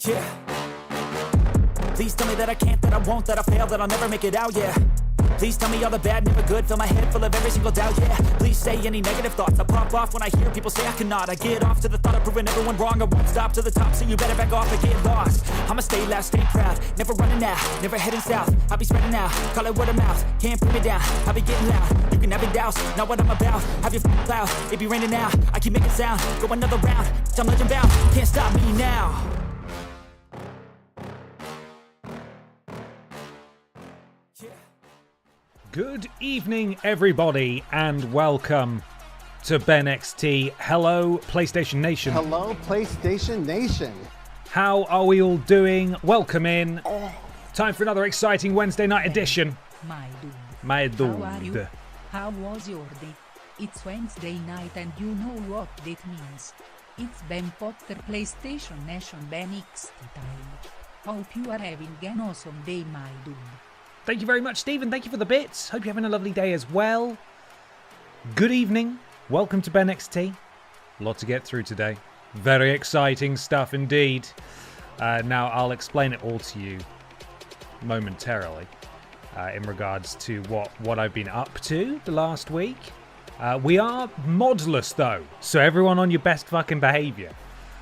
Yeah. Please tell me that I can't, that I won't, that I fail, that I'll never make it out, yeah. Please tell me all the bad, never good, fill my head full of every single doubt, yeah. Please say any negative thoughts, I pop off when I hear people say I cannot. I get off to the thought of proving everyone wrong, I won't stop to the top, so you better back off and get lost. I'ma stay loud, stay proud, never running out, never heading south. I'll be spreading out, call it word of mouth, can't put me down, I'll be getting loud. You can have your doubts, not what I'm about, have your cloud, it be raining now. I keep making sound, go another round, I'm legend bound, can't stop me now. Good evening, everybody, and welcome to BENXT. Hello, PlayStation Nation. Hello, PlayStation Nation. How are we all doing? Welcome in. Time for another exciting Wednesday night edition. My dude. My How are you? dude. How was your day? It's Wednesday night and you know what that means. It's Ben Potter PlayStation Nation BENXT time. Hope you are having an awesome day, my dude. Thank you very much, Stephen. Thank you for the bits. Hope you're having a lovely day as well. Good evening. Welcome to BENXT. A lot to get through today. Very exciting stuff indeed. Now, I'll explain it all to you momentarily in regards to what I've been up to the last week. We are modless, though, so everyone on your best fucking behavior.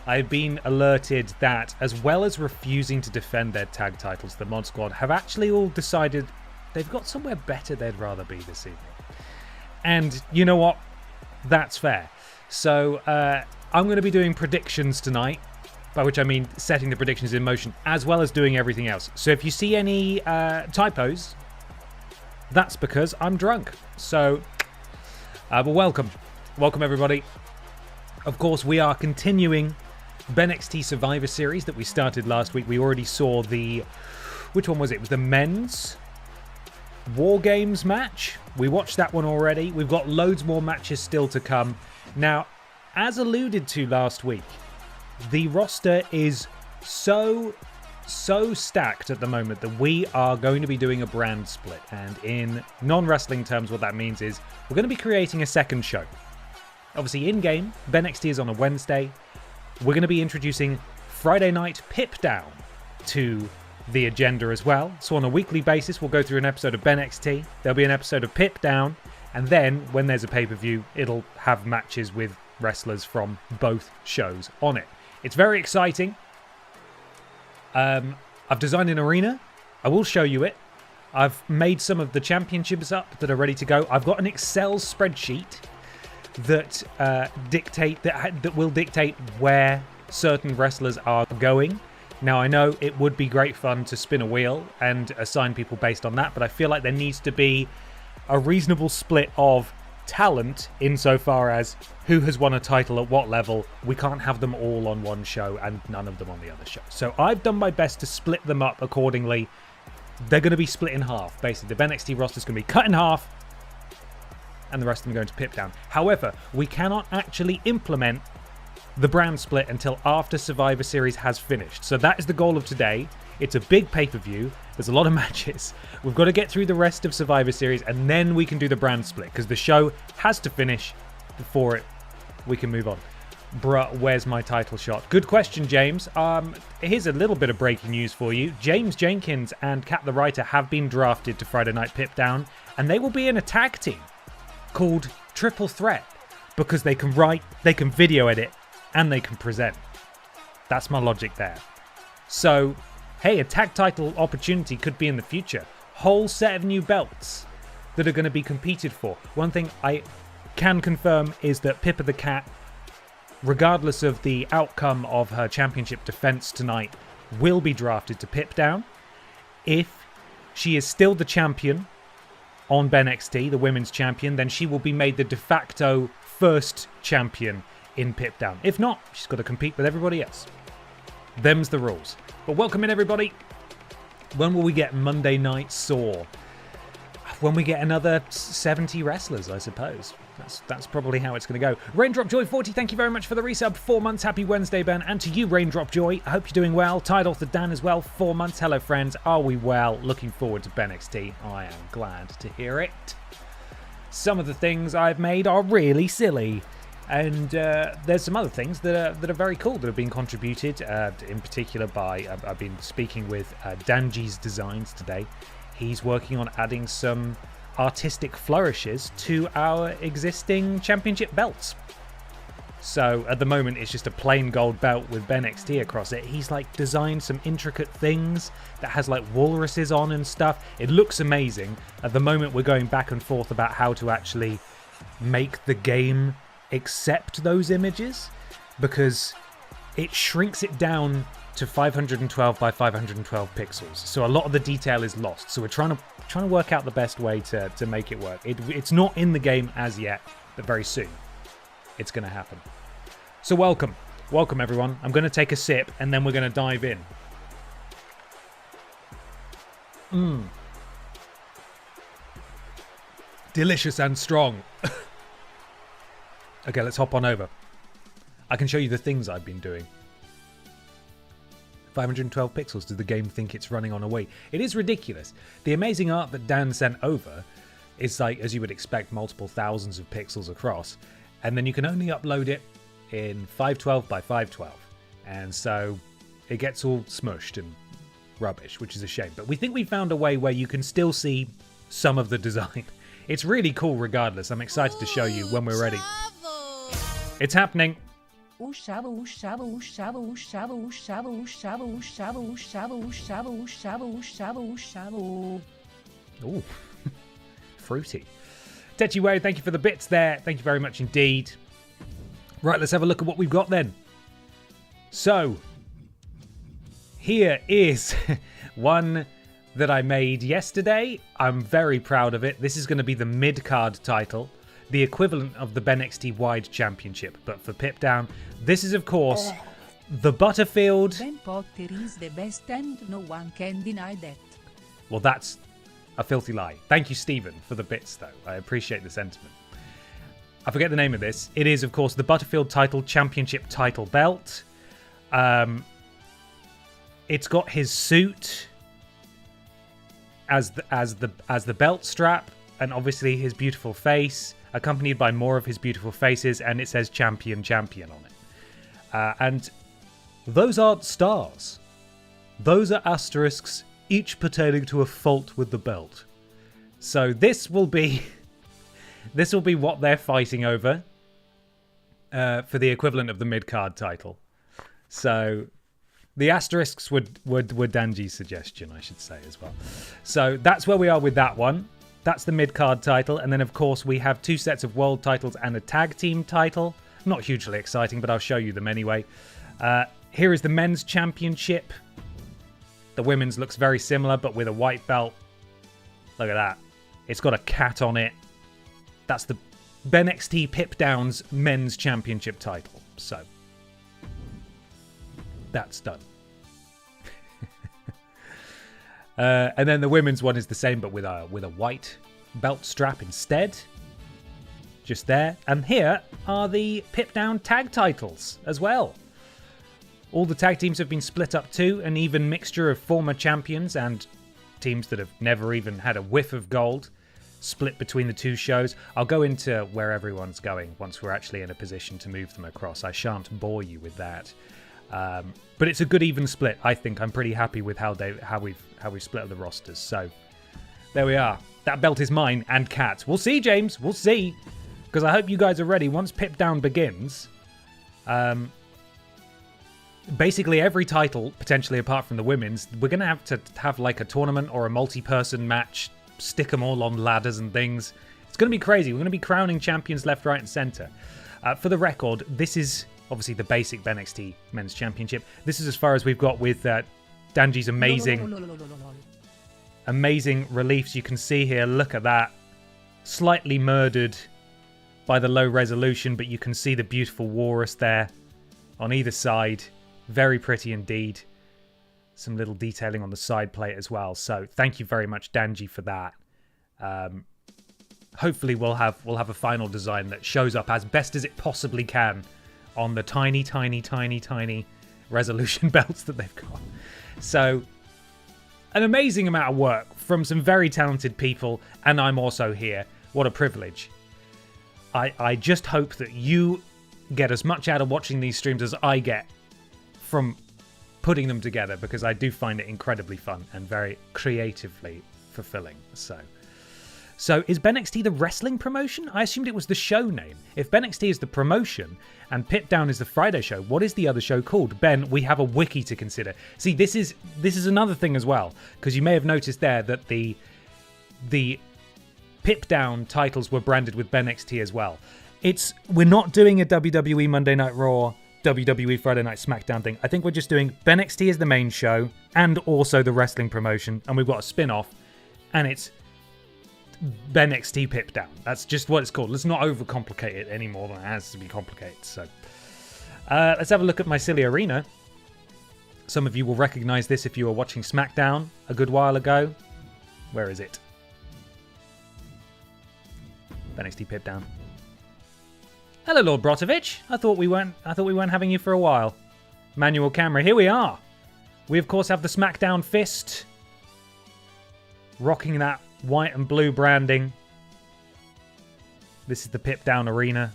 I've been alerted that, as well as refusing to defend their tag titles, the Mod Squad have actually all decided they've got somewhere better they'd rather be this evening. And you know what? That's fair. So I'm going to be doing predictions tonight, by which I mean setting the predictions in motion, as well as doing everything else. So if you see any typos, that's because I'm drunk. So, but welcome. Welcome, everybody. Of course, we are continuing BENXT Survivor Series that we started last week. We already saw which one was it? It was the men's War Games match. We watched that one already. We've got loads more matches still to come. Now, as alluded to last week, the roster is so stacked at the moment that we are going to be doing a brand split. And in non-wrestling terms, what that means is we're going to be creating a second show. Obviously, in-game, BENXT is on a Wednesday. We're going to be introducing Friday night PIPDOWN to the agenda as well. So on a weekly basis, we'll go through an episode of BENXT. There'll be an episode of PIPDOWN. And then, when there's a pay-per-view, it'll have matches with wrestlers from both shows on it. It's very exciting. I've designed an arena. I will show you it. I've made some of the championships up that are ready to go. I've got an Excel spreadsheet that will dictate where certain wrestlers are going. Now, I know it would be great fun to spin a wheel and assign people based on that, but I feel like there needs to be a reasonable split of talent insofar as who has won a title at what level. We can't have them all on one show and none of them on the other show. So I've done my best to split them up accordingly. They're going to be split in half. Basically, the BENXT roster is going to be cut in half, and the rest of them going to PIPDOWN. However, we cannot actually implement the brand split until after Survivor Series has finished. So that is the goal of today. It's a big pay-per-view. There's a lot of matches. We've got to get through the rest of Survivor Series, and then we can do the brand split, because the show has to finish before we can move on. Bruh, where's my title shot? Good question, James. Here's a little bit of breaking news for you. James Jenkins and Kat the Writer have been drafted to Friday Night PIPDOWN, and they will be in a tag team called Triple Threat, because they can write, they can video edit, and they can present. That's my logic there. So, hey, a tag title opportunity could be in the future. Whole set of new belts that are going to be competed for. One thing I can confirm is that Pippa the Cat, regardless of the outcome of her championship defense tonight, will be drafted to PIPDOWN. If she is still the champion on BENXT, the women's champion, then she will be made the de facto first champion in PIPDOWN. If not, she's got to compete with everybody else. Them's the rules. But welcome in, everybody. When will we get Monday Night Saw? When we get another 70 wrestlers, I suppose. That's probably how it's going to go. Raindrop Joy 40, thank you very much for the resub. 4 months. Happy Wednesday, Ben. And to you, Raindrop Joy, I hope you're doing well. Tide Author Dan as well. 4 months. Hello, friends. Are we well? Looking forward to BENXT. I am glad to hear it. Some of the things I've made are really silly. And there's some other things that are very cool that have been contributed, in particular by, I've been speaking with Danji's Designs today. He's working on adding some artistic flourishes to our existing championship belts. So at the moment it's just a plain gold belt with BENXT across it. He's like designed some intricate things that has like walruses on and stuff. It looks amazing. At the moment we're going back and forth about how to actually make the game accept those images, because it shrinks it down to 512 by 512 pixels. So a lot of the detail is lost. So we're trying to work out the best way to make it work. It's not in the game as yet, but very soon it's going to happen. So welcome everyone. I'm going to take a sip and then we're going to dive in. Delicious and strong. Okay, let's hop on over. I can show you the things I've been doing. 512 pixels. Does the game think it's running on a wait? It is ridiculous. The amazing art that Dan sent over is like, as you would expect, multiple thousands of pixels across. And then you can only upload it in 512 by 512. And so it gets all smushed and rubbish, which is a shame. But we think we found a way where you can still see some of the design. It's really cool regardless. I'm excited to show you when we're ready. It's happening. Ooh, fruity. Tetchy Way, thank you for the bits there. Thank you very much indeed. Right, let's have a look at what we've got then. So, here is one that I made yesterday. I'm very proud of it. This is going to be the mid-card title, the equivalent of the BENXT Wide Championship, but for PIPDOWN. This is, of course, the Butterfield. Ben Potter is the best and no one can deny that. Well, that's a filthy lie. Thank you, Stephen, for the bits, though. I appreciate the sentiment. I forget the name of this. It is, of course, the Butterfield Title Championship title belt. It's got his suit as the belt strap, and obviously his beautiful face, accompanied by more of his beautiful faces, and it says Champion Champion on it. And those aren't stars. Those are asterisks, each pertaining to a fault with the belt. So this will be what they're fighting over for the equivalent of the mid-card title. So the asterisks were Danji's suggestion, I should say, as well. So that's where we are with that one. That's the mid-card title. And then, of course, we have 2 sets of world titles and a tag team title. Not hugely exciting, but I'll show you them anyway. Here is the men's championship. The women's looks very similar, but with a white belt. Look at that. It's got a cat on it. That's the BENXT PIPDOWN's men's championship title. So, that's done. And then the women's one is the same, but with a white belt strap instead. Just there. And here are the PIPDOWN tag titles as well. All the tag teams have been split up too, an even mixture of former champions and teams that have never even had a whiff of gold, split between the 2 shows. I'll go into where everyone's going once we're actually in a position to move them across. I shan't bore you with that. But it's a good even split, I think. I'm pretty happy with how we've split up the rosters. So there we are. That belt is mine and Kat's. We'll see, James. We'll see. Because I hope you guys are ready. Once PIPDOWN begins, basically every title, potentially apart from the women's, we're going to have like a tournament or a multi-person match, stick them all on ladders and things. It's going to be crazy. We're going to be crowning champions left, right, and centre. For the record, this is obviously the basic BENXT Men's Championship. This is as far as we've got with Danji's amazing reliefs. You can see here, look at that. Slightly murdered by the low resolution, but you can see the beautiful walrus there on either side. Very pretty indeed. Some little detailing on the side plate as well. So thank you very much, Danji, for that. Hopefully we'll have a final design that shows up as best as it possibly can on the tiny resolution belts that they've got. So an amazing amount of work from some very talented people, and I'm also here. What a privilege. I just hope that you get as much out of watching these streams as I get from putting them together, because I do find it incredibly fun and very creatively fulfilling. So is BENXT the wrestling promotion? I assumed it was the show name. If BENXT is the promotion and PIPDOWN is the Friday show, what is the other show called? Ben, we have a wiki to consider. See, this is another thing as well, because you may have noticed there that the PIPDOWN titles were branded with BENXT as well. We're not doing a WWE Monday Night Raw, WWE Friday Night SmackDown thing. I think we're just doing BENXT as the main show and also the wrestling promotion, and we've got a spin-off, and it's BENXT PIPDOWN. That's just what it's called. Let's not overcomplicate it any more than it has to be complicated. So let's have a look at my silly arena. Some of you will recognize this if you were watching SmackDown a good while ago. Where is it? BENXT PIPDOWN. Hello, Lord Brotovich. I thought we weren't having you for a while. Manual camera. Here we are. We of course have the SmackDown fist, rocking that white and blue branding. This is the PIPDOWN arena.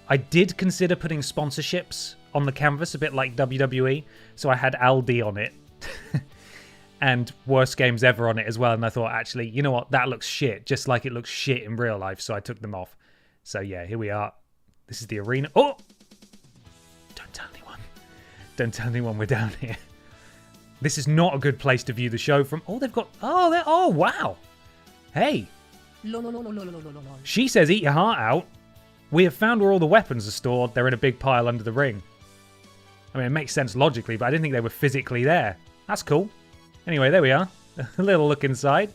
I did consider putting sponsorships on the canvas, a bit like WWE. So I had Aldi on it. And Worst Games Ever on it as well. And I thought, actually, you know what? That looks shit. Just like it looks shit in real life. So I took them off. So yeah, here we are. This is the arena. Oh! Don't tell anyone. Don't tell anyone we're down here. This is not a good place to view the show from. Oh, they've got... Oh, wow. Hey. She says, eat your heart out. We have found where all the weapons are stored. They're in a big pile under the ring. I mean, it makes sense logically, but I didn't think they were physically there. That's cool. Anyway, there we are. A little look inside.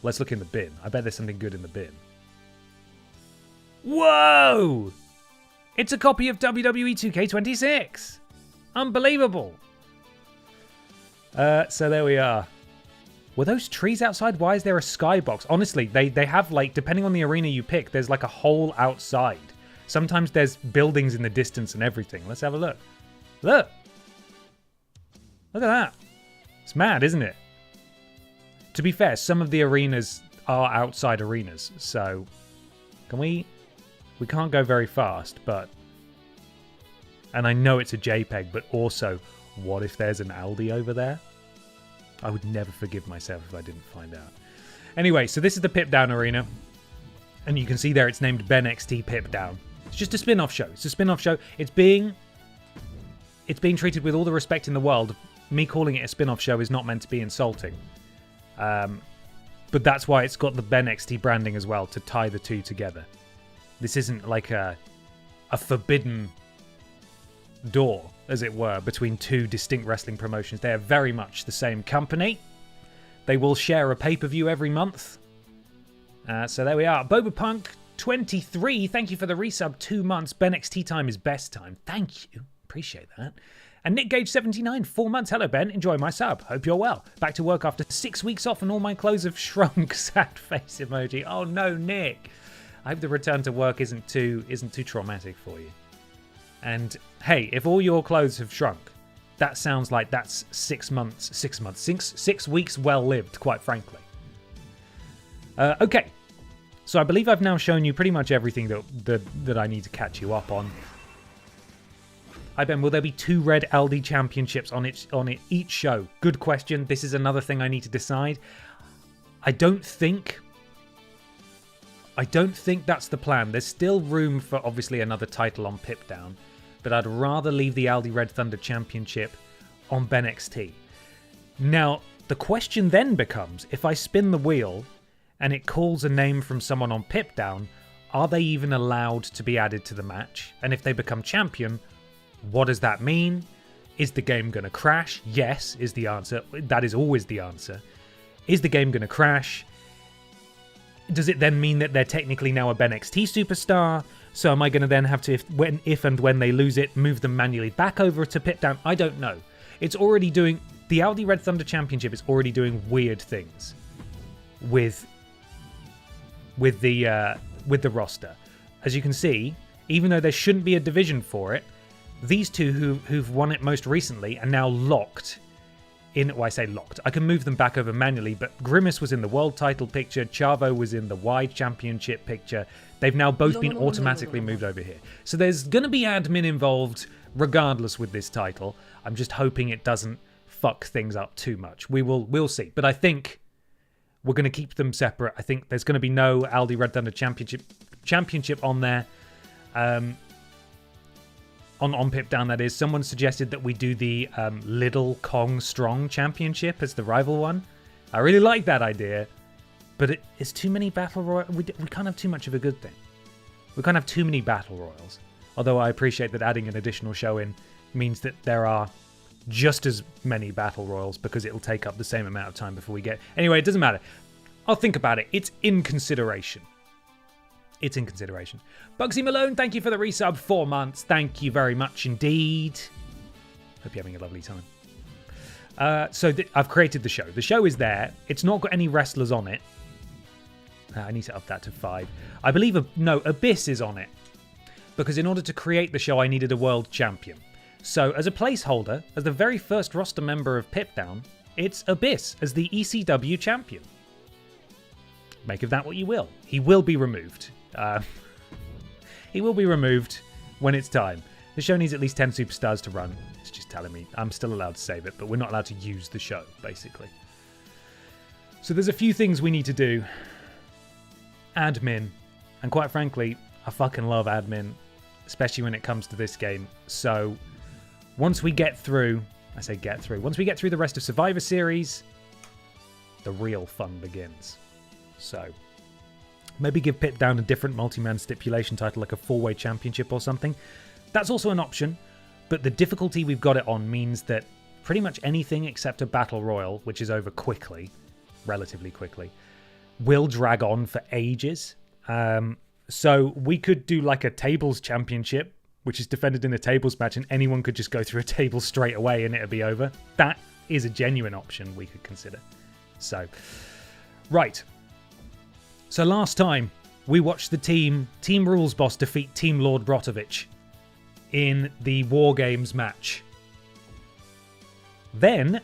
Let's look in the bin. I bet there's something good in the bin. Whoa! It's a copy of WWE 2K26. Unbelievable. So there we are. Were those trees outside? Why is there a skybox? Honestly, they have, like, depending on the arena you pick, there's like a hole outside. Sometimes there's buildings in the distance and everything. Let's have a look. Look! Look at that. It's mad, isn't it? To be fair, some of the arenas are outside arenas, so can we can't go very fast, but... And I know it's a JPEG, but also, what if there's an Aldi over there? I would never forgive myself if I didn't find out. Anyway, so this is the PIPDOWN arena, and you can see there it's named BENXT PIPDOWN. It's just a spin-off show. It's a spin-off show. It's being treated with all the respect in the world. Me calling it a spin-off show is not meant to be insulting. But that's why it's got the BENXT branding as well, to tie the two together. This isn't like a forbidden door, as it were, between two distinct wrestling promotions. They are very much the same company. They will share a pay-per-view every month. So there we are. Boba Punk 23, thank you for the resub. 2 months. BENXT time is best time. Thank you. Appreciate that. And Nick Gage 79, 4 months. Hello, Ben. Enjoy my sub. Hope you're well. Back to work after 6 weeks off and all my clothes have shrunk. Sad face emoji. Oh no, Nick. I hope the return to work isn't too traumatic for you. And hey, if all your clothes have shrunk, that sounds like that's 6 weeks well lived, quite frankly. Okay. So I believe I've now shown you pretty much everything that I need to catch you up on. Hi Ben, will there be 2 Red Aldi championships on each show? Good question. This is another thing I need to decide. I don't think that's the plan. There's still room for obviously another title on PIPDOWN, but I'd rather leave the Aldi Red Thunder Championship on BENXT. Now, the question then becomes, if I spin the wheel and it calls a name from someone on PIPDOWN, are they even allowed to be added to the match? And if they become champion, what does that mean? Is the game going to crash? Yes, is the answer. That is always the answer. Is the game going to crash? Does it then mean that they're technically now a BENXT superstar? So am I going to then have to, if and when they lose it, move them manually back over to PIPDOWN? I don't know. It's already doing... The Aldi Red Thunder Championship is already doing weird things with the roster. As you can see, even though there shouldn't be a division for it, these two who've won it most recently are now locked I say locked. I can move them back over manually, but Grimace was in the world title picture. Chavo was in the wide championship picture. They've now both been automatically moved over here. So there's going to be admin involved regardless with this title. I'm just hoping it doesn't fuck things up too much. We'll see. But I think we're going to keep them separate. I think there's going to be no Aldi Red Thunder Championship on there. On PIPDOWN, that is. Someone suggested that we do the Little Kong Strong Championship as the rival one. I really like that idea, but it's too many battle royals. We can't have too much of a good thing. We can't have too many battle royals. Although I appreciate that adding an additional show in means that there are just as many battle royals because it'll take up the same amount of time before we get... Anyway, it doesn't matter. I'll think about it. It's in consideration. It's in consideration. Bugsy Malone, thank you for the resub. 4 months. Thank you very much indeed. Hope you're having a lovely time. I've created the show. The show is there. It's not got any wrestlers on it. I need to up that to 5. I believe, Abyss is on it. Because in order to create the show, I needed a world champion. So as a placeholder, as the very first roster member of PIPDOWN, it's Abyss as the ECW champion. Make of that what you will. He will be removed. He will be removed when it's time. The show needs at least 10 superstars to run. It's just telling me I'm still allowed to save it, but we're not allowed to use the show, basically. So there's a few things we need to do. Admin. And quite frankly, I fucking love admin, especially when it comes to this game. So once we get through, once we get through the rest of Survivor Series, the real fun begins. So maybe give PIPDOWN a different multi-man stipulation title, like a 4-way championship or something. That's also an option, but the difficulty we've got it on means that pretty much anything except a battle royal, which is over quickly, relatively quickly, will drag on for ages. So we could do like a tables championship, which is defended in a tables match, and anyone could just go through a table straight away and it'll be over. That is a genuine option we could consider. So, right. So last time, we watched the Team Rules boss defeat Team Lord Brotovich in the War Games match. Then,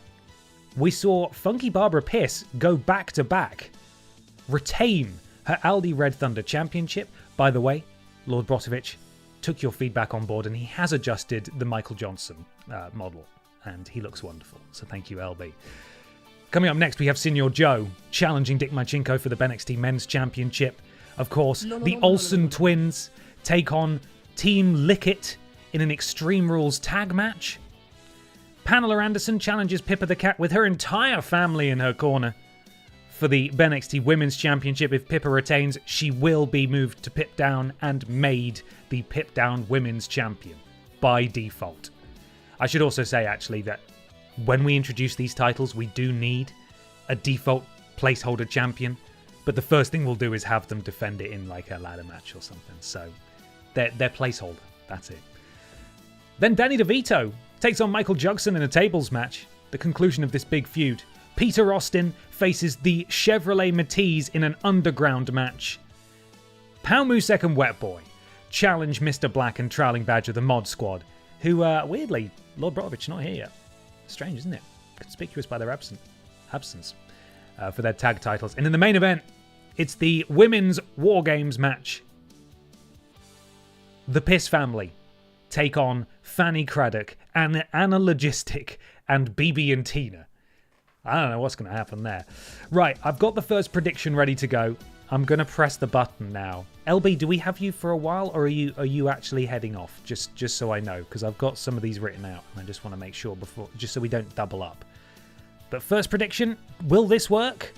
we saw Funky Barbara Piss go back-to-back, retain her Aldi Red Thunder Championship. By the way, Lord Brotovich took your feedback on board and he has adjusted the Michael Johnson model, and he looks wonderful, so thank you, LB. Coming up next, we have Senior Joe challenging Dick Machinko for the BENXT Men's Championship. Of course, the Olsen twins take on Team Lickett in an Extreme Rules tag match. Pamela Anderson challenges Pippa the Cat with her entire family in her corner for the BENXT Women's Championship. If Pippa retains, she will be moved to PIPDOWN and made the PIPDOWN Women's Champion by default. I should also say, actually, that when we introduce these titles, we do need a default placeholder champion, but the first thing we'll do is have them defend it in like a ladder match or something. So they're placeholder. That's it. Then Danny DeVito takes on Michael Jugson in a tables match. The conclusion of this big feud. Peter Austin faces the Chevrolet Matisse in an underground match. Pau Musek and Wet Boy challenge Mr. Black and Trailing Badger, the Mod Squad, who, weirdly, Lord Brotovich not here yet. Strange, isn't it? Conspicuous by their absence for their tag titles. And in the main event, it's the Women's War Games match. The Piss family take on Fanny Craddock and Anna Logistic and BB and Tina. I don't know what's going to happen there. Right, I've got the first prediction ready to go. I'm going to press the button now. LB, do we have you for a while, or are you actually heading off? Just so I know, because I've got some of these written out, and I just want to make sure before, just so we don't double up. But first prediction, will this work?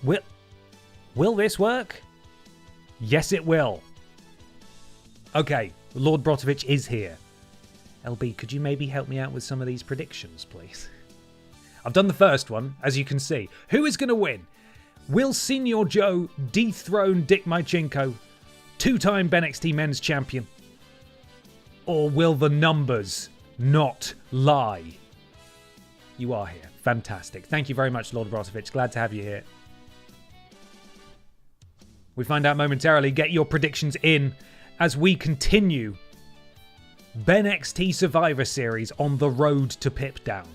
Will this work? Yes, it will. Okay, Lord Brotovich is here. LB, could you maybe help me out with some of these predictions, please? I've done the first one, as you can see. Who is going to win? Will Senior Joe dethrone Dick Machinko, 2-time BENXT Men's Champion? Or will the numbers not lie? You are here. Fantastic. Thank you very much, Lord Brotovich. Glad to have you here. We find out momentarily. Get your predictions in as we continue BENXT Survivor Series on the road to PIPDOWN.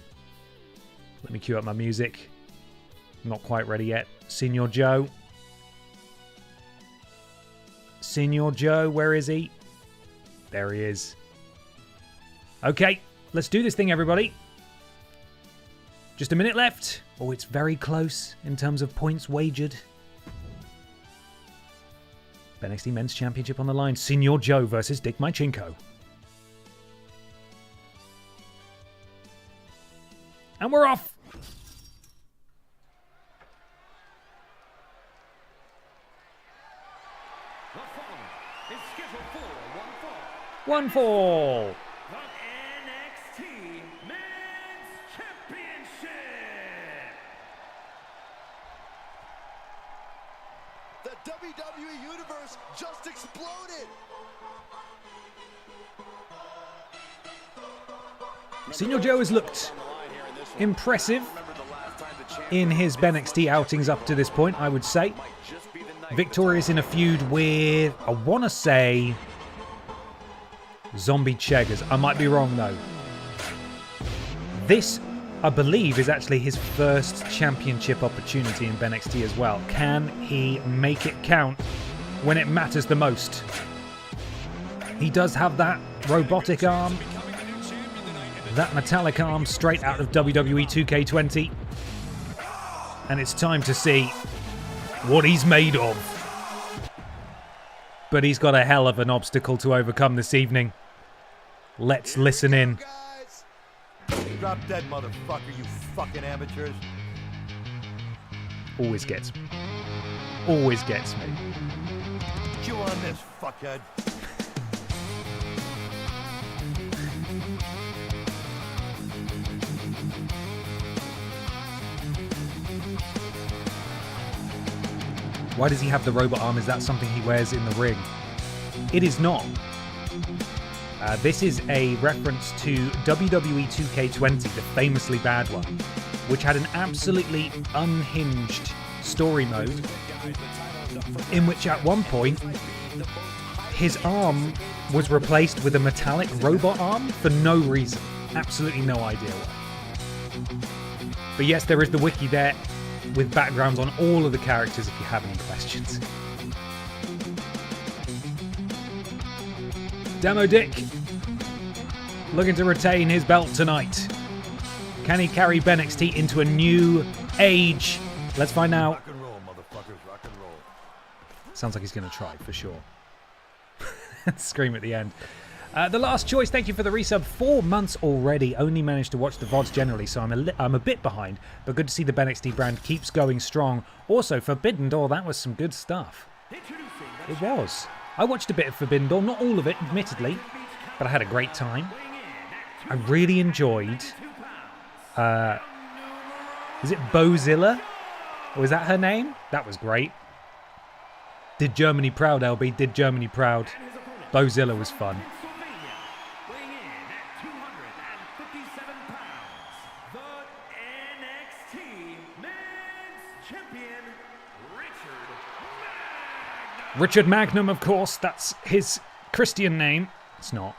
Let me cue up my music. Not quite ready yet. Senor Joe. Senor Joe, where is he? There he is. Okay, let's do this thing, everybody. Just a minute left. Oh, it's very close in terms of points wagered. BENXT Men's Championship on the line. Senor Joe versus Dick Mychinko. And we're off. One fall. The NXT Men's Championship. The WWE Universe just exploded. Senor Joe has looked impressive in his BENXT outings up to this point, I would say. Victorious in a feud with, I want to say, Zombie Cheggers. I might be wrong, though. This, I believe, is actually his first championship opportunity in BENXT as well. Can he make it count when it matters the most? He does have that robotic arm. That metallic arm straight out of WWE 2K20. And it's time to see what he's made of. But he's got a hell of an obstacle to overcome this evening. Let's listen in. Drop dead, motherfucker, you fucking amateurs. Always gets me. Always gets me. Chew on this, fuckhead. Why does he have the robot arm? Is that something he wears in the ring? It is not. This is a reference to WWE 2K20, the famously bad one, which had an absolutely unhinged story mode in which at one point his arm was replaced with a metallic robot arm for no reason. Absolutely no idea why. But yes, there is the wiki there with backgrounds on all of the characters if you have any questions. Demo Dick looking to retain his belt tonight. Can he carry BENXT into a new age? Let's find out. Rock and roll, motherfuckers, rock and roll. Sounds like he's going to try, for sure. Scream at the end. The last choice, thank you for the resub. 4 months already. Only managed to watch the VODs generally, so I'm a bit behind. But good to see the BENXT brand keeps going strong. Also, Forbidden Door, that was some good stuff. It was. I watched a bit of Forbidden Door, not all of it, admittedly. But I had a great time. I really enjoyed... is it Bozilla? Or is that her name? That was great. Did Germany proud, LB. Did Germany proud. Bozilla was fun. Weighing in at 257 pounds, the NXT Men's Champion, Richard Magnum, of course. That's his Christian name. It's not.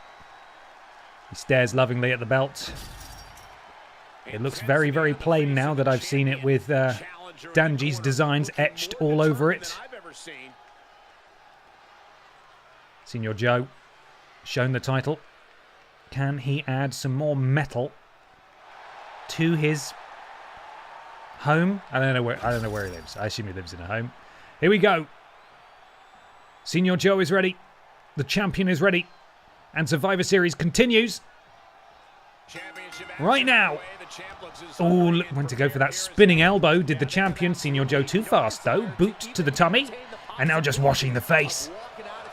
He stares lovingly at the belt. It looks very, very plain now that I've seen it with Danji's designs etched all over it. Senor Joe, shown the title. Can he add some more metal to his home? I don't know where he lives. I assume he lives in a home. Here we go. Senor Joe is ready. The champion is ready. And Survivor Series continues. Right now. Oh, went to go for that spinning elbow. Did the champion. Senor Joe too fast, though. Boot to the tummy. And now just washing the face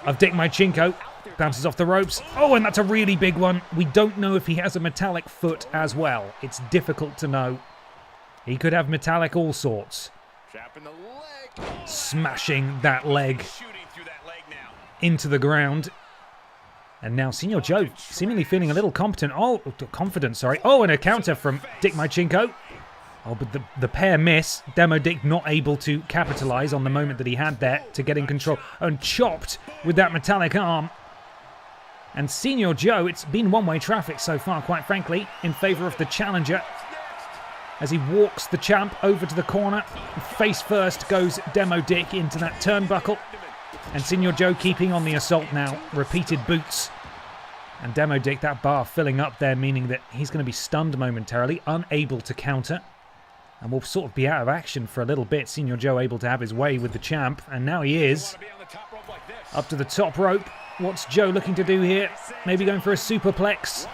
of Dick Mychinko. Bounces off the ropes. Oh, and that's a really big one. We don't know if he has a metallic foot as well. It's difficult to know. He could have metallic all sorts. Smashing that leg into the ground. And now Senor Joe seemingly feeling a little confident. Oh, and a counter from Dick Mychinko. Oh, but the pair miss. Demo Dick not able to capitalize on the moment that he had there to get in control. And chopped with that metallic arm. And Senor Joe, it's been one-way traffic so far, quite frankly, in favor of the challenger. as he walks the champ over to the corner. Face first goes Demo Dick into that turnbuckle. And Senior Joe keeping on the assault now. Repeated boots. And Demo Dick, that bar filling up there, meaning that he's going to be stunned momentarily, unable to counter. And will sort of be out of action for a little bit. Senior Joe able to have his way with the champ. And now he is. Up to the top rope. What's Joe looking to do here? Maybe going for a superplex.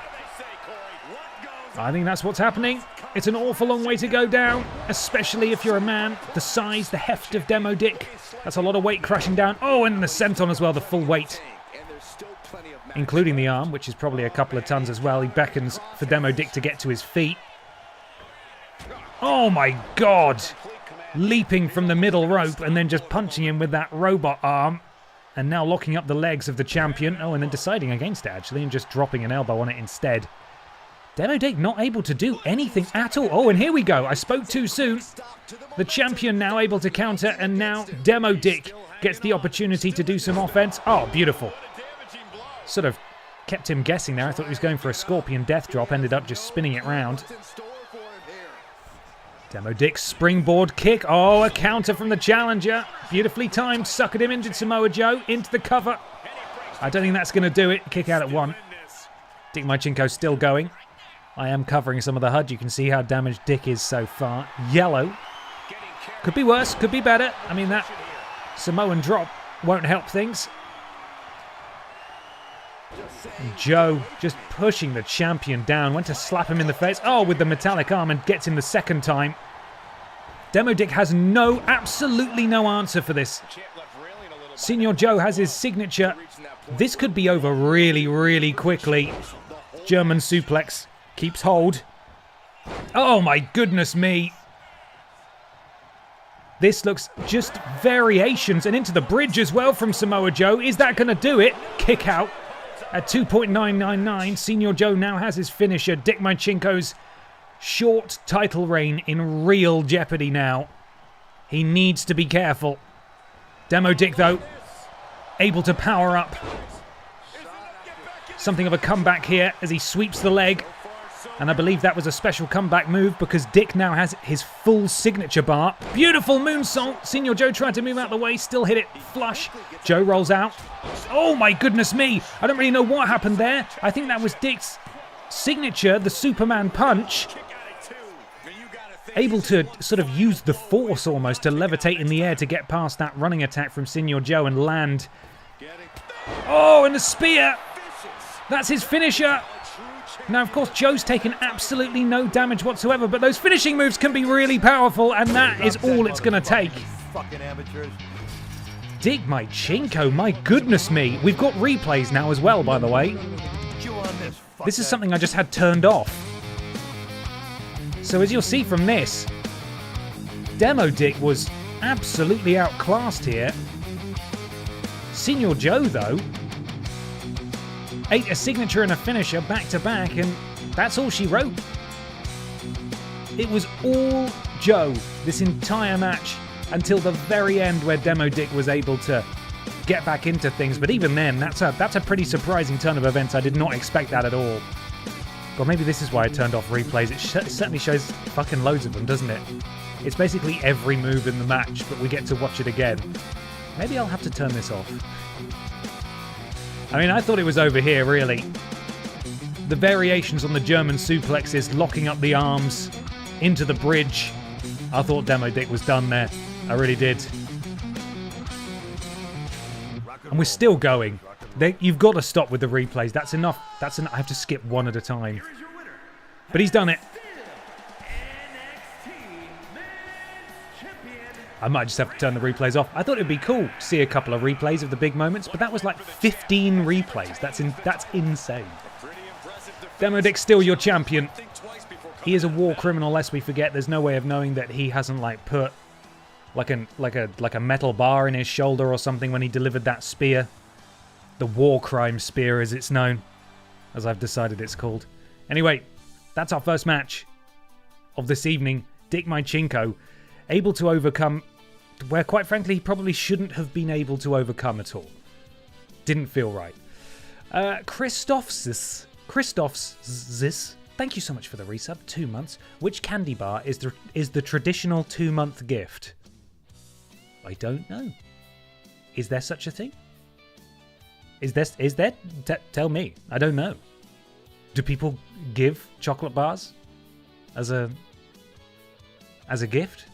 I think that's what's happening. It's an awful long way to go down, especially if you're a man the size, the heft of Demo Dick. That's a lot of weight crashing down. Oh, and the senton as well, the full weight. Including the arm, which is probably a couple of tons as well. He beckons for Demo Dick to get to his feet. Oh my God! Leaping from the middle rope and then just punching him with that robot arm. And now locking up the legs of the champion. Oh, and then deciding against it actually and just dropping an elbow on it instead. Demo Dick not able to do anything at all. Oh, and here we go. I spoke too soon. The champion now able to counter, and now Demo Dick gets the opportunity to do some offense. Oh, beautiful. Sort of kept him guessing there. I thought he was going for a scorpion death drop. Ended up just spinning it round. Demo Dick's springboard kick. Oh, a counter from the challenger. Beautifully timed. Suckered him into Samoa Joe. Into the cover. I don't think that's going to do it. Kick out at one. Dick Mychinko's still going. I am covering some of the HUD. You can see how damaged Dick is so far. Yellow. Could be worse. Could be better. I mean, that Samoan drop won't help things. And Joe just pushing the champion down. Went to slap him in the face. Oh, with the metallic arm, and gets him the second time. Demo Dick has absolutely no answer for this. Senior Joe has his signature. This could be over really, really quickly. German suplex. Keeps hold. Oh my goodness me. This looks just variations, and into the bridge as well from Samoa Joe. Is that going to do it? Kick out at 2.999. Senior Joe now has his finisher. Dick Mychinko's short title reign in real jeopardy now. He needs to be careful. Demo Dick, though, able to power up. Something of a comeback here as he sweeps the leg. And I believe that was a special comeback move because Dick now has his full signature bar. Beautiful moonsault. Senior Joe tried to move out the way, still hit it flush. Joe rolls out. Oh my goodness me. I don't really know what happened there. I think that was Dick's signature, the Superman punch. Able to sort of use the force almost to levitate in the air to get past that running attack from Senior Joe and land. Oh, and the spear. That's his finisher. Now, of course, Joe's taken absolutely no damage whatsoever, but those finishing moves can be really powerful, and that is all it's going to take. Fucking amateurs. Dick Mychinko, my goodness me. We've got replays now as well, by the way. This is something I just had turned off. So as you'll see from this, Demo Dick was absolutely outclassed here. Senior Joe, though, ate a signature and a finisher back-to-back, and that's all she wrote. It was all Joe this entire match until the very end where Demo Dick was able to get back into things. But even then, that's a pretty surprising turn of events. I did not expect that at all. God, maybe this is why I turned off replays. It certainly shows fucking loads of them, doesn't it? It's basically every move in the match, but we get to watch it again. Maybe I'll have to turn this off. I mean, I thought it was over here, really. The variations on the German suplexes, locking up the arms into the bridge. I thought Demo Dick was done there. I really did. And we're still going. You've got to stop with the replays. That's enough. I have to skip one at a time. But he's done it. I might just have to turn the replays off. I thought it'd be cool to see a couple of replays of the big moments, but that was like 15 replays. That's insane. Demo Dick's still your champion. He is a war criminal, lest we forget. There's no way of knowing that he hasn't like put like a metal bar in his shoulder or something when he delivered that spear. The war crime spear, as it's known, as I've decided it's called. Anyway, that's our first match of this evening. Dick Mychinko able to overcome where, quite frankly, he probably shouldn't have been able to overcome at all. Didn't feel right. Christophsis, Thank you so much for the resub. 2 months. Which candy bar is the traditional 2-month gift? I don't know. Is there such a thing? Is there? Tell me. I don't know. Do people give chocolate bars as a gift?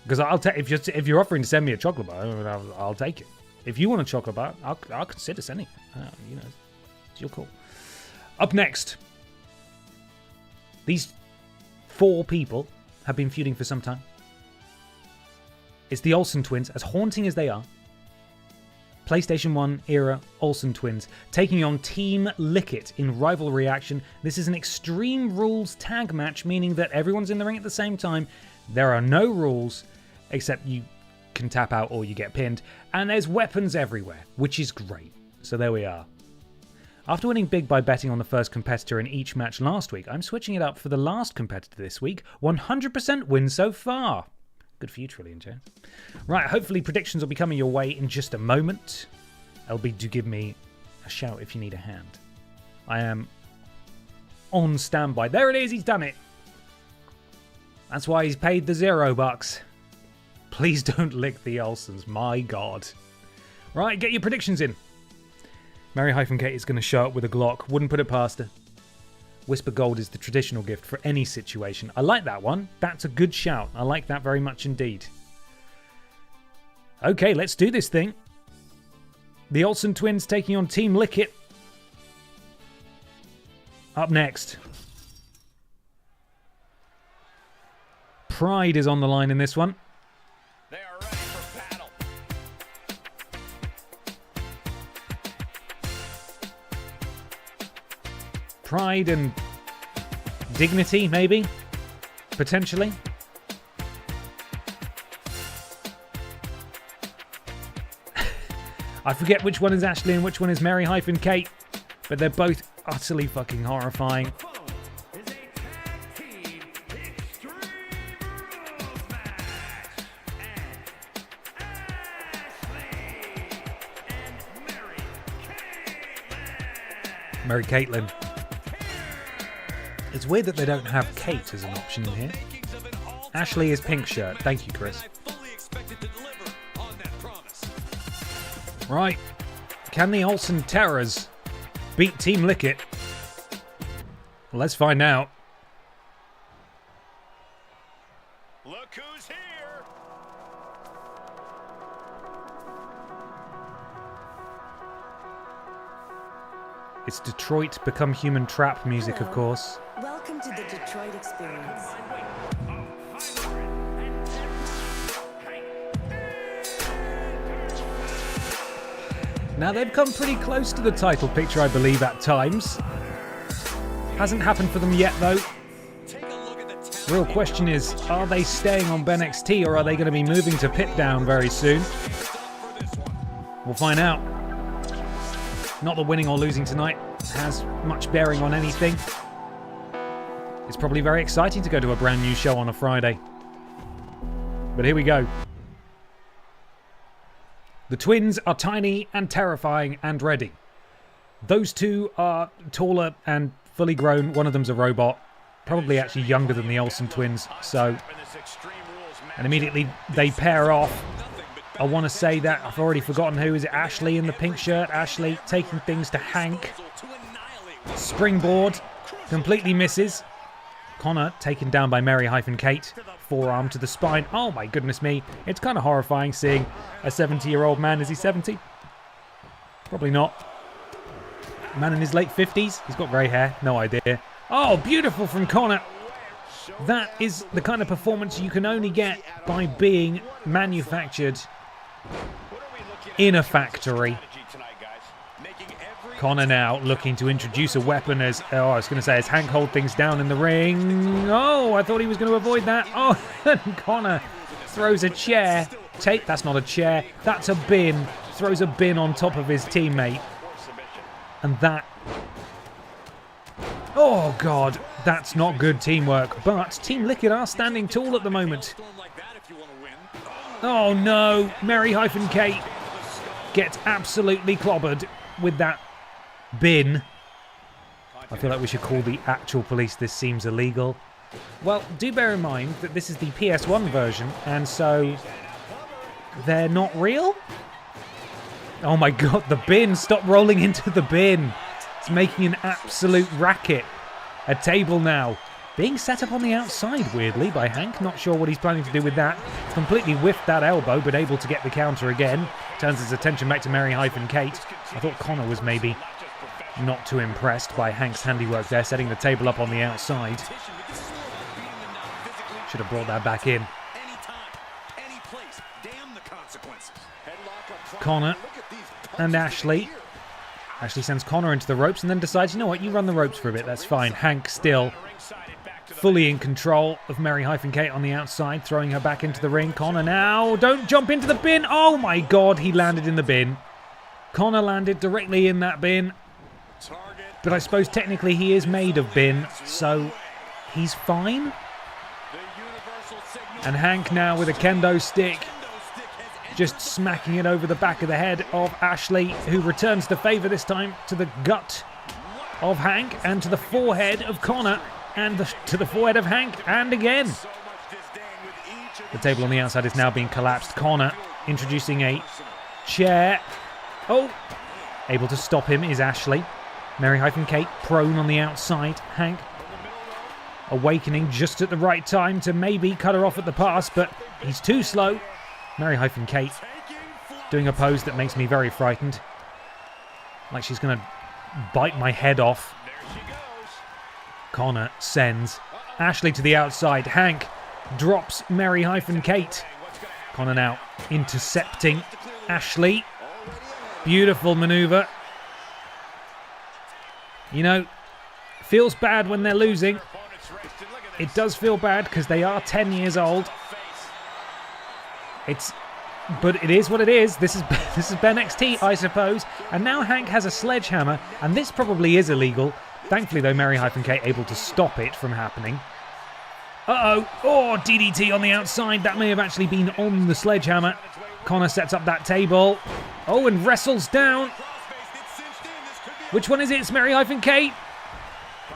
Because I'll take if you're offering to send me a chocolate bar, I'll take it. If you want a chocolate bar, I'll consider sending it. You know, it's your call. Up next, these 4 people have been feuding for some time. It's the Olsen twins, as haunting as they are. PlayStation 1 era Olsen twins taking on Team Lickit in rivalry action. This is an Extreme Rules tag match, meaning that everyone's in the ring at the same time. There are no rules, except you can tap out or you get pinned, and there's weapons everywhere, which is great. So there we are. After winning big by betting on the first competitor in each match last week, I'm switching it up for the last competitor this week. 100% win so far. Good for you, Trillion Jones. Right, hopefully predictions will be coming your way in just a moment. LB, do give me a shout if you need a hand. I am on standby. There it is, he's done it. That's why he's paid the $0. Please don't lick the Olsens, my god. Right, get your predictions in. Mary-Kate is going to show up with a Glock. Wouldn't put it past her. Whisper Gold is the traditional gift for any situation. I like that one. That's a good shout. I like that very much indeed. Okay, let's do this thing. The Olsen twins taking on Team Lickit. Up next. Pride is on the line in this one. They are ready for battle. Pride and dignity, maybe? Potentially? I forget which one is Ashley and which one is Mary-Kate, but they're both utterly fucking horrifying. Is a tag team Extreme Rules match. And Ashley and Mary Caitlin. It's weird that they don't have Kate as an option in here. Ashley is pink shirt. Thank you, Chris. Right. Can the Olsen Terrors beat Team Lickit? Let's find out. Look who's here. It's Detroit Become Human Trap music, of course. Welcome to the Detroit Experience. Now, they've come pretty close to the title picture, I believe, at times. Hasn't happened for them yet, though. Real question is, are they staying on BENXT or are they going to be moving to PIPDOWN very soon? We'll find out. Not that winning or losing tonight has much bearing on anything. It's probably very exciting to go to a brand new show on a Friday. But here we go. The twins are tiny and terrifying and ready. Those two are taller and fully grown. One of them's a robot. Probably actually younger than the Olsen twins. So, and immediately they pair off. I want to say that I've already forgotten who. Is it Ashley in the pink shirt? Ashley taking things to Hank. Springboard. Completely misses. Connor taken down by Mary-Kate. Forearm to the spine. Oh my goodness me. It's kind of horrifying seeing a 70-year-old man. Is he 70? Probably not. Man in his late 50s. He's got grey hair. No idea. Oh, beautiful from Connor. That is the kind of performance you can only get by being manufactured in a factory. Connor now looking to introduce a weapon as, oh, I was going to say, as Hank hold things down in the ring. Oh, I thought he was going to avoid that. Oh, and Connor throws a chair. That's not a chair. That's a bin. Throws a bin on top of his teammate. And that... Oh, God. That's not good teamwork. But Team Lickit are standing tall at the moment. Oh, no. Mary-Kate gets absolutely clobbered with that bin. I feel like we should call the actual police. This seems illegal. Well, do bear in mind that this is the PS1 version, and so they're not real? Oh my god, the bin! Stop rolling into the bin! It's making an absolute racket. A table now. Being set up on the outside, weirdly, by Hank. Not sure what he's planning to do with that. Completely whiffed that elbow, but able to get the counter again. Turns his attention back to Mary-Kate. I thought Connor was maybe not too impressed by Hank's handiwork there, setting the table up on the outside. Should have brought that back in. Connor and Ashley. Ashley sends Connor into the ropes and then decides, you know what, you run the ropes for a bit, that's fine. Hank still fully in control of Mary-Kate on the outside, throwing her back into the ring. Connor now, don't jump into the bin. Oh my god, he landed in the bin. Connor landed directly in that bin. But I suppose technically he is made of bin, so he's fine. And Hank now with a kendo stick, just smacking it over the back of the head of Ashley, who returns the favour this time to the gut of Hank and to the forehead of Connor and to the forehead of Hank, and again. The table on the outside is now being collapsed. Connor introducing a chair. Oh, able to stop him is Ashley. Mary-Kate prone on the outside. Hank awakening just at the right time to maybe cut her off at the pass, but he's too slow. Mary-Kate doing a pose that makes me very frightened. Like she's going to bite my head off. Connor sends Ashley to the outside. Hank drops Mary-Kate. Connor now intercepting Ashley. Beautiful maneuver. You know, feels bad when they're losing. It does feel bad because they are 10 years old. But it is what it is. This is BENXT, I suppose. And now Hank has a sledgehammer, and this probably is illegal. Thankfully, though, Mary-Kate able to stop it from happening. Uh-oh. Oh, DDT on the outside. That may have actually been on the sledgehammer. Connor sets up that table. Oh, and wrestles down. Which one is it? It's Mary-Kate.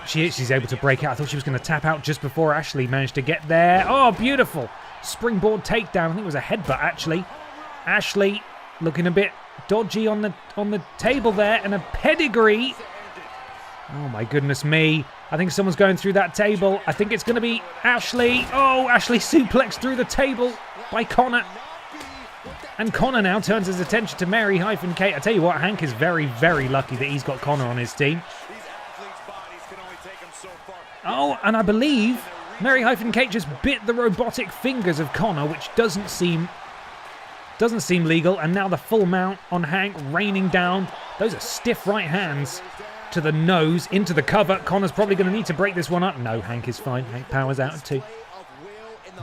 She's able to break out. I thought she was going to tap out just before Ashley managed to get there. Oh, beautiful. Springboard takedown. I think it was a headbutt, actually. Ashley looking a bit dodgy on the table there, and a pedigree. Oh my goodness me. I think someone's going through that table. I think it's going to be Ashley. Oh, Ashley suplexed through the table by Connor. And Connor now turns his attention to Mary-Kate. I tell you what, Hank is very, very lucky that he's got Connor on his team. Oh, and I believe Mary-Kate just bit the robotic fingers of Connor, which doesn't seem legal. And now the full mount on Hank, raining down. Those are stiff right hands to the nose, into the cover. Connor's probably going to need to break this one up. No, Hank is fine. Hank powers out at 2.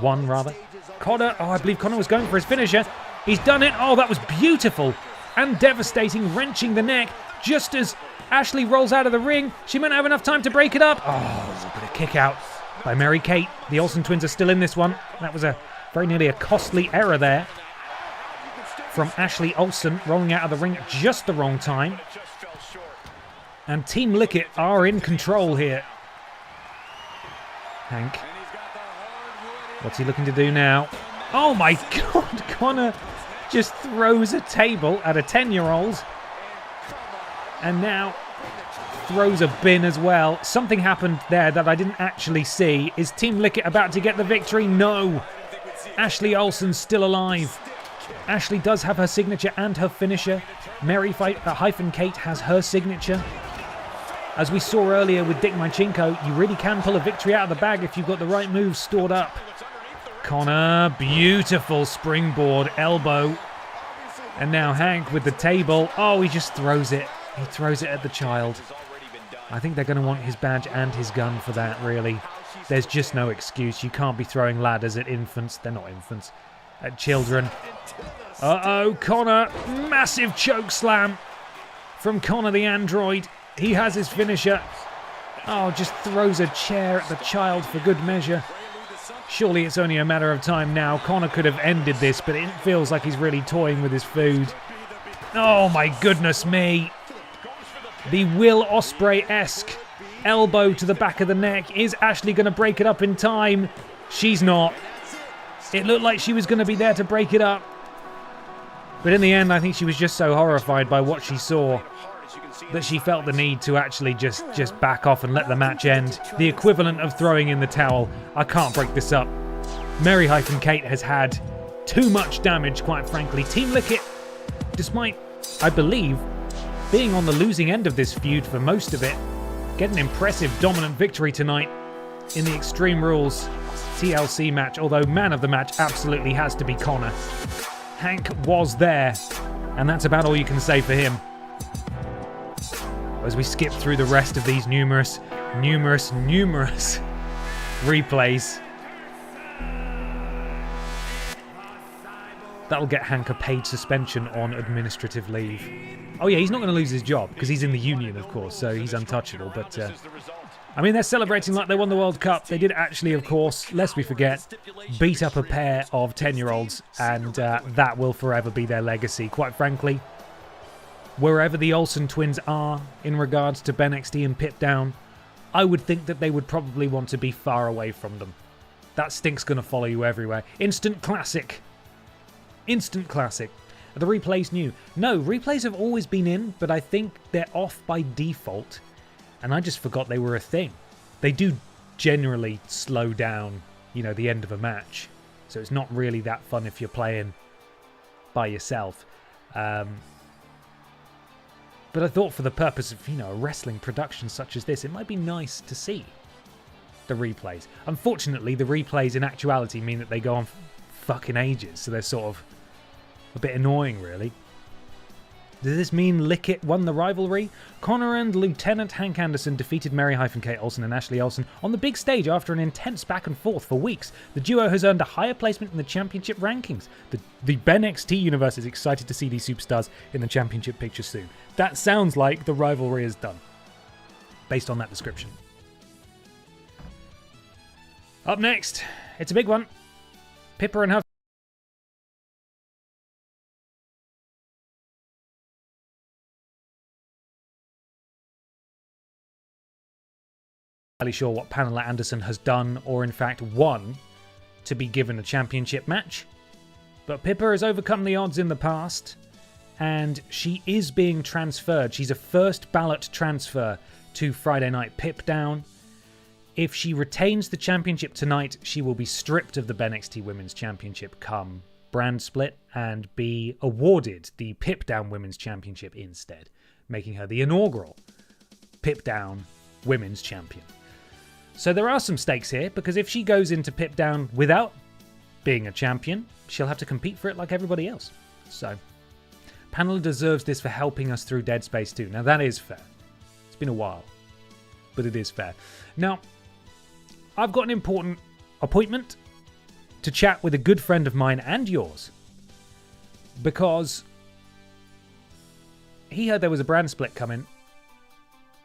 1, rather. Connor, oh, I believe Connor was going for his finisher. He's done it. Oh, that was beautiful and devastating, wrenching the neck just as Ashley rolls out of the ring. She might not have enough time to break it up. Oh, there's a bit of kick out by Mary-Kate. The Olsen twins are still in this one. That was very nearly a costly error there from Ashley Olsen, rolling out of the ring at just the wrong time. And Team Lickett are in control here. Hank. What's he looking to do now? Oh my god, Connor just throws a table at a 10-year-old. And now throws a bin as well. Something happened there that I didn't actually see. Is Team Lickett about to get the victory? No. Ashley Olsen's still alive. Ashley does have her signature and her finisher. Mary-Kate has her signature. As we saw earlier with Dick Mychinko, you really can pull a victory out of the bag if you've got the right moves stored up. Connor, beautiful springboard elbow. And now Hank with the table. Oh, he just throws it. He throws it at the child. I think they're going to want his badge and his gun for that, really. There's just no excuse. You can't be throwing ladders at infants. They're not infants. At children. Uh-oh, Connor. Massive choke slam from Connor the android. He has his finisher. Oh, just throws a chair at the child for good measure. Surely it's only a matter of time now. Connor could have ended this, but it feels like he's really toying with his food. Oh my goodness me. The Will Ospreay-esque elbow to the back of the neck. Is Ashley going to break it up in time? She's not. It looked like she was going to be there to break it up. But in the end, I think she was just so horrified by what she saw that she felt the need to actually just back off and let the match end. The equivalent of throwing in the towel. I can't break this up. Mary-Kate has had too much damage, quite frankly. Team Lickett, despite, I believe, being on the losing end of this feud for most of it, get an impressive dominant victory tonight in the Extreme Rules TLC match, although man of the match absolutely has to be Connor. Hank was there, and that's about all you can say for him. As we skip through the rest of these numerous replays. That'll get Hank a paid suspension on administrative leave. Oh yeah, he's not going to lose his job, because he's in the union, of course, so he's untouchable, but... I mean, they're celebrating like they won the World Cup. They did actually, of course, lest we forget, beat up a pair of 10-year-olds, and that will forever be their legacy. Quite frankly, wherever the Olsen twins are in regards to BENXT and PIPDOWN, I would think that they would probably want to be far away from them. That stink's going to follow you everywhere. Instant classic. Instant classic. Are the replays new? No, replays have always been in, but I think they're off by default. And I just forgot they were a thing. They do generally slow down, you know, the end of a match. So it's not really that fun if you're playing by yourself. But I thought for the purpose of, you know, a wrestling production such as this, it might be nice to see the replays. Unfortunately, the replays in actuality mean that they go on fucking ages. So they're sort of a bit annoying, really. Does this mean Lickett won the rivalry? Connor and Lieutenant Hank Anderson defeated Mary-Kate Olsen and Ashley Olsen on the big stage after an intense back and forth for weeks. The duo has earned a higher placement in the championship rankings. The BENXT universe is excited to see these superstars in the championship picture soon. That sounds like the rivalry is done, based on that description. Up next, it's a big one. Pippa and her entirely sure what Pamela Anderson has done or in fact won to be given a championship match. But Pippa has overcome the odds in the past and she is being transferred. She's a first ballot transfer to Friday Night PIPDOWN. If she retains the championship tonight, she will be stripped of the BENXT Women's Championship come brand split and be awarded the PIPDOWN Women's Championship instead, making her the inaugural PIPDOWN Women's Champion. So there are some stakes here, because if she goes into PIPDOWN without being a champion, she'll have to compete for it like everybody else. So, Pamela deserves this for helping us through Dead Space 2. Now that is fair. It's been a while, but it is fair. Now, I've got an important appointment to chat with a good friend of mine and yours, because he heard there was a brand split coming.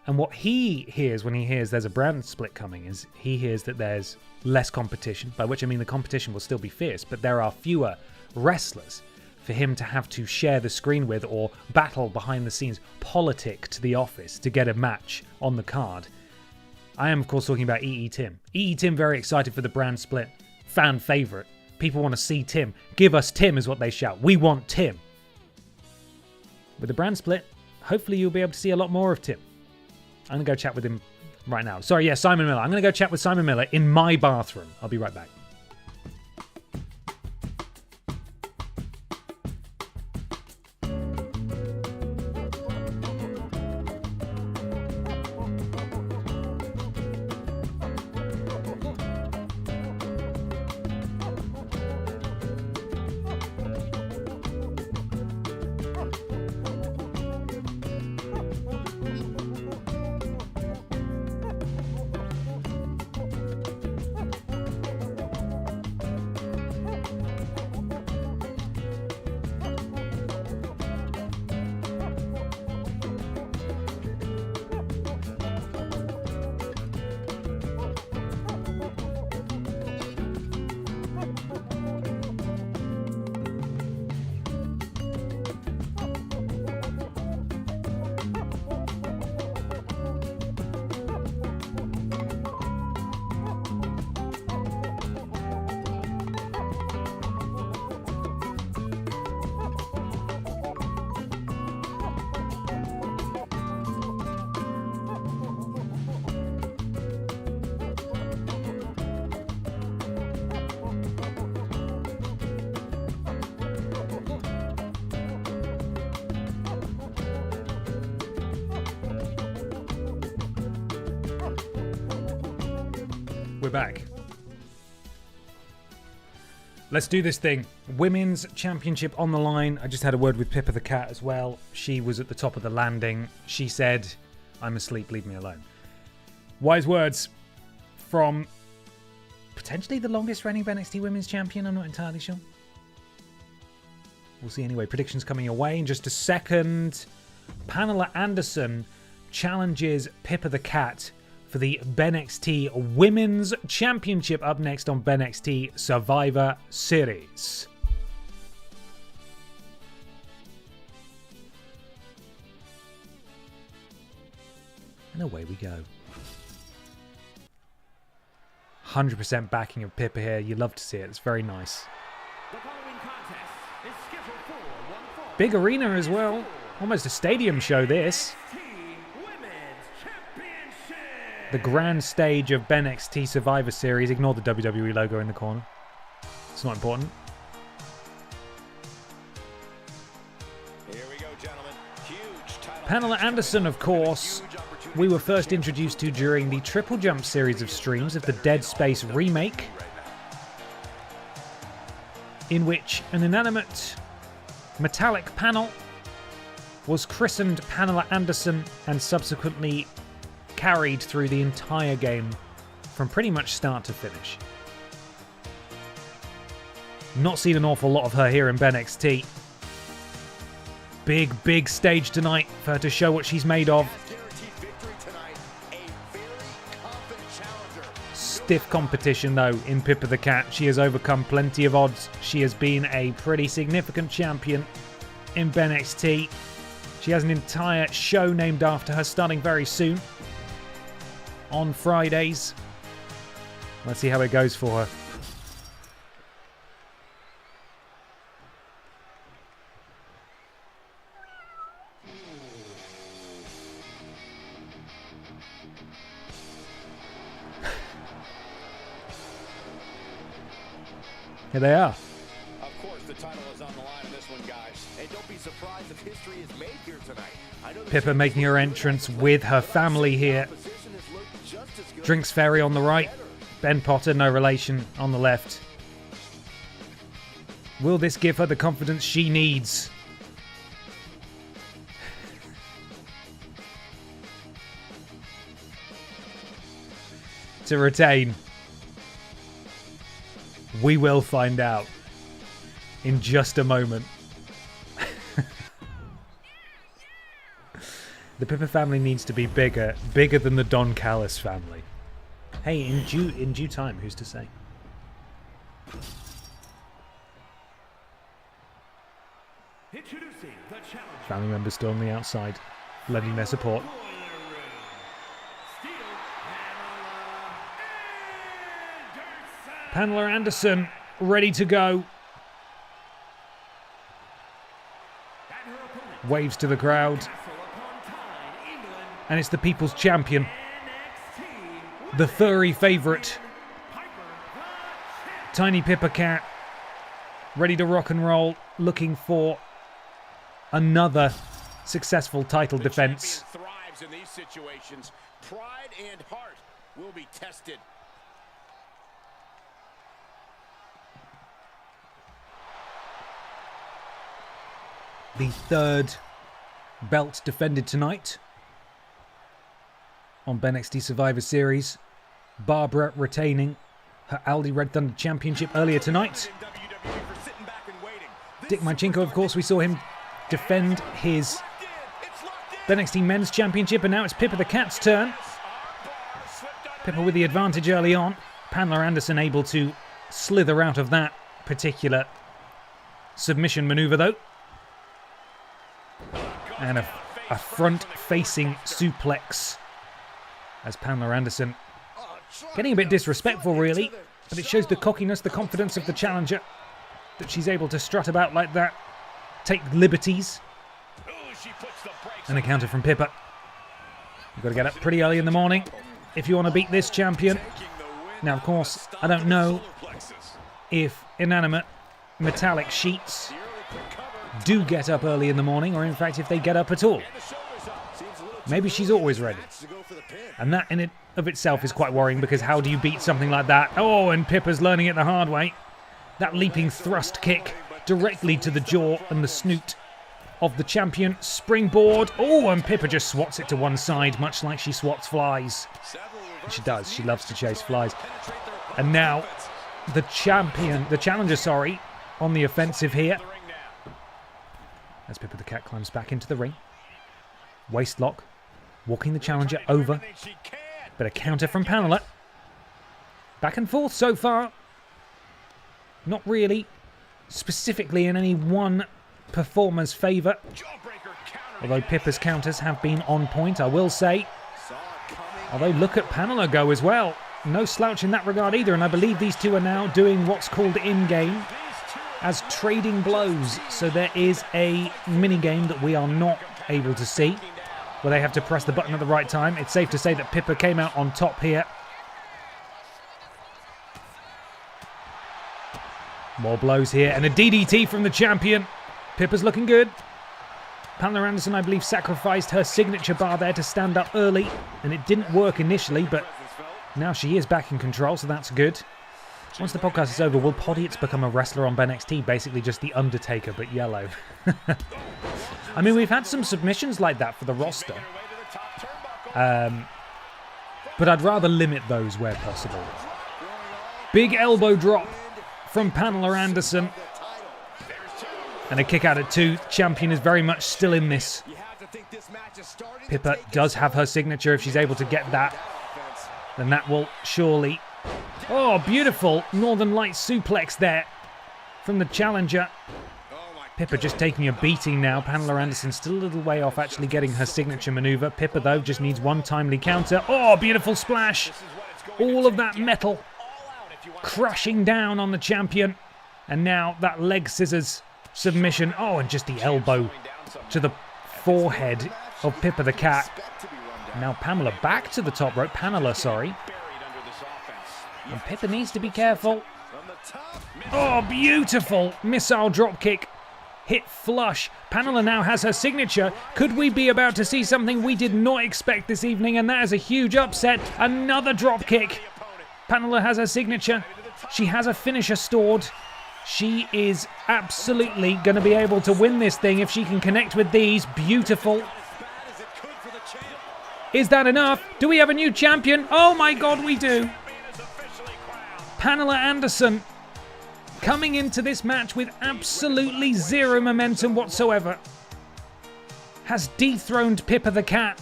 And what he hears when he hears there's a brand split coming is he hears that there's less competition, by which I mean the competition will still be fierce, but there are fewer wrestlers for him to have to share the screen with or battle behind the scenes, politic to the office to get a match on the card. I am, of course, talking about EE Tim. EE Tim very excited for the brand split. Fan favourite. People want to see Tim. Give us Tim is what they shout. We want Tim. With the brand split, hopefully you'll be able to see a lot more of Tim. I'm going to go chat with him right now. Sorry, yeah, Simon Miller. I'm going to go chat with Simon Miller in my bathroom. I'll be right back. We're back. Let's do this thing. Women's Championship on the line. I just had a word with Pippa the Cat as well. She was at the top of the landing. She said, I'm asleep, leave me alone. Wise words from potentially the longest reigning NXT Women's Champion. I'm not entirely sure. We'll see anyway. Predictions coming your way in just a second. Pamela Anderson challenges Pippa the Cat for the BENXT Women's Championship up next on BENXT Survivor Series. And away we go. 100% backing of Pippa here. You love to see it. It's very nice. The following contest is scheduled for one fall. Big arena as well. Almost a stadium show, this. Women's Championship. The grand stage of BENXT Survivor Series. Ignore the WWE logo in the corner. It's not important. Here we go, gentlemen. Huge title. Pamela Anderson, of course, we were first introduced to during the TripleJump series of streams of the Dead Space remake, in which an inanimate metallic panel was christened Pamela Anderson and subsequently carried through the entire game from pretty much start to finish. Not seen an awful lot of her here in BENXT. Big stage tonight for her to show what she's made of. Stiff competition though in Pippa the Cat. She has overcome plenty of odds. She has been a pretty significant champion in BENXT. She has an entire show named after her starting very soon on Fridays. Let's see how it goes for her. Here they are. Of course, the title is on the line in this one, guys. And don't be surprised if history is made here tonight. I know Pippa making her entrance with her family here. Drinks Fairy on the right. Ben Potter, no relation, on the left. Will this give her the confidence she needs? To retain? We will find out in just a moment. The Pippa family needs to be bigger than the Don Callis family. Hey, in due time, who's to say? Introducing the challenger. Family members still on the outside, lending their support. Pamela Anderson, ready to go. Waves to the crowd. And it's the People's Champion. The furry favourite. Tiny Pippa Cat. Ready to rock and roll. Looking for another successful title defense. thrives in these situations. Pride and heart will be tested. The third belt defended tonight on BENXT Survivor Series. Barbara retaining her Aldi Red Thunder Championship earlier tonight. Dick Manchenko, of course, we saw him defend his BENXT Men's Championship, and now it's Pippa the Cat's turn. Pippa with the advantage early on. Pamela Anderson able to slither out of that particular submission maneuver, though. And a front-facing suplex as Pamela Anderson getting a bit disrespectful, really, but it shows the cockiness, the confidence of the challenger, that she's able to strut about like that, take liberties. And a counter from Pippa. You've got to get up pretty early in the morning if you want to beat this champion. Now, of course, I don't know if inanimate metallic sheets do get up early in the morning, or in fact if they get up at all. Maybe she's always ready. And that in it of itself is quite worrying, because how do you beat something like that? Oh, and Pippa's learning it the hard way. That leaping thrust kick directly to the jaw and the snoot of the champion. Springboard. Oh, and Pippa just swats it to one side, much like she swats flies. And she does. She loves to chase flies. And now the challenger, on the offensive here. As Pippa the Cat climbs back into the ring. Waist lock. Walking the challenger over. But a counter from Pamela. Back and forth so far. Not really specifically in any one performer's favour. Although Pippa's counters have been on point, I will say. Although look at Pamela go as well. No slouch in that regard either. And I believe these two are now doing what's called in-game as trading blows. So there is a mini-game that we are not able to see, where they have to press the button at the right time. It's safe to say that Pippa came out on top here. More blows here, and a DDT from the champion. Pippa's looking good. Pamela Anderson, I believe, sacrificed her signature bar there to stand up early, and it didn't work initially, but now she is back in control, so that's good. Once the podcast is over, will Podiots become a wrestler on BENXT? Basically just the Undertaker, but yellow. I mean, we've had some submissions like that for the roster. But I'd rather limit those where possible. Big elbow drop from Pamela Anderson. And a kick out at 2. Champion is very much still in this. Pippa does have her signature. If she's able to get that, then that will surely... Oh, beautiful Northern Light suplex there from the challenger. Pippa just taking a beating now. Pamela Anderson still a little way off actually getting her signature maneuver. Pippa, though, just needs one timely counter. Oh, beautiful splash. All of that metal crushing down on the champion. And now that leg scissors submission. Oh, and just the elbow to the forehead of Pippa the Cat. Now Pamela back to the top rope. Pamela, sorry. And Pippa needs to be careful. Oh, beautiful missile dropkick. Hit flush. Pamela now has her signature. Could we be about to see something we did not expect this evening? And that is a huge upset. Another dropkick. Pamela has her signature. She has a finisher stored. She is absolutely going to be able to win this thing if she can connect with these. Beautiful. Is that enough? Do we have a new champion? Oh my God, we do. Pamela Anderson coming into this match with absolutely zero momentum whatsoever. Has dethroned Pippa the Cat.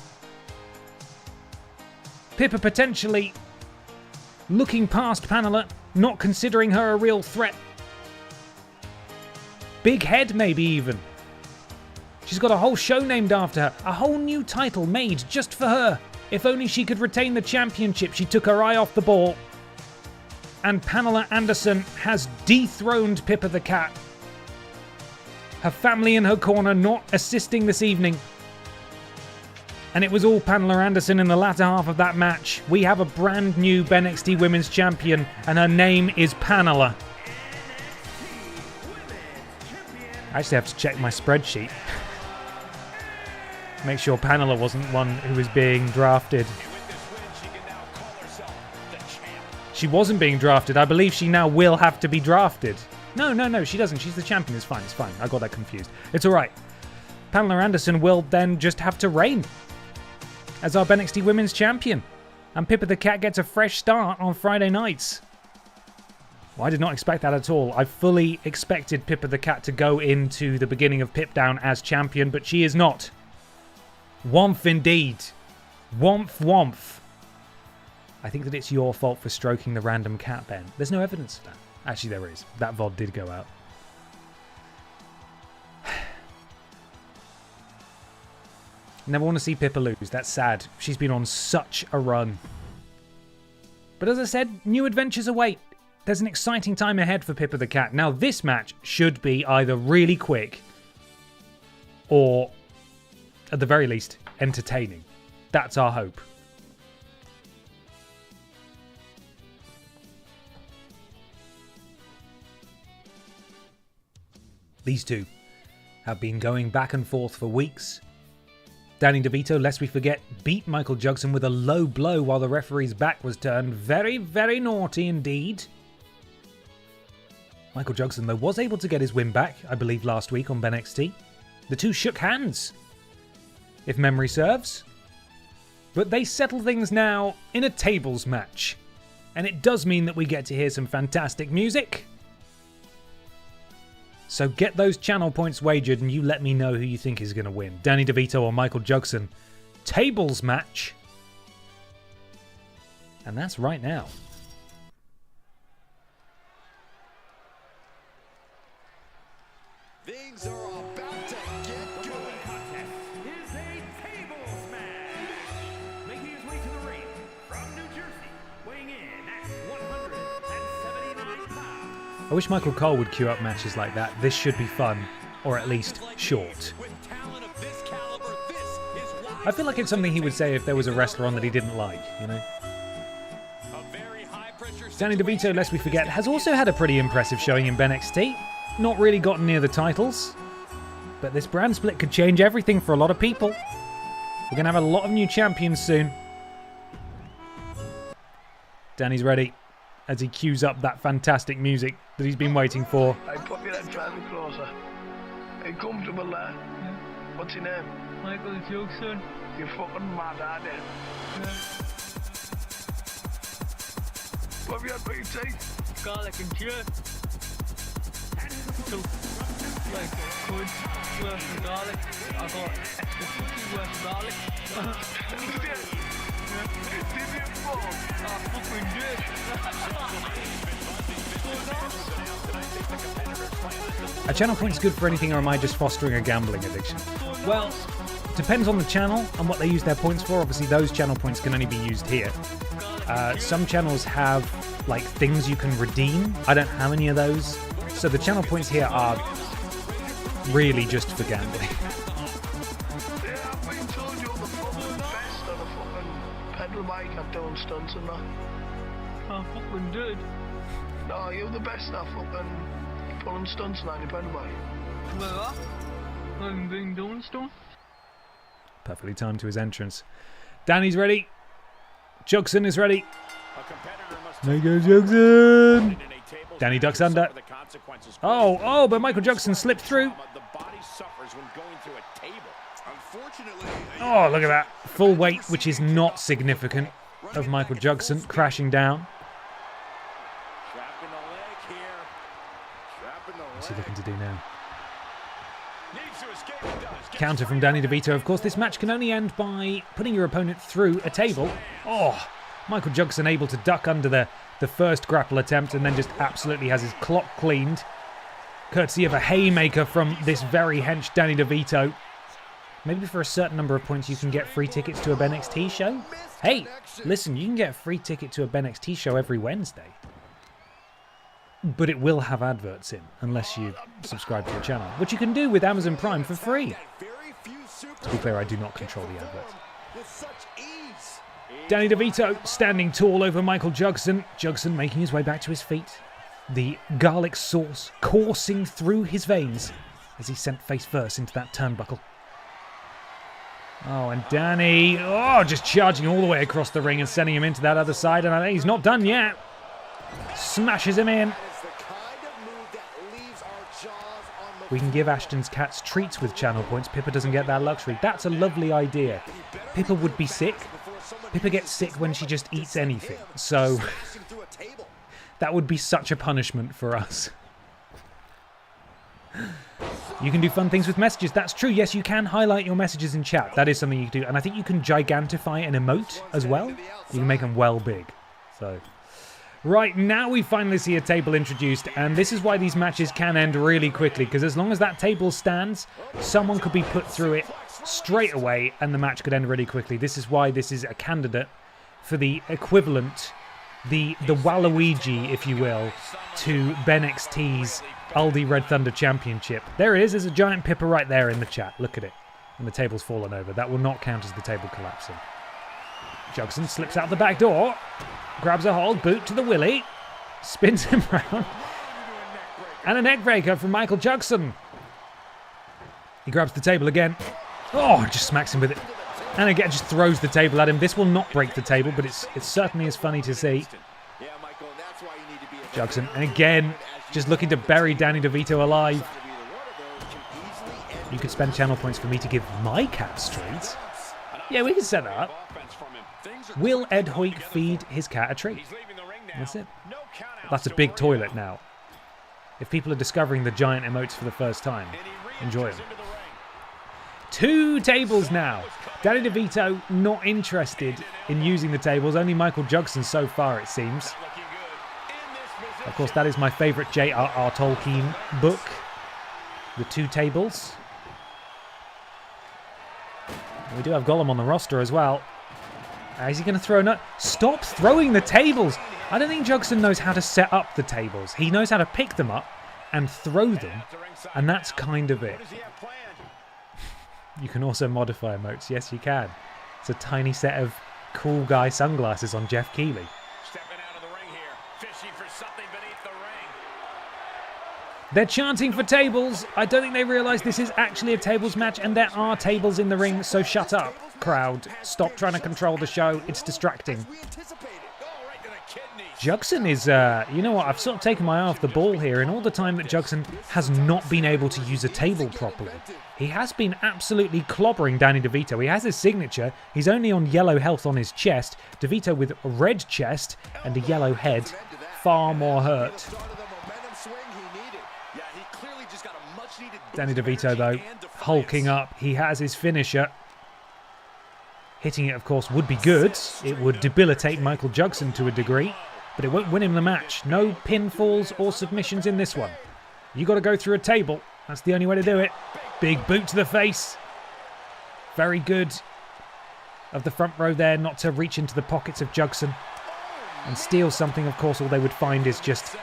Pippa potentially looking past Pamela, not considering her a real threat. Big head, maybe even. She's got a whole show named after her. A whole new title made just for her. If only she could retain the championship. She took her eye off the ball. And Pamela Anderson has dethroned Pippa the Cat. Her family in her corner not assisting this evening. And it was all Pamela Anderson in the latter half of that match. We have a brand new BENXT Women's Champion, and her name is Pamela. I actually have to check my spreadsheet. Make sure Pamela wasn't one who was being drafted. She wasn't being drafted. I believe she now will have to be drafted. No, she doesn't. She's the champion. It's fine. I got that confused. It's all right. Pamela Anderson will then just have to reign as our BENXT Women's Champion. And Pippa the Cat gets a fresh start on Friday nights. Well, I did not expect that at all. I fully expected Pippa the Cat to go into the beginning of PIPDOWN as champion, but she is not. Womph indeed. Womph. I think that it's your fault for stroking the random cat, Ben. There's no evidence of that. Actually, there is. That VOD did go out. Never want to see Pippa lose. That's sad. She's been on such a run. But as I said, new adventures await. There's an exciting time ahead for Pippa the Cat. Now, this match should be either really quick or, at the very least, entertaining. That's our hope. These two have been going back and forth for weeks. Danny DeVito, lest we forget, beat Michael Jugson with a low blow while the referee's back was turned. Very, very naughty indeed. Michael Jugson, though, was able to get his win back, I believe, last week on BENXT. The two shook hands, if memory serves. But they settle things now in a tables match. And it does mean that we get to hear some fantastic music. So get those channel points wagered and you let me know who you think is going to win. Danny DeVito or Michael Jugson. Tables match. And that's right now. Things are about to get going. Contest is a tables match. Making his way to the ring from New Jersey, weighing in at 179 pounds. I wish Michael Cole would queue up matches like that. This should be fun, or at least short. With talent of this caliber, this is why I feel like it's something he would say if there was a wrestler on that he didn't like, you know? a very high-pressure Danny DeVito, lest we forget, has also had a pretty impressive showing in BENXT. Not really gotten near the titles, but this brand split could change everything for a lot of people. We're going to have a lot of new champions soon. Danny's ready as he cues up that fantastic music that he's been waiting for. Hey, put me that driving closer. Hey, comfortable there. What's your name? Michael Jugson. You're fucking mad, aren't you? What have you had for your teeth? Garlic and chili. So, like, good worth of garlic. I got extra cookie worth of garlic. Did you fall? I fucking did. Are channel points good for anything, or am I just fostering a gambling addiction? Well, depends on the channel and what they use their points for. Obviously, those channel points can only be used here. Some channels have, like, things you can redeem. I don't have any of those. So the channel points here are really just for gambling. Yeah, I've been told you're the fucking best on a fucking pedal bike at doing stunts and that. I fucking did. No, you're the best at fucking pulling stunts on your pedal bike. Well, I haven't been doing stuff. Perfectly timed to his entrance. Danny's ready. Jugson is ready. a competitor must There goes Jugson. in a tables Danny match ducks and under. suffer the consequences. Oh, but Michael Jugson slipped through. The body suffers when going through a table. Unfortunately, Oh, look at that. Full weight, which is not significant, of Michael Jugson crashing down. trapping the leg here. Trapping the leg. What's he looking to do now? Needs to escape. He does. Gets Counter from Danny DeVito. Of course, this match can only end by putting your opponent through a table. Oh, Michael Jugson able to duck under the first grapple attempt and then just absolutely has his clock cleaned. Courtesy of a haymaker from this very hench Danny DeVito. Maybe for a certain number of points you can get free tickets to a BENXT show. Hey, listen, you can get a free ticket to a BENXT show every Wednesday. But it will have adverts in, unless you subscribe to the channel, which you can do with Amazon Prime for free. very few super To be clear, I do not control the adverts. with such ease. Danny DeVito standing tall over Michael Jugson. Jugson making his way back to his feet. The garlic sauce coursing through his veins as he's sent face first into that turnbuckle. Oh, and Danny, just charging all the way across the ring and sending him into that other side. And I think he's not done yet. Smashes him in. That is the kind of move that leaves our jaws on the We can give Ashton's cats treats with channel points. Pippa doesn't get that luxury. That's a lovely idea. Pippa would be sick. Pippa gets sick when she just eats anything. So smashing through a table. that would be such a punishment for us. You can do fun things with messages. That's true. Yes, you can highlight your messages in chat. That is something you can do. And I think you can gigantify an emote as well. You can make them well big. So, right, now we finally see a table introduced. And this is why these matches can end really quickly. Because as long as that table stands, someone could be put through it straight away. And the match could end really quickly. This is why this is a candidate for the equivalent, the Waluigi, if you will, to BENXT's Aldi Red Thunder Championship. There it is. There's a giant Pippa right there in the chat. Look at it. And the table's fallen over. That will not count as the table collapsing. Jugson slips out the back door. Grabs a hold. Boot to the willy. Spins him round. And a neck breaker from Michael Jugson. He grabs the table again. Oh, just smacks him with it. And again, just throws the table at him. This will not break the table, but it certainly is funny to see. Jugson, and again, just looking to bury Danny DeVito alive. You could spend channel points for me to give my cat treats. Yeah, we can set that up. Will Ed Hoyk feed his cat a treat? That's it. That's a big toilet now. If people are discovering the giant emotes for the first time, enjoy them. 2 tables now. Danny DeVito not interested in using the tables. Only Michael Jugson so far, it seems. Of course, that is my favourite J.R.R. Tolkien book. The 2 tables. We do have Gollum on the roster as well. Is he going to throw a... Stop throwing the tables! I don't think Jugson knows how to set up the tables. He knows how to pick them up and throw them, and that's kind of it. You can also modify emotes. Yes, you can. It's a tiny set of cool guy sunglasses on Jeff Keighley. They're chanting for tables. I don't think they realise this is actually a tables match, and there are tables in the ring, so shut up, crowd. Stop trying to control the show. It's distracting. Jugson is, you know what, I've sort of taken my eye off the ball here. In all the time that Jugson has not been able to use a table properly, he has been absolutely clobbering Danny DeVito. He has his signature. He's only on yellow health on his chest. DeVito with a red chest and a yellow head. Far more hurt. Danny DeVito, though, hulking up. He has his finisher. Hitting it, of course, would be good. It would debilitate Michael Jugson to a degree, but it won't win him the match. No pinfalls or submissions in this one. You got to go through a table. That's the only way to do it. Big boot to the face. Very good of the front row there not to reach into the pockets of Jugson and steal something. Of course, all they would find is just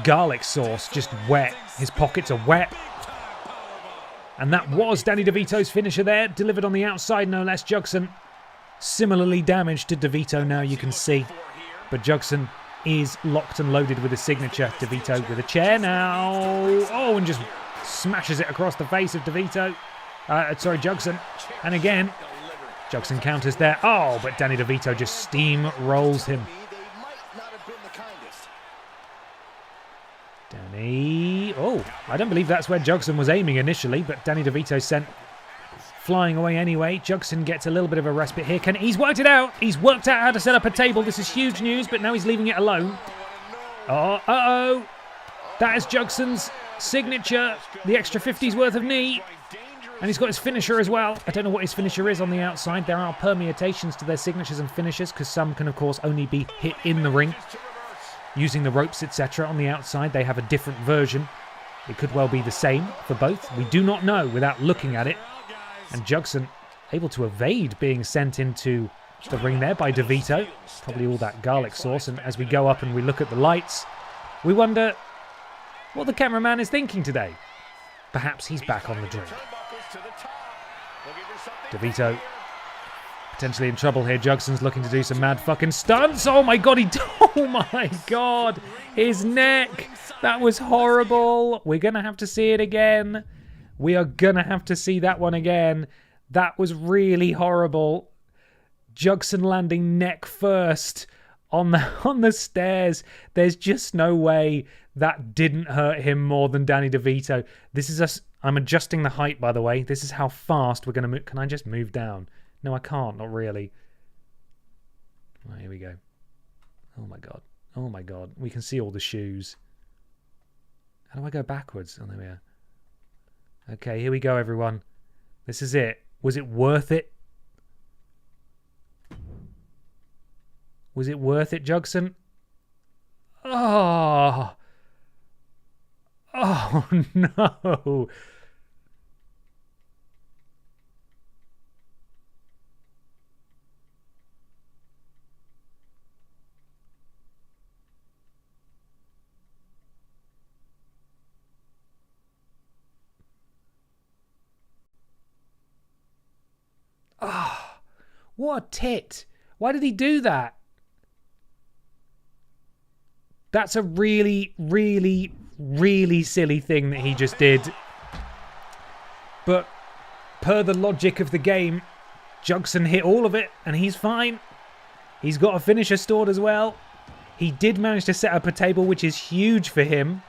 garlic sauce, just wet. His pockets are wet. And that was Danny DeVito's finisher there, delivered on the outside, no less. Jugson similarly damaged to DeVito now, you can see. But Jugson is locked and loaded with a signature. DeVito with a chair now. Oh, and just smashes it across the face of DeVito. Jugson. And again, Jugson counters there. Oh, but Danny DeVito just steamrolls him. Danny... Oh, I don't believe that's where Jugson was aiming initially, but Danny DeVito sent flying away anyway. Jugson gets a little bit of a respite here. He's worked it out. He's worked out how to set up a table. This is huge news, but now he's leaving it alone. Oh, uh-oh. That is Jugson's signature. The extra 50's worth of knee. And he's got his finisher as well. I don't know what his finisher is on the outside. There are permutations to their signatures and finishers, because some can, of course, only be hit in the ring. Using the ropes, etc. On the outside, they have a different version. It could well be the same for both. We do not know without looking at it. And Jugson able to evade being sent into the ring there by DeVito. Probably all that garlic sauce. And as we go up and we look at the lights, we wonder what the cameraman is thinking today. Perhaps he's back on the drink. DeVito potentially in trouble here. Jugson's looking to do some mad fucking stunts. Oh my god, oh my god. His neck. That was horrible. We're going to have to see it again. We are going to have to see that one again. That was really horrible. Jugson landing neck first on the stairs. There's just no way that didn't hurt him more than Danny DeVito. This is us. I'm adjusting the height, by the way. This is how fast we're going to move. Can I just move down? No, I can't. Not really. Oh, here we go. Oh, my God. Oh, my God. We can see all the shoes. How do I go backwards? Oh, there we are. Okay, here we go, everyone. This is it. Was it worth it? Was it worth it, Jugson? Oh. Oh, no. Ah, oh, what a tit. Why did he do that? That's a really, really, really silly thing that he just did. But per the logic of the game, Jugson hit all of it, and he's fine. He's got a finisher stored as well. He did manage to set up a table, which is huge for him.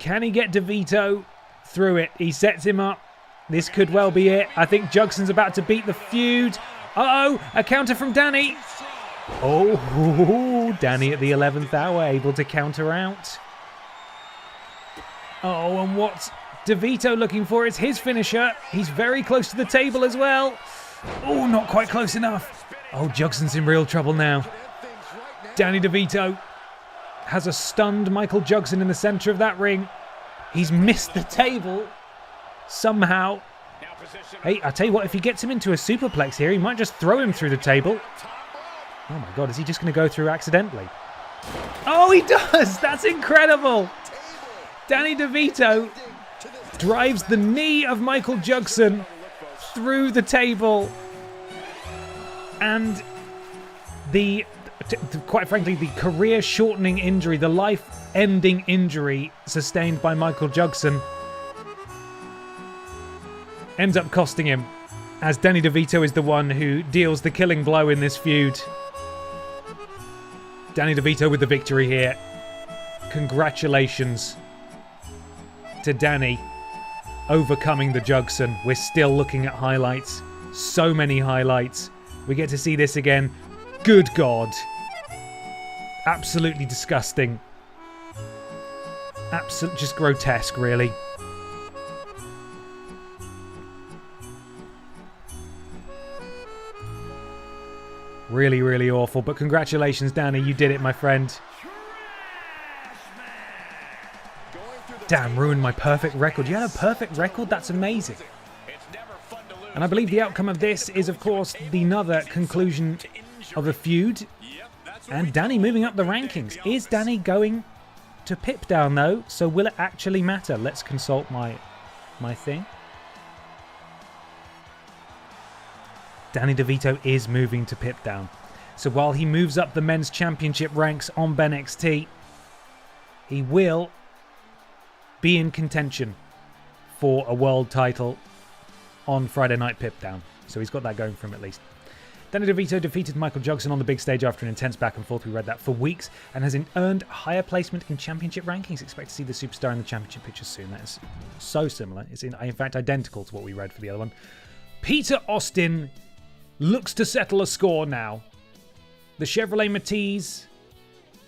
Can he get DeVito through it? He sets him up. This could well be it. I think Jugson's about to beat the feud. Uh-oh, a counter from Danny. Oh, Danny at the 11th hour, able to counter out. Oh, and what's DeVito looking for? It's his finisher. He's very close to the table as well. Oh, not quite close enough. Oh, Jugson's in real trouble now. Danny DeVito has a stunned Michael Jugson in the center of that ring. He's missed the table somehow. Hey, I tell you what, if he gets him into a superplex here, he might just throw him through the table. Oh my God, is he just going to go through accidentally? Oh, he does! That's incredible! Danny DeVito drives the knee of Michael Jugson through the table. And quite frankly, the career-shortening injury, the life-ending injury sustained by Michael Jugson ends up costing him, as Danny DeVito is the one who deals the killing blow in this feud. Danny DeVito with the victory here. Congratulations to Danny overcoming the Jugson. We're still looking at highlights. So many highlights. We get to see this again. Good God. Absolutely disgusting. Just grotesque, really. Really, really awful. But congratulations, Danny. You did it, my friend. Damn, ruined my perfect record. You had a perfect record? That's amazing. And I believe the outcome of this is, of course, another conclusion of a feud. And Danny moving up the rankings. Is Danny going to PIPDOWN, though? So will it actually matter? Let's consult my thing. Danny DeVito is moving to PIPDOWN. So while he moves up the men's championship ranks on BENXT, he will be in contention for a world title on Friday Night PIPDOWN. So he's got that going for him at least. Danny DeVito defeated Michael Jugson on the big stage after an intense back and forth. We read that for weeks, and has earned higher placement in championship rankings. Expect to see the superstar in the championship picture soon. That is so similar. It's in fact identical to what we read for the other one. Peter Austin looks to settle a score now. The Chevrolet Matiz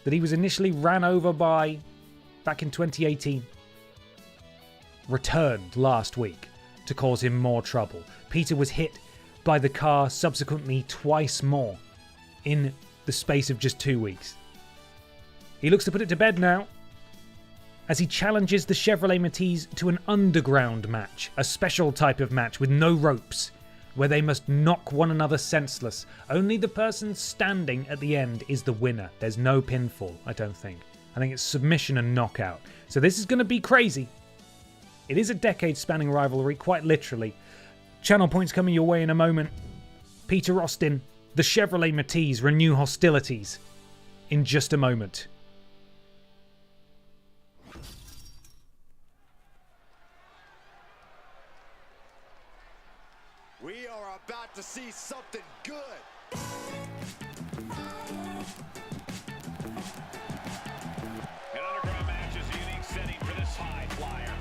that he was initially ran over by back in 2018 returned last week to cause him more trouble. Peter was hit by the car subsequently twice more in the space of just 2 weeks. He looks to put it to bed now as he challenges the Chevrolet Matiz to an underground match, a special type of match with no ropes, where they must knock one another senseless. Only the person standing at the end is the winner. There's no pinfall, I don't think. I think it's submission and knockout. So this is going to be crazy. It is a decade-spanning rivalry, quite literally. Channel points coming your way in a moment. Peter Austin, the Chevrolet Matiz renew hostilities in just a moment. We are about to see something good. An underground match is a unique setting for this high flyer.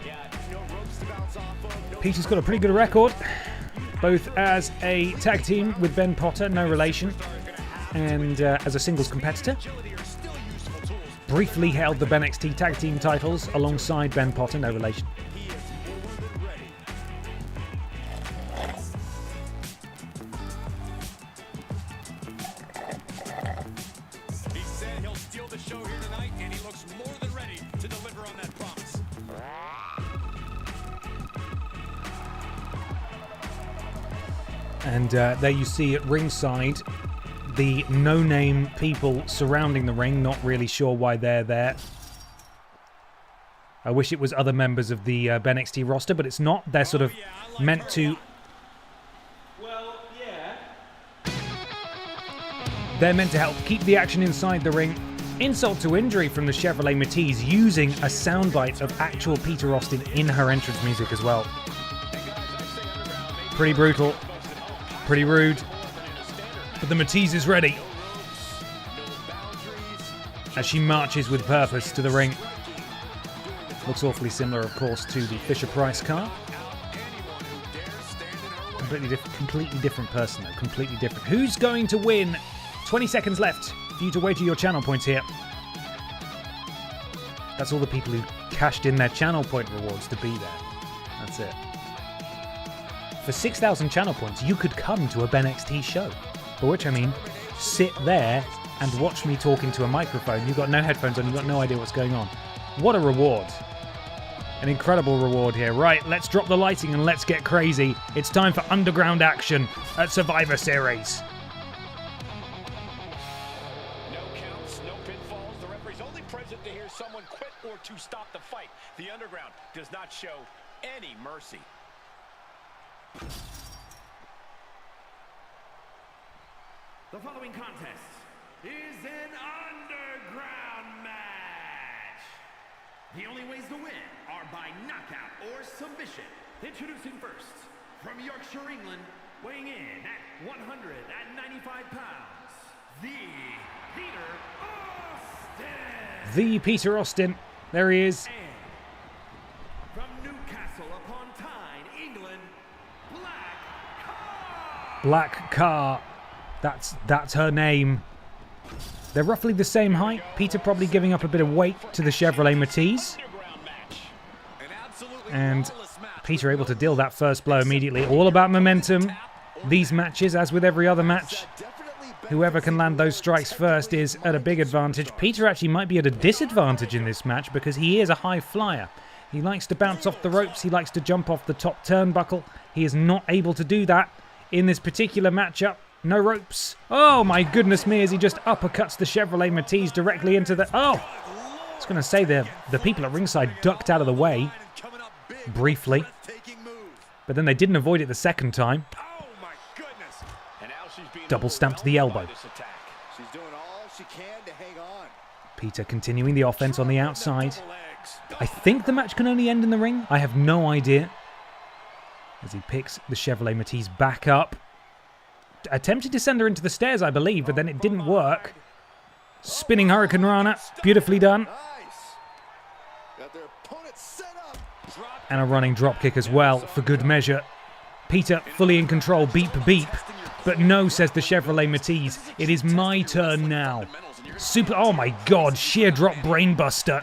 Yeah, no ropes to bounce off of. No Peter's got a pretty good record, both as a tag team with Ben Potter, no relation, and as a singles competitor. Briefly held the BENXT tag team titles alongside Ben Potter, no relation. And there you see at ringside the no-name people surrounding the ring, not really sure why they're there. I wish it was other members of the BENXT roster, but it's not. They're sort of meant to... Well, yeah. They're meant to help keep the action inside the ring Insult to injury from the Chevrolet Matisse, using a soundbite of actual Peter Austin in her entrance music as well. Pretty brutal, pretty rude, but the Matisse is ready as she marches with purpose to the ring. Looks awfully similar, of course, to the Fisher-Price car. Completely different person, though. Completely different. Who's going to win? 20 seconds left for you to wager your channel points here. That's all the people who cashed in their channel point rewards to be there. That's it. For 6,000 channel points, you could come to a BENXT show. By which I mean, sit there and watch me talk into a microphone. You've got no headphones on, you've got no idea what's going on. What a reward. An incredible reward here. Right, let's drop the lighting and let's get crazy. It's time for underground action at Survivor Series. No counts, no pinfalls. The referee's only present to hear someone quit or to stop the fight. The underground does not show any mercy. The following contest is an underground match. The only ways to win are by knockout or submission. Introducing first, from Yorkshire, England, weighing in at 195 pounds, the Peter Austin. The Peter Austin. There he is. And from Newcastle upon Tyne, England, Black Car. That's her name. They're roughly the same height. Peter probably giving up a bit of weight to the Chevrolet Matisse. And Peter able to deal that first blow immediately. All about momentum. These matches, as with every other match, whoever can land those strikes first is at a big advantage. Peter actually might be at a disadvantage in this match because he is a high flyer. He likes to bounce off the ropes. He likes to jump off the top turnbuckle. He is not able to do that in this particular matchup. No ropes. Oh my goodness me, as he just uppercuts the Chevrolet Matisse directly into the... Oh! I was going to say the people at ringside ducked out of the way briefly. But then they didn't avoid it the second time. Double stamp to the elbow. Peter continuing the offense on the outside. I think the match can only end in the ring. I have no idea. As he picks the Chevrolet Matisse back up. Attempted to send her into the stairs, I believe, but then it didn't work. Spinning Hurricane Rana. Beautifully done. And a running dropkick as well, for good measure. Peter fully in control. Beep, beep. But no, says the Chevrolet Matisse. It is my turn now. Super... Oh my god. Sheer drop brainbuster.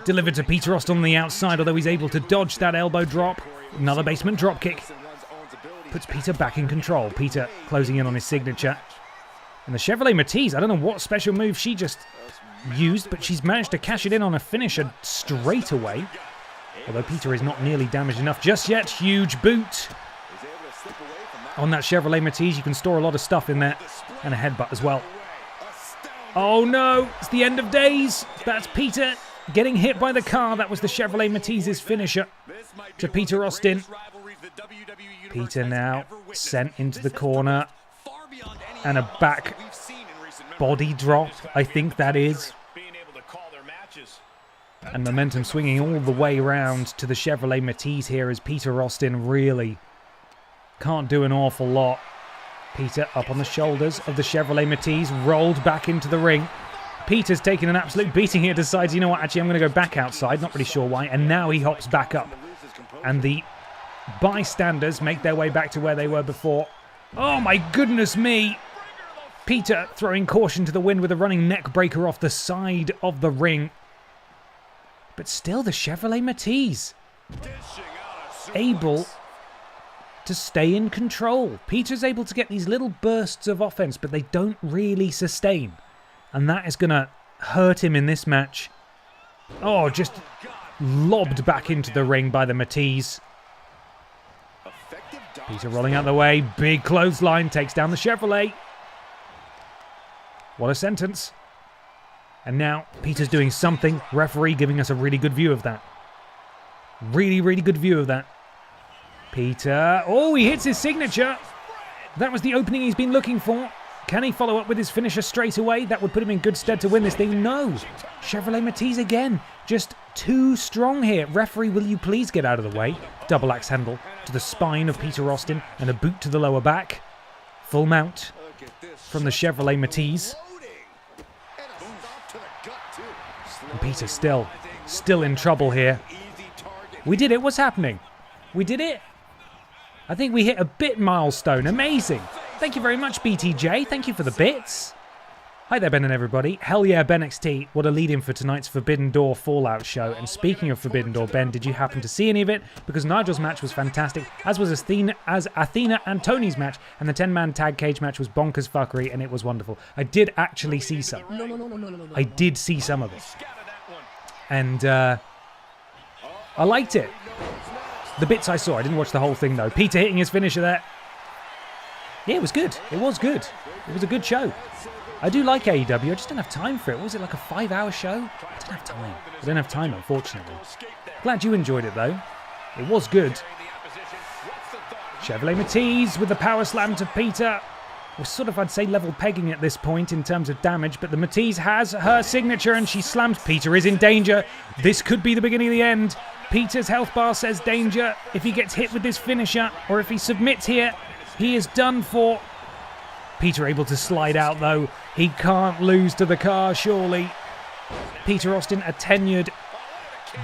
Delivered to Peter Austin on the outside, although he's able to dodge that elbow drop. Another basement dropkick. Puts Peter back in control. Peter closing in on his signature. And the Chevrolet Matisse, I don't know what special move she just used, but she's managed to cash it in on a finisher straight away. Although Peter is not nearly damaged enough just yet. Huge boot. On that Chevrolet Matisse, you can store a lot of stuff in there. And a headbutt as well. Oh no, it's the end of days. That's Peter getting hit by the car. That was the Chevrolet Matisse's finisher to Peter Austin. Peter now sent into the corner. And a back body drop, I think that is. And momentum swinging all the way around to the Chevrolet Matisse here as Peter Austin really can't do an awful lot. Peter up on the shoulders of the Chevrolet Matisse, rolled back into the ring. Peter's taking an absolute beating here, decides, you know what, actually I'm going to go back outside, not really sure why, and now he hops back up. And the bystanders make their way back to where they were before. Oh my goodness me! Peter throwing caution to the wind with a running neck breaker off the side of the ring. But still the Chevrolet Matisse able to stay in control. Peter's able to get these little bursts of offense, but they don't really sustain. And that is going to hurt him in this match. Oh, just lobbed back into the ring by the Matisse. Peter rolling out the way. Big clothesline takes down the Chevrolet. What a sentence. And now Peter's doing something. Referee giving us a really good view of that. Really, really good view of that. Peter. Oh, he hits his signature. That was the opening he's been looking for. Can he follow up with his finisher straight away? That would put him in good stead to win this thing. No. Chevrolet Matisse again. Just too strong here. Referee, will you please get out of the way? Double axe handle to the spine of Peter Austin and a boot to the lower back. Full mount from the Chevrolet Matisse. And Peter still in trouble here. We did it. What's happening? We did it. I think we hit a bit milestone. Amazing. Thank you very much, BTJ. Thank you for the bits. Hi there, Ben and everybody. Hell yeah, BENXT. What a lead-in for tonight's Forbidden Door Fallout show. And speaking of Forbidden Door, Ben, did you happen to see any of it? Because Nigel's match was fantastic, as was Athena and Tony's match. And the 10-man tag cage match was bonkers fuckery, and it was wonderful. I did actually see some. I did see some of it. And I liked it. The bits I saw. I didn't watch the whole thing, though. Peter hitting his finisher there. Yeah, it was good. It was good. It was a good show. I do like AEW. I just don't have time for it. What was it, like a 5-hour show? I don't have time. I don't have time, unfortunately. Glad you enjoyed it, though. It was good. Chevrolet Matisse with the power slam to Peter. We're sort of, I'd say, level pegging at this point in terms of damage, but the Matisse has her signature and she slams. Peter is in danger. This could be the beginning of the end. Peter's health bar says danger. If he gets hit with this finisher, or if he submits here, he is done for. Peter able to slide out, though. He can't lose to the car, surely. Peter Austin, a tenured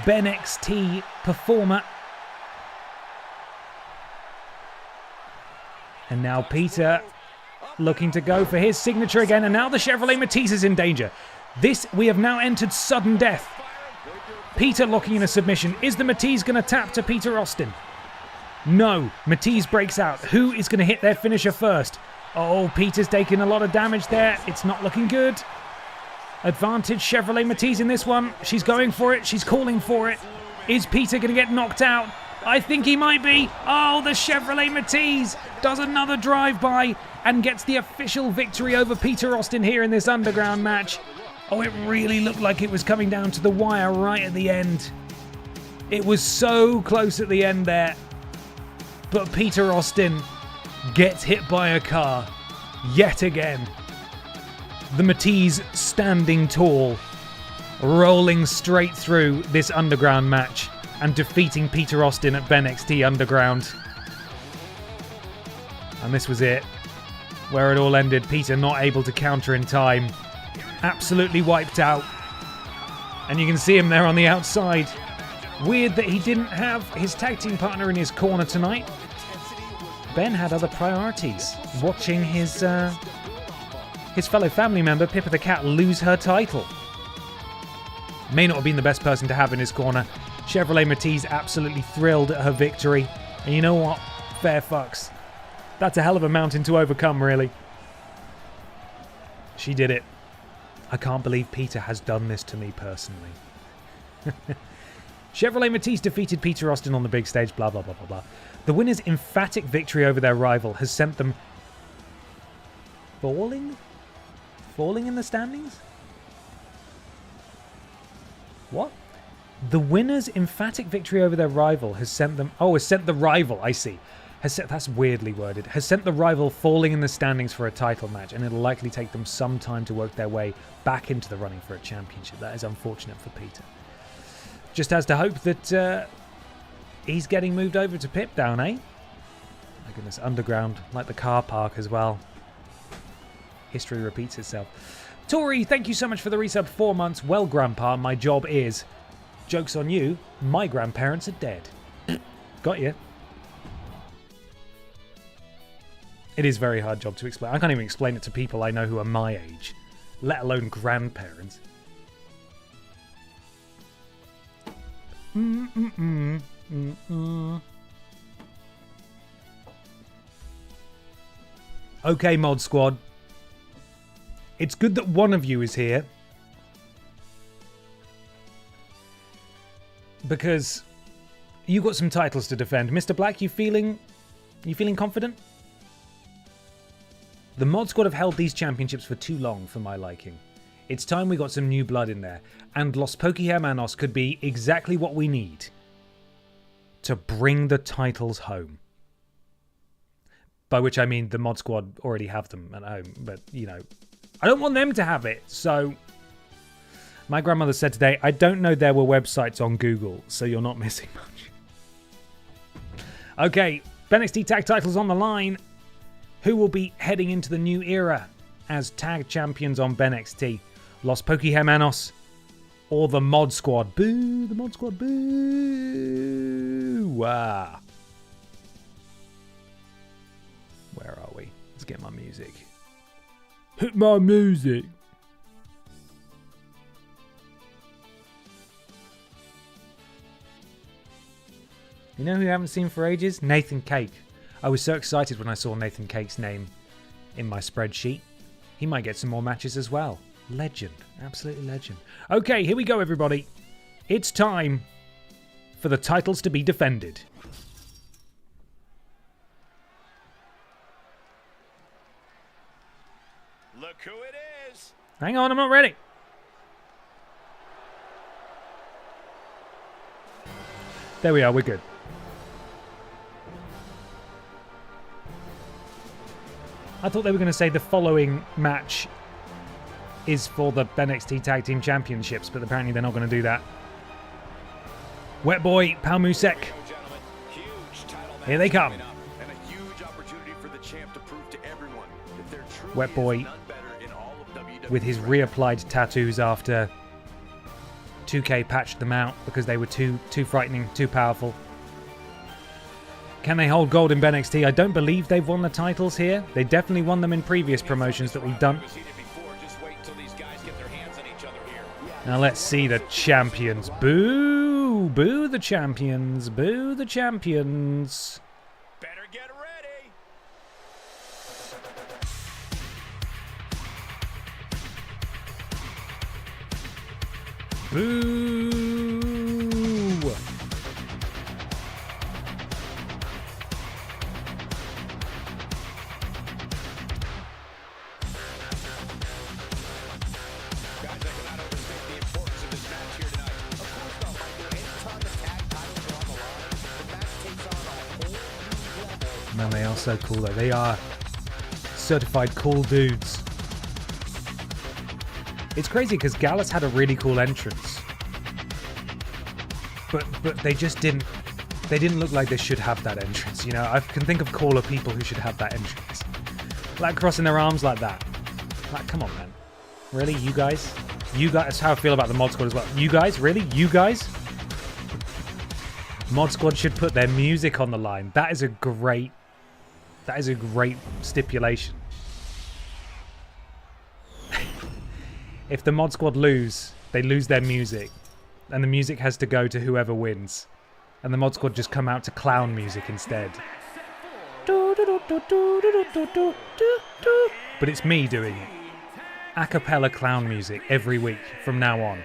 BENXT performer. And now Peter looking to go for his signature again. And now the Chevrolet Matisse is in danger. This, we have now entered sudden death. Peter locking in a submission. Is the Matisse going to tap to Peter Austin? No. Matisse breaks out. Who is going to hit their finisher first? Oh, Peter's taking a lot of damage there. It's not looking good. Advantage Chevrolet Matisse in this one. She's going for it. She's calling for it. Is Peter going to get knocked out? I think he might be. Oh, the Chevrolet Matisse does another drive-by and gets the official victory over Peter Austin here in this underground match. Oh, it really looked like it was coming down to the wire right at the end. It was so close at the end there. But Peter Austin gets hit by a car yet again. The Matisse standing tall, rolling straight through this underground match and defeating Peter Austin at BENXT Underground. And this was it, where it all ended. Peter not able to counter in time. Absolutely wiped out. And you can see him there on the outside. Weird that he didn't have his tag team partner in his corner tonight. Ben had other priorities, watching his fellow family member, Pippa the Cat, lose her title. May not have been the best person to have in his corner. Chevrolet Matisse absolutely thrilled at her victory. And you know what? Fair fucks. That's a hell of a mountain to overcome, really. She did it. I can't believe Peter has done this to me personally. Chevrolet Matisse defeated Peter Austin on the big stage, blah, blah, blah, blah, blah. The winner's emphatic victory over their rival has sent them falling? Falling in the standings? What? The winner's emphatic victory over their rival has sent them... Oh, has sent the rival, I see. That's weirdly worded. Has sent the rival falling in the standings for a title match, and it'll likely take them some time to work their way back into the running for a championship. That is unfortunate for Peter. Just has to hope that he's getting moved over to PIPDOWN, eh? My goodness, underground, like the car park as well. History repeats itself. Tori, thank you so much for the resub. 4 months. Well, Grandpa, my job is... Joke's on you, my grandparents are dead. Got you. It is a very hard job to explain. I can't even explain it to people I know who are my age, let alone grandparents. Okay, Mod Squad. It's good that one of you is here. Because you got some titles to defend. Mr. Black, you feeling confident? The Mod Squad have held these championships for too long for my liking. It's time we got some new blood in there. And Los Pokéhermanos could be exactly what we need to bring the titles home. By which I mean the Mod Squad already have them at home. But, you know, I don't want them to have it. So my grandmother said today, I don't know there were websites on Google, so you're not missing much. Okay, BENXT tag titles on the line. Who will be heading into the new era as tag champions on BENXT? Los Pokémonos or the Mod Squad? Boo! The Mod Squad, boo! Ah. Where are we? Let's get my music. Hit my music! You know who I haven't seen for ages? Nathan Cake. I was so excited when I saw Nathan Cake's name in my spreadsheet. He might get some more matches as well. Legend. Absolutely legend. Okay, here we go, everybody. It's time for the titles to be defended. Look who it is. Hang on, I'm not ready. There we are, we're good. I thought they were going to say the following match is for the BENXT Tag Team Championships, but apparently they're not going to do that. Wet Boy, Palmusek. Here they come. Wet Boy with his reapplied tattoos after 2K patched them out because they were too frightening, too powerful. Can they hold gold in BENXT? I don't believe they've won the titles here. They definitely won them in previous promotions that we've done. Now let's see the champions. Boo! Boo the champions. Boo the champions. Better get ready. Boo! Man, they are so cool though. They are certified cool dudes. It's crazy because Gallus had a really cool entrance. But they just didn't look like they should have that entrance, you know? I can think of cooler people who should have that entrance. Like crossing their arms like that. Like, come on, man. Really? You guys? You guys? That's how I feel about the Mod Squad as well. You guys? Really? You guys? Mod Squad should put their music on the line. That is a great stipulation. If the Mod Squad lose, they lose their music. And the music has to go to whoever wins. And the Mod Squad just come out to clown music instead. But it's me doing it. A cappella clown music every week from now on.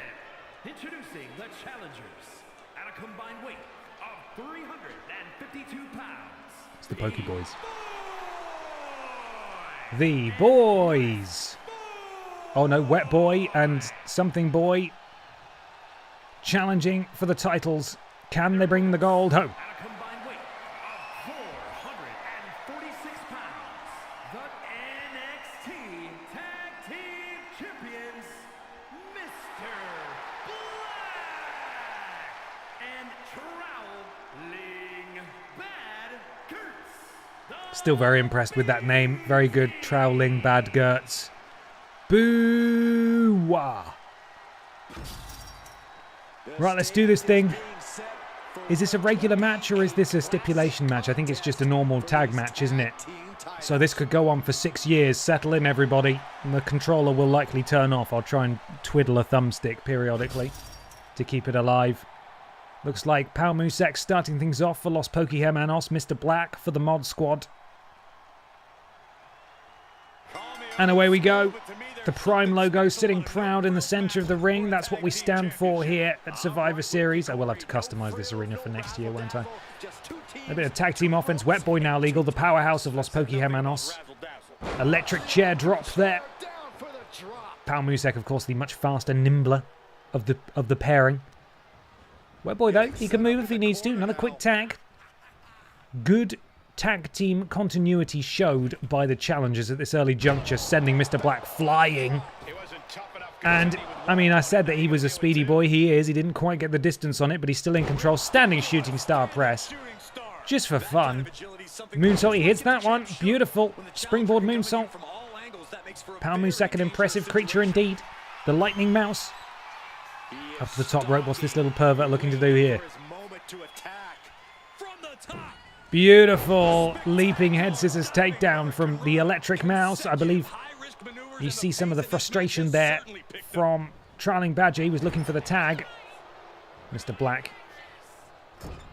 Introducing the challengers at a combined weight of 352 pounds. It's the Poke Boys. The boys. Oh no, Wet Boy and Something Boy challenging for the titles. Can they bring the gold home? At a combined weight of 446 pounds, the NXT Tag Team Champions, Mr. Black and Trowling Bad Gertz. Still very impressed with that name. Very good, Trowling Bad Gertz. Boo-wah. Right, let's do this thing. Is this a regular match or is this a stipulation match? I think it's just a normal tag match, isn't it? So this could go on for 6 years. Settle in, everybody. And the controller will likely turn off. I'll try and twiddle a thumbstick periodically to keep it alive. Looks like Palmusek starting things off for Los Pokémonos. Mr. Black for the Mod Squad. And away we go. The Prime logo sitting proud in the centre of the ring. That's what we stand for here at Survivor Series. I will have to customise this arena for next year, won't I? A bit of tag team offense. Wet Boy now legal. The powerhouse of Los Pokémonos. Electric chair drop there. Palmusek, of course, the much faster, nimbler of the pairing. Wet Boy, though, he can move if he needs to. Another quick tag. Good tag team continuity showed by the challengers at this early juncture, sending Mr. Black flying. And, I mean, I said that he was a speedy boy. He is. He didn't quite get the distance on it, but he's still in control. Standing shooting star press. Just for fun. Moonsault, he hits that one. Beautiful. Springboard moonsault. Pal Musek, an impressive creature indeed. The lightning mouse. Up to the top rope. What's this little pervert looking to do here? Beautiful leaping head scissors takedown from the electric mouse. I believe you see some of the frustration there from Trailing Badger. He was looking for the tag. Mr. Black.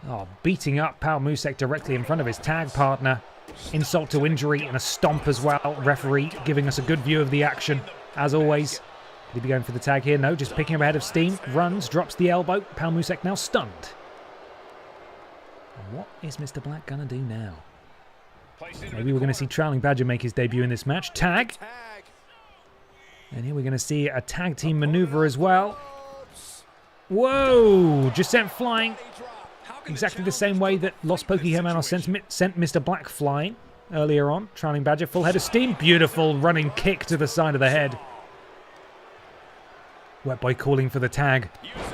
Oh, beating up Pal Musek directly in front of his tag partner. Insult to injury and a stomp as well. Referee giving us a good view of the action, as always. Did he be going for the tag here? No, just picking up ahead of steam. Runs, drops the elbow. Pal Musek now stunned. And what is Mr. Black going to do now? Maybe we're going to see Trailing Badger make his debut in this match. Tag. And here we're going to see a tag team maneuver as well. Whoa! Just sent flying. Exactly the same way that Los Pokémon sent Mr. Black flying earlier on. Trailing Badger, full head of steam. Beautiful running kick to the side of the head. Wet Boy calling for the tag.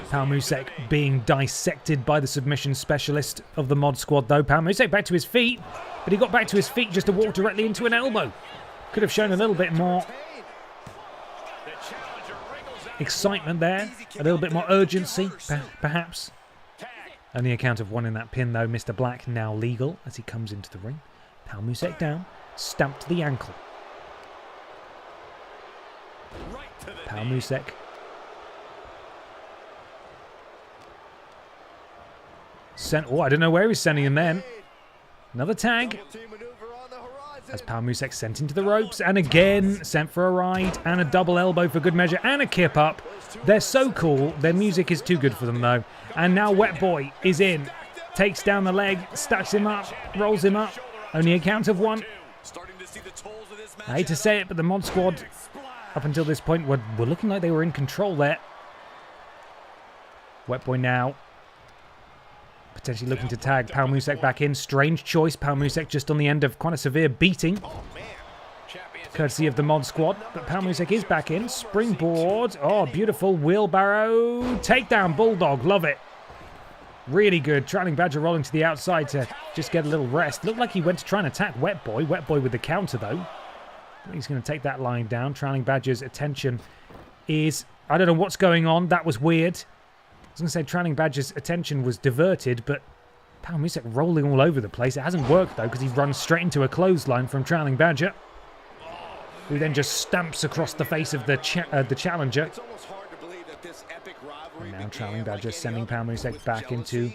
Pal Musek being dissected by the submission specialist of the mod squad though. Pal Musek back to his feet, but he got back to his feet just to walk directly into an elbow. Could have shown a little bit more excitement there, a little bit more urgency, perhaps. Only a count of one in that pin though. Mr. Black now legal as he comes into the ring. Pal Musek down, stamped to the ankle. Pal Musek. Oh, I don't know where he's sending him then. Another tag. As Pal Musek sent into the ropes. And again, sent for a ride. And a double elbow for good measure. And a kip up. They're so cool. Their music is too good for them, though. And now Wet Boy is in. Takes down the leg. Stacks him up. Rolls him up. Only a count of one. I hate to say it, but the mod squad, up until this point, were looking like they were in control there. Wet Boy now. Potentially looking to tag Pal Musek back in. Strange choice. Pal Musek just on the end of quite a severe beating. Courtesy of the mod squad. But Pal Musek is back in. Springboard. Oh, beautiful. Wheelbarrow. Takedown. Bulldog. Love it. Really good. Trailing Badger rolling to the outside to just get a little rest. Looked like he went to try and attack Wet Boy. Wet Boy with the counter, though. I think he's going to take that line down. Trailing Badger's attention is... I don't know what's going on. That was weird. I was going to say Trailing Badger's attention was diverted, but Pal Musek rolling all over the place. It hasn't worked, though, because he runs straight into a clothesline from Trailing Badger, who then just stamps across the face of the challenger. And now Trailing Badger sending Pal Musek back into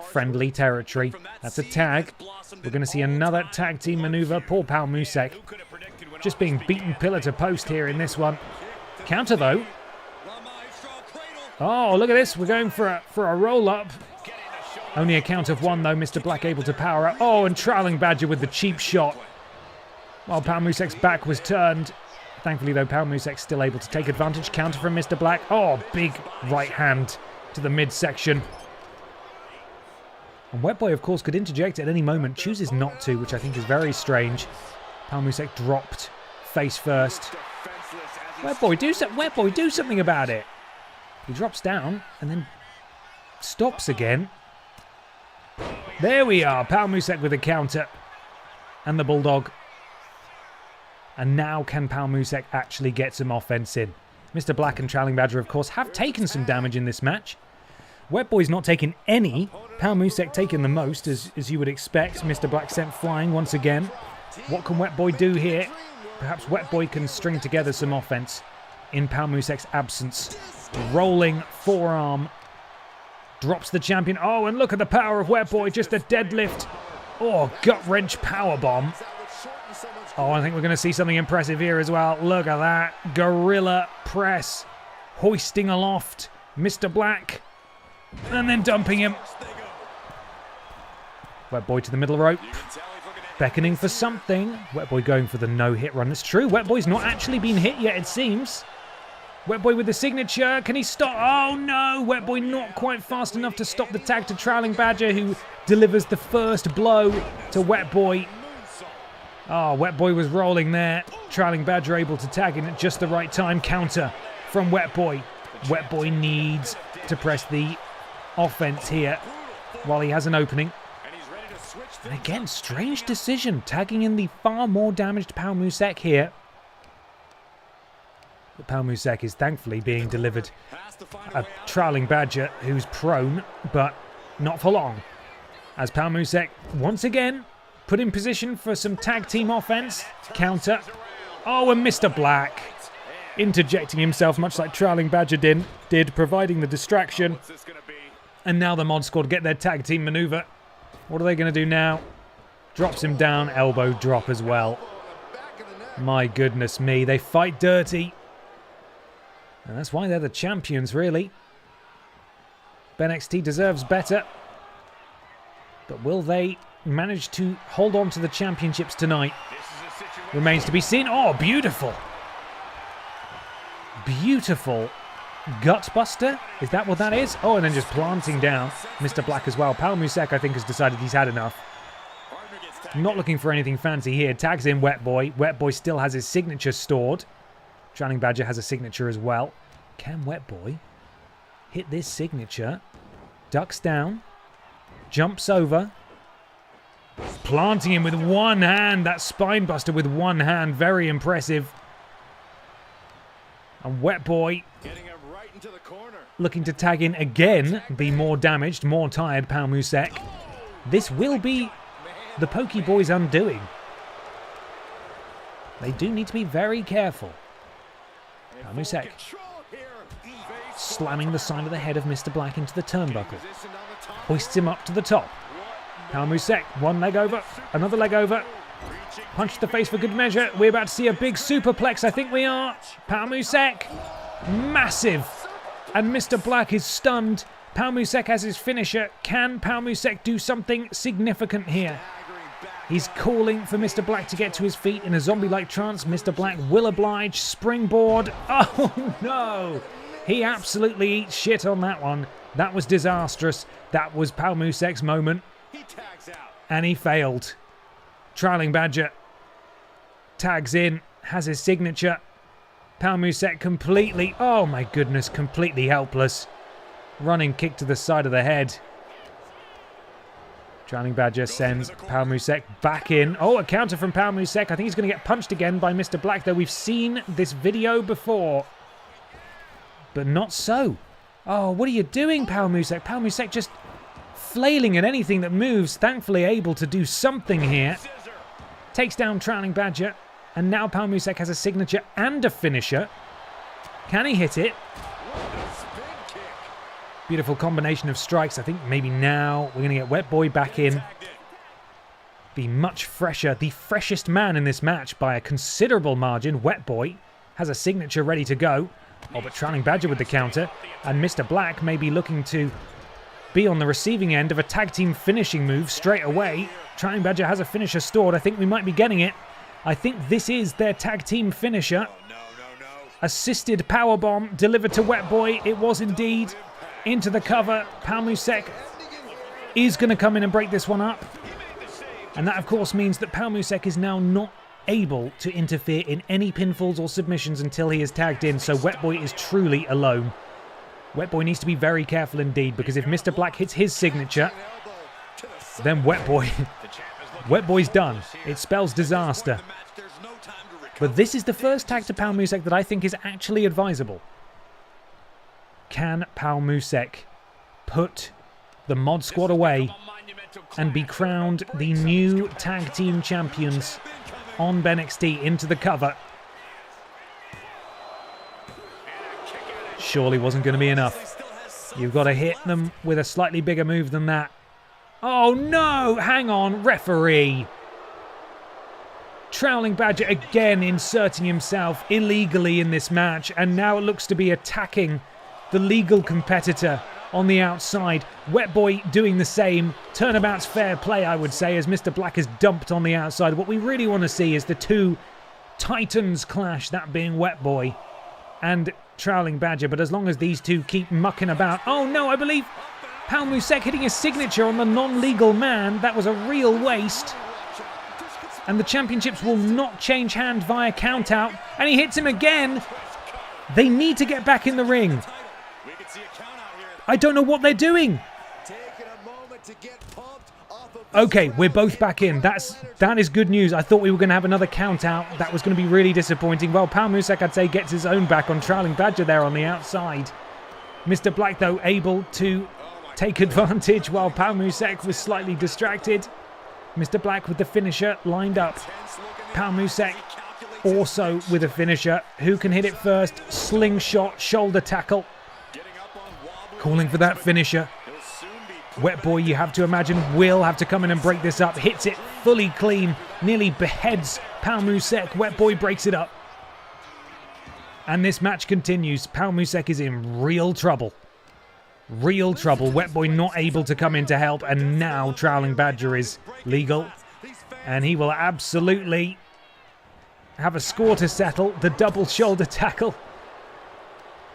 friendly territory. That's a tag. We're going to see another tag team maneuver. Poor Pal Musek. Just being beaten pillar to post here in this one. Counter, though. Oh, look at this. We're going for a roll-up. Only a count of one, though. Mr. Black able to power up. Oh, and Trailing Badger with the cheap shot. While Pal Musek's back was turned. Thankfully, though, Pal Musek's still able to take advantage. Counter from Mr. Black. Oh, big right hand to the midsection. And Wet Boy, of course, could interject at any moment. Chooses not to, which I think is very strange. Pal Musek dropped face first. Wet Boy, do something about it. He drops down and then stops again. There we are. Pal Musek with a counter. And the Bulldog. And now can Pal Musek actually get some offense in? Mr. Black and Trailing Badger, of course, have taken some damage in this match. Wet Boy's not taken any. Pal Musek taken the most, as you would expect. Mr. Black sent flying once again. What can Wet Boy do here? Perhaps Wet Boy can string together some offense in Pal Musek's absence. Rolling forearm. Drops the champion. Oh, and look at the power of Wet Boy. Just a deadlift. Oh, gut-wrench powerbomb. Oh, I think we're going to see something impressive here as well. Look at that. Gorilla press. Hoisting aloft Mr. Black. And then dumping him. Wet Boy to the middle rope. Beckoning for something. Wet Boy going for the no-hit run. It's true. Wet Boy's not actually been hit yet, it seems. Wet Boy with the signature. Can he stop? Oh no! Wet Boy not quite fast enough to stop the tag to Trailing Badger, who delivers the first blow to Wet Boy. Oh, Wet Boy was rolling there. Trailing Badger able to tag in at just the right time. Counter from Wet Boy. Wet Boy needs to press the offense here while he has an opening. And again, strange decision, tagging in the far more damaged Pal Musek here. But Pal Musek is thankfully being delivered a Trailing Badger who's prone, but not for long. As Pal Musek once again put in position for some tag team offense. Counter. Oh, and Mr. Black interjecting himself much like Trailing Badger did, providing the distraction. And now the Mod Squad get their tag team maneuver. What are they going to do now? Drops him down, elbow drop as well. My goodness me, they fight dirty. And that's why they're the champions, really. BENXT deserves better. But will they manage to hold on to the championships tonight? Remains to be seen. Oh, beautiful. Beautiful. Gutbuster? Is that what that is? Oh, and then just planting down Mr. Black as well. Pal Musek, I think, has decided he's had enough. Not looking for anything fancy here. Tags in Wet Boy. Wet Boy still has his signature stored. Trailing Badger has a signature as well. Can Wet Boy hit this signature? Ducks down. Jumps over. Planting him with one hand. That spine buster with one hand. Very impressive. And Wet Boy looking to tag in again. Be more damaged, more tired, Pal Musek. This will be the Pokeboys' undoing. They do need to be very careful. Pal Musek slamming the side of the head of Mr. Black into the turnbuckle. Hoists him up to the top. Pal Musek, one leg over, another leg over. Punch to the face for good measure. We're about to see a big superplex, I think we are. Pal Musek, massive. And Mr. Black is stunned. Pal Musek has his finisher. Can Pal Musek do something significant here? He's calling for Mr. Black to get to his feet in a zombie-like trance. Mr. Black will oblige. Springboard. Oh, no. He absolutely eats shit on that one. That was disastrous. That was Pal Musek's moment. And he failed. Trailing Badger tags in, has his signature. Pal Musek completely, oh my goodness, completely helpless. Running kick to the side of the head. Trailing Badger sends Pal Musek back in. Oh, a counter from Pal Musek. I think he's going to get punched again by Mr. Black, though we've seen this video before. But not so. Oh, what are you doing, Pal Musek? Pal Musek just flailing at anything that moves. Thankfully able to do something here. Takes down Trailing Badger. And now Pal Musek has a signature and a finisher. Can he hit it? Beautiful combination of strikes. I think maybe now we're going to get Wet Boy back in. The much fresher, the freshest man in this match by a considerable margin. Wet Boy has a signature ready to go. Oh, but Trailing Badger with the counter. And Mr. Black may be looking to be on the receiving end of a tag team finishing move straight away. Trailing Badger has a finisher stored. I think we might be getting it. I think this is their tag team finisher. Assisted powerbomb delivered to Wet Boy. It was indeed. Into the cover. Pal Musek is going to come in and break this one up. And that, of course, means that Pal Musek is now not able to interfere in any pinfalls or submissions until he is tagged in. So Wet Boy is truly alone. Wet Boy needs to be very careful indeed, because if Mr. Black hits his signature, then Wet Boy's done. It spells disaster. But this is the first tag to Pal Musek that I think is actually advisable. Can Pal Musek put the Mod Squad away and be crowned the new tag team champions on BENXT into the cover? Surely wasn't going to be enough. You've got to hit them with a slightly bigger move than that. Oh no! Hang on, referee! Trailing Badger again inserting himself illegally in this match, and now it looks to be attacking the legal competitor on the outside. Wet Boy doing the same. Turnabout's fair play, I would say, as Mr. Black is dumped on the outside. What we really want to see is the two titans clash, that being Wet Boy and Troweling Badger, but as long as these two keep mucking about... Oh no, I believe Pal Musek hitting his signature on the non-legal man. That was a real waste. And the championships will not change hand via count-out. And he hits him again. They need to get back in the ring. I don't know what they're doing. Okay, we're both back in. That is good news. I thought we were going to have another count-out. That was going to be really disappointing. Well, Pal Musek, I'd say, gets his own back on Troweling Badger there on the outside. Mr. Black, though, able to take advantage while Pal Musek was slightly distracted. Mr. Black with the finisher lined up. Pal Musek also with a finisher. Who can hit it first? Slingshot, shoulder tackle. Calling for that finisher. Wet Boy, you have to imagine, will have to come in and break this up. Hits it fully clean. Nearly beheads Pal Musek. Wet Boy breaks it up. And this match continues. Pal Musek is in real trouble. Real trouble. Wet Boy not able to come in to help. And now Troweling Badger is legal. And he will absolutely have a score to settle. The double shoulder tackle.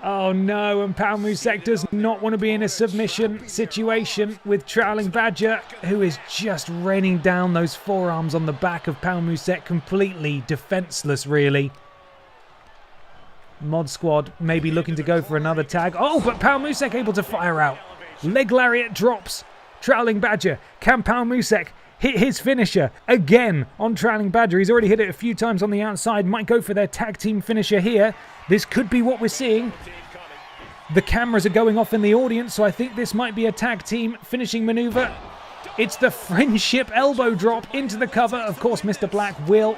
Oh no, and Pal Musek does not want to be in a submission situation with Troweling Badger, who is just raining down those forearms on the back of Pal Musek, completely defenseless, really. Mod Squad maybe looking to go for another tag. Oh, but Pal Musek able to fire out. Leg lariat drops. Troweling Badger. Can Pal Musek hit his finisher again on Troweling Badger? He's already hit it a few times on the outside. Might go for their tag team finisher here. This could be what we're seeing. The cameras are going off in the audience, so I think this might be a tag team finishing maneuver. It's the friendship elbow drop into the cover. Of course, Mr. Black will...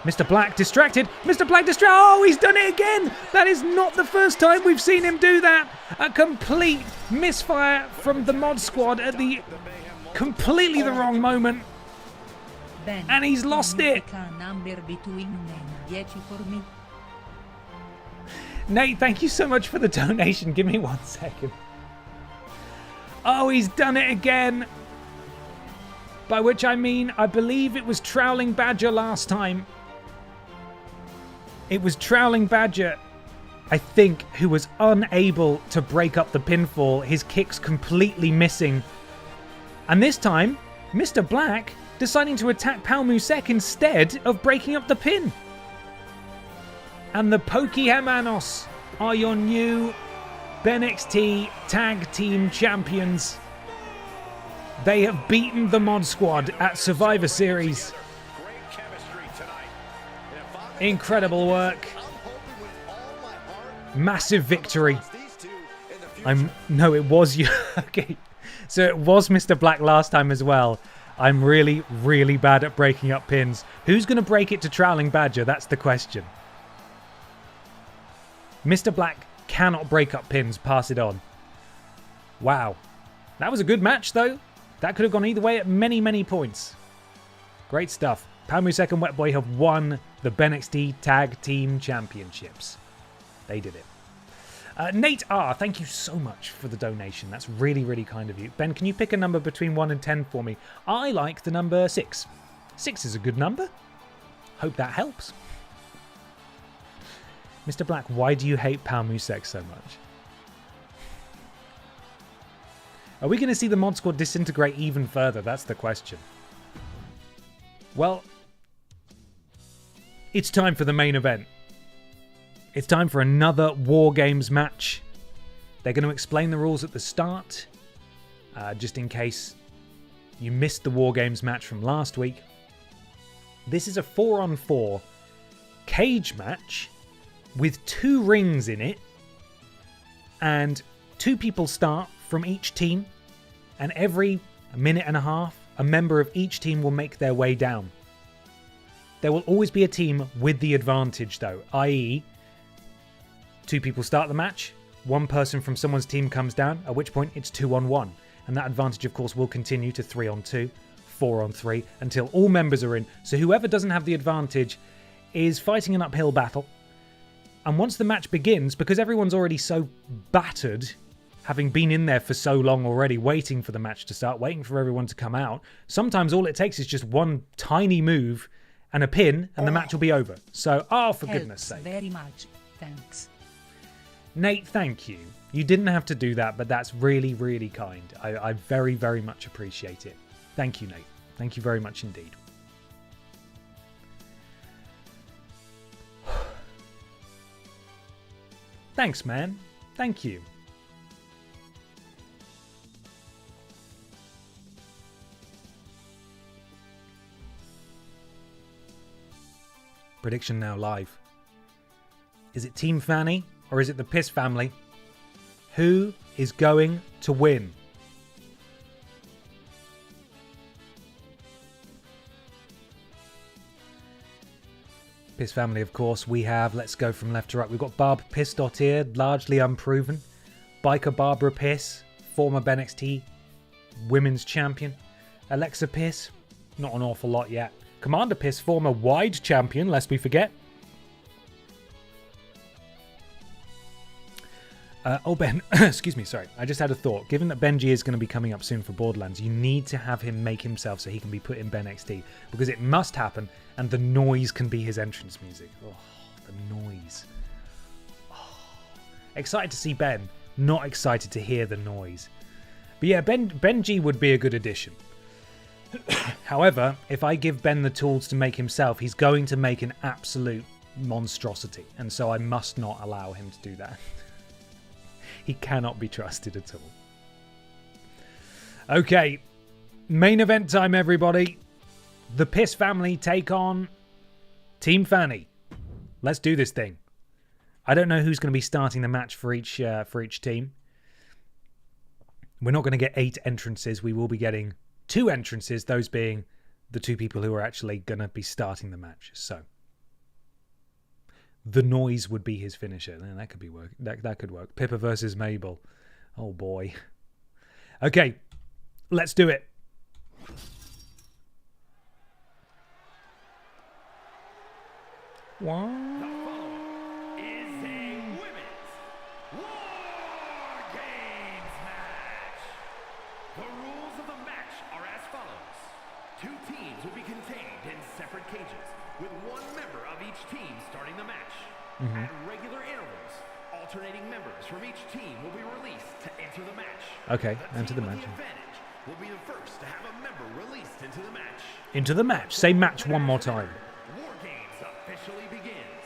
Mr. Black distracted. Mr. Black distracted. Oh, he's done it again. That is not the first time we've seen him do that. A complete misfire from the Mod Squad at the completely the wrong moment. And he's lost it. Nate, thank you so much for the donation. Give me 1 second. Oh, he's done it again. By which I mean, I believe it was Troweling Badger last time. It was Troweling Badger, I think, who was unable to break up the pinfall. His kicks completely missing. And this time, Mr. Black deciding to attack Pal Musek instead of breaking up the pin. And the Pokémonos are your new BENXT Tag Team Champions. They have beaten the Mod Squad at Survivor Series. Incredible work. Massive victory. No, it was you. Okay. So it was Mr. Black last time as well. I'm really, really bad at breaking up pins. Who's going to break it to Troweling Badger? That's the question. Mr. Black cannot break up pins. Pass it on. Wow. That was a good match, though. That could have gone either way at many, many points. Great stuff. Pal Musek and Wet Boy have won the BENXT Tag Team Championships. They did it. Nate R, thank you so much for the donation. That's really, really kind of you. Ben, can you pick a number between 1 and 10 for me? I like the number 6. 6 is a good number. Hope that helps. Mr. Black, why do you hate Pal Musek so much? Are we going to see the Mod Squad disintegrate even further? That's the question. Well, it's time for the main event. It's time for another War Games match. They're going to explain the rules at the start, just in case you missed the War Games match from last week. This is a 4-on-4 cage match with 2 rings in it, and 2 people start from each team, and every minute and a half, a member of each team will make their way down. There will always be a team with the advantage, though, i.e., 2 people start the match, 1 person from someone's team comes down, at which point it's 2-on-1. And that advantage, of course, will continue to 3-on-2, 4-on-3, until all members are in. So whoever doesn't have the advantage is fighting an uphill battle. And once the match begins, because everyone's already so battered, having been in there for so long already, waiting for the match to start, waiting for everyone to come out, sometimes all it takes is just one tiny move and a pin, and the match will be over. So, for goodness sake. Very much. Thanks. Nate, thank you. You didn't have to do that, but that's really, really kind. I very, very much appreciate it. Thank you, Nate. Thank you very much indeed. Thanks, man. Thank you. Prediction now live. Is it Team Fanny or is it the Piss family? Who is going to win? Piss family, of course, we have, let's go from left to right. We've got Barb Piss here, largely unproven. Biker Barbara Piss, former BENXT women's champion. Alexa Piss, not an awful lot yet. Commander Piss, former wide champion, lest we forget. Ben, excuse me, sorry. I just had a thought. Given that Benji is going to be coming up soon for Borderlands, you need to have him make himself so he can be put in BENXT. Because it must happen, and the noise can be his entrance music. Oh, the noise. Oh. Excited to see Ben, not excited to hear the noise. But yeah, Benji would be a good addition. However, if I give Ben the tools to make himself, he's going to make an absolute monstrosity. And so I must not allow him to do that. He cannot be trusted at all. Okay, main event time, everybody. The Piss family take on Team Fanny. Let's do this thing. I don't know who's going to be starting the match for each team. We're not going to get 8 entrances. We will be getting 2 entrances, those being the 2 people who are actually going to be starting the match. So the noise would be his finisher. That could be work. That could work. Pippa versus Mabel. Oh boy. Okay, let's do it. What? Is a women's War Games match. The rules of the match are as follows. 2 teams will be contained in separate cages, with 1 member of each team starting the match. At regular intervals, alternating members from each team will be released to enter the match. Okay, enter the match. The advantage will be the first to have a member released into the match. Into the match. Say match one more time. War Games officially begins.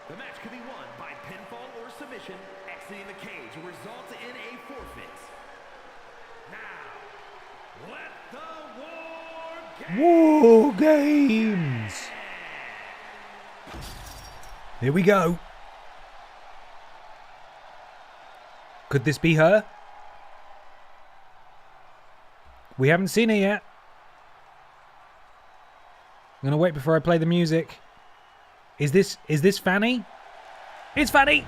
The match can be won by pinfall or submission. Exiting the cage will result in a forfeit. Now, let the War Games. Here we go. Could this be her? We haven't seen her yet. I'm going to wait before I play the music. Is this Fanny? It's Fanny!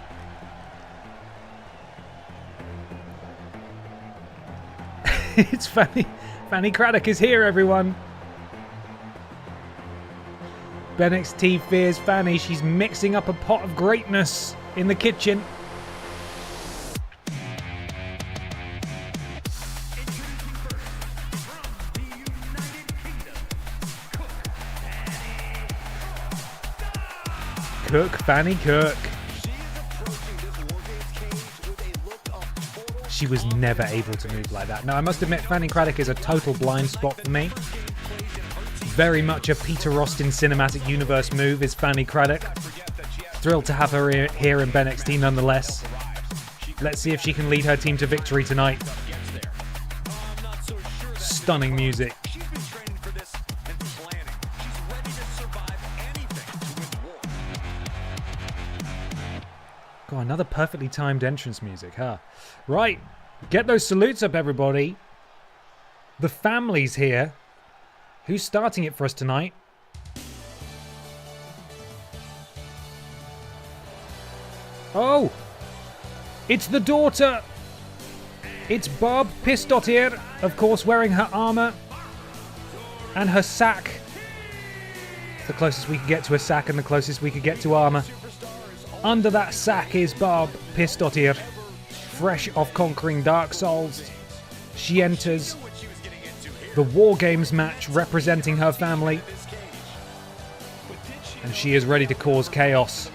It's Fanny. Fanny Craddock is here, everyone. BENXT fears Fanny. She's mixing up a pot of greatness in the kitchen. Cook, Fanny Cook. She was never able to move like that. Now, I must admit, Fanny Craddock is a total blind spot for me. Very much a Peter Austin cinematic universe move is Fanny Craddock. Thrilled to have her here in BENXT nonetheless. Let's see if she can lead her team to victory tonight. Stunning music. God, another perfectly timed entrance music, huh? Right, get those salutes up, everybody. The family's here. Who's starting it for us tonight? Oh! It's the daughter! It's Barb Pissdottir, of course, wearing her armor and her sack. The closest we could get to a sack and the closest we could get to armor. Under that sack is Barb Pissdottir, fresh off conquering Dark Souls. She enters the War Games match representing her family, and she is ready to cause chaos.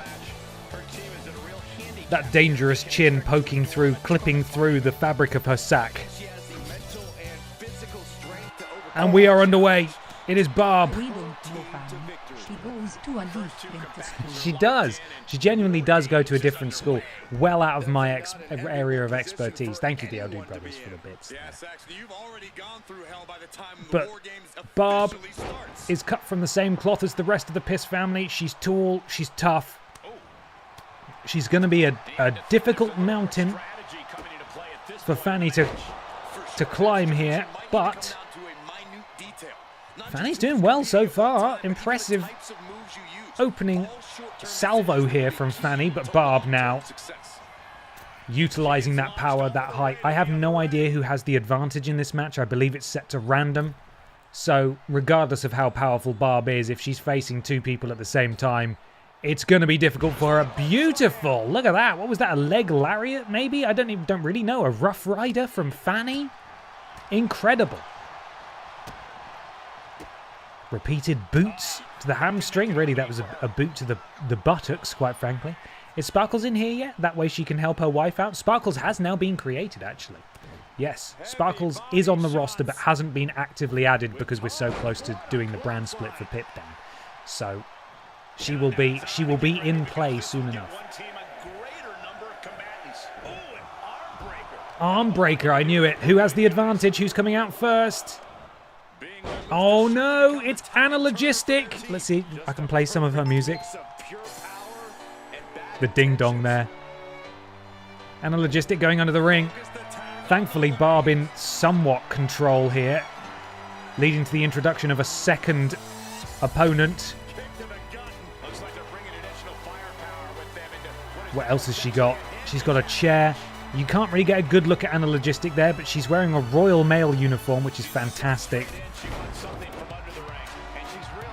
That dangerous chin poking through, clipping through the fabric of her sack. And we are underway. It is Barb. We don't know Fanny. She goes to a different school. She does. She genuinely does go to a different school. Well out of my area of expertise. Thank you, the Eldu brothers, for the bits. But Barb is cut from the same cloth as the rest of the Piss family. She's tall. She's tough. She's going to be a difficult mountain for Fanny to climb here, but Fanny's doing well so far. Impressive opening salvo here from Fanny, but Barb now utilising that power, that height. I have no idea who has the advantage in this match. I believe it's set to random. So regardless of how powerful Barb is, if she's facing two people at the same time, it's going to be difficult for her. Beautiful. Look at that. What was that? A leg lariat, maybe? I don't really know. A Rough Rider from Fanny? Incredible. Repeated boots to the hamstring. Really, that was a boot to the buttocks, quite frankly. Is Sparkles in here yet? That way she can help her wife out. Sparkles has now been created, actually. Yes, Sparkles is on the roster, but hasn't been actively added because we're so close to doing the brand split for PIPDOWN. So she will be in play soon enough. Armbreaker, I knew it. Who has the advantage? Who's coming out first? Oh no, it's Anna Logistic. Let's see, I can play some of her music. The ding dong there. Anna Logistic going under the ring. Thankfully, Barb in somewhat control here, leading to the introduction of a second opponent. What else has she got? She's got a chair. You can't really get a good look at Anna Logistic there, but she's wearing a Royal Mail uniform, which is fantastic.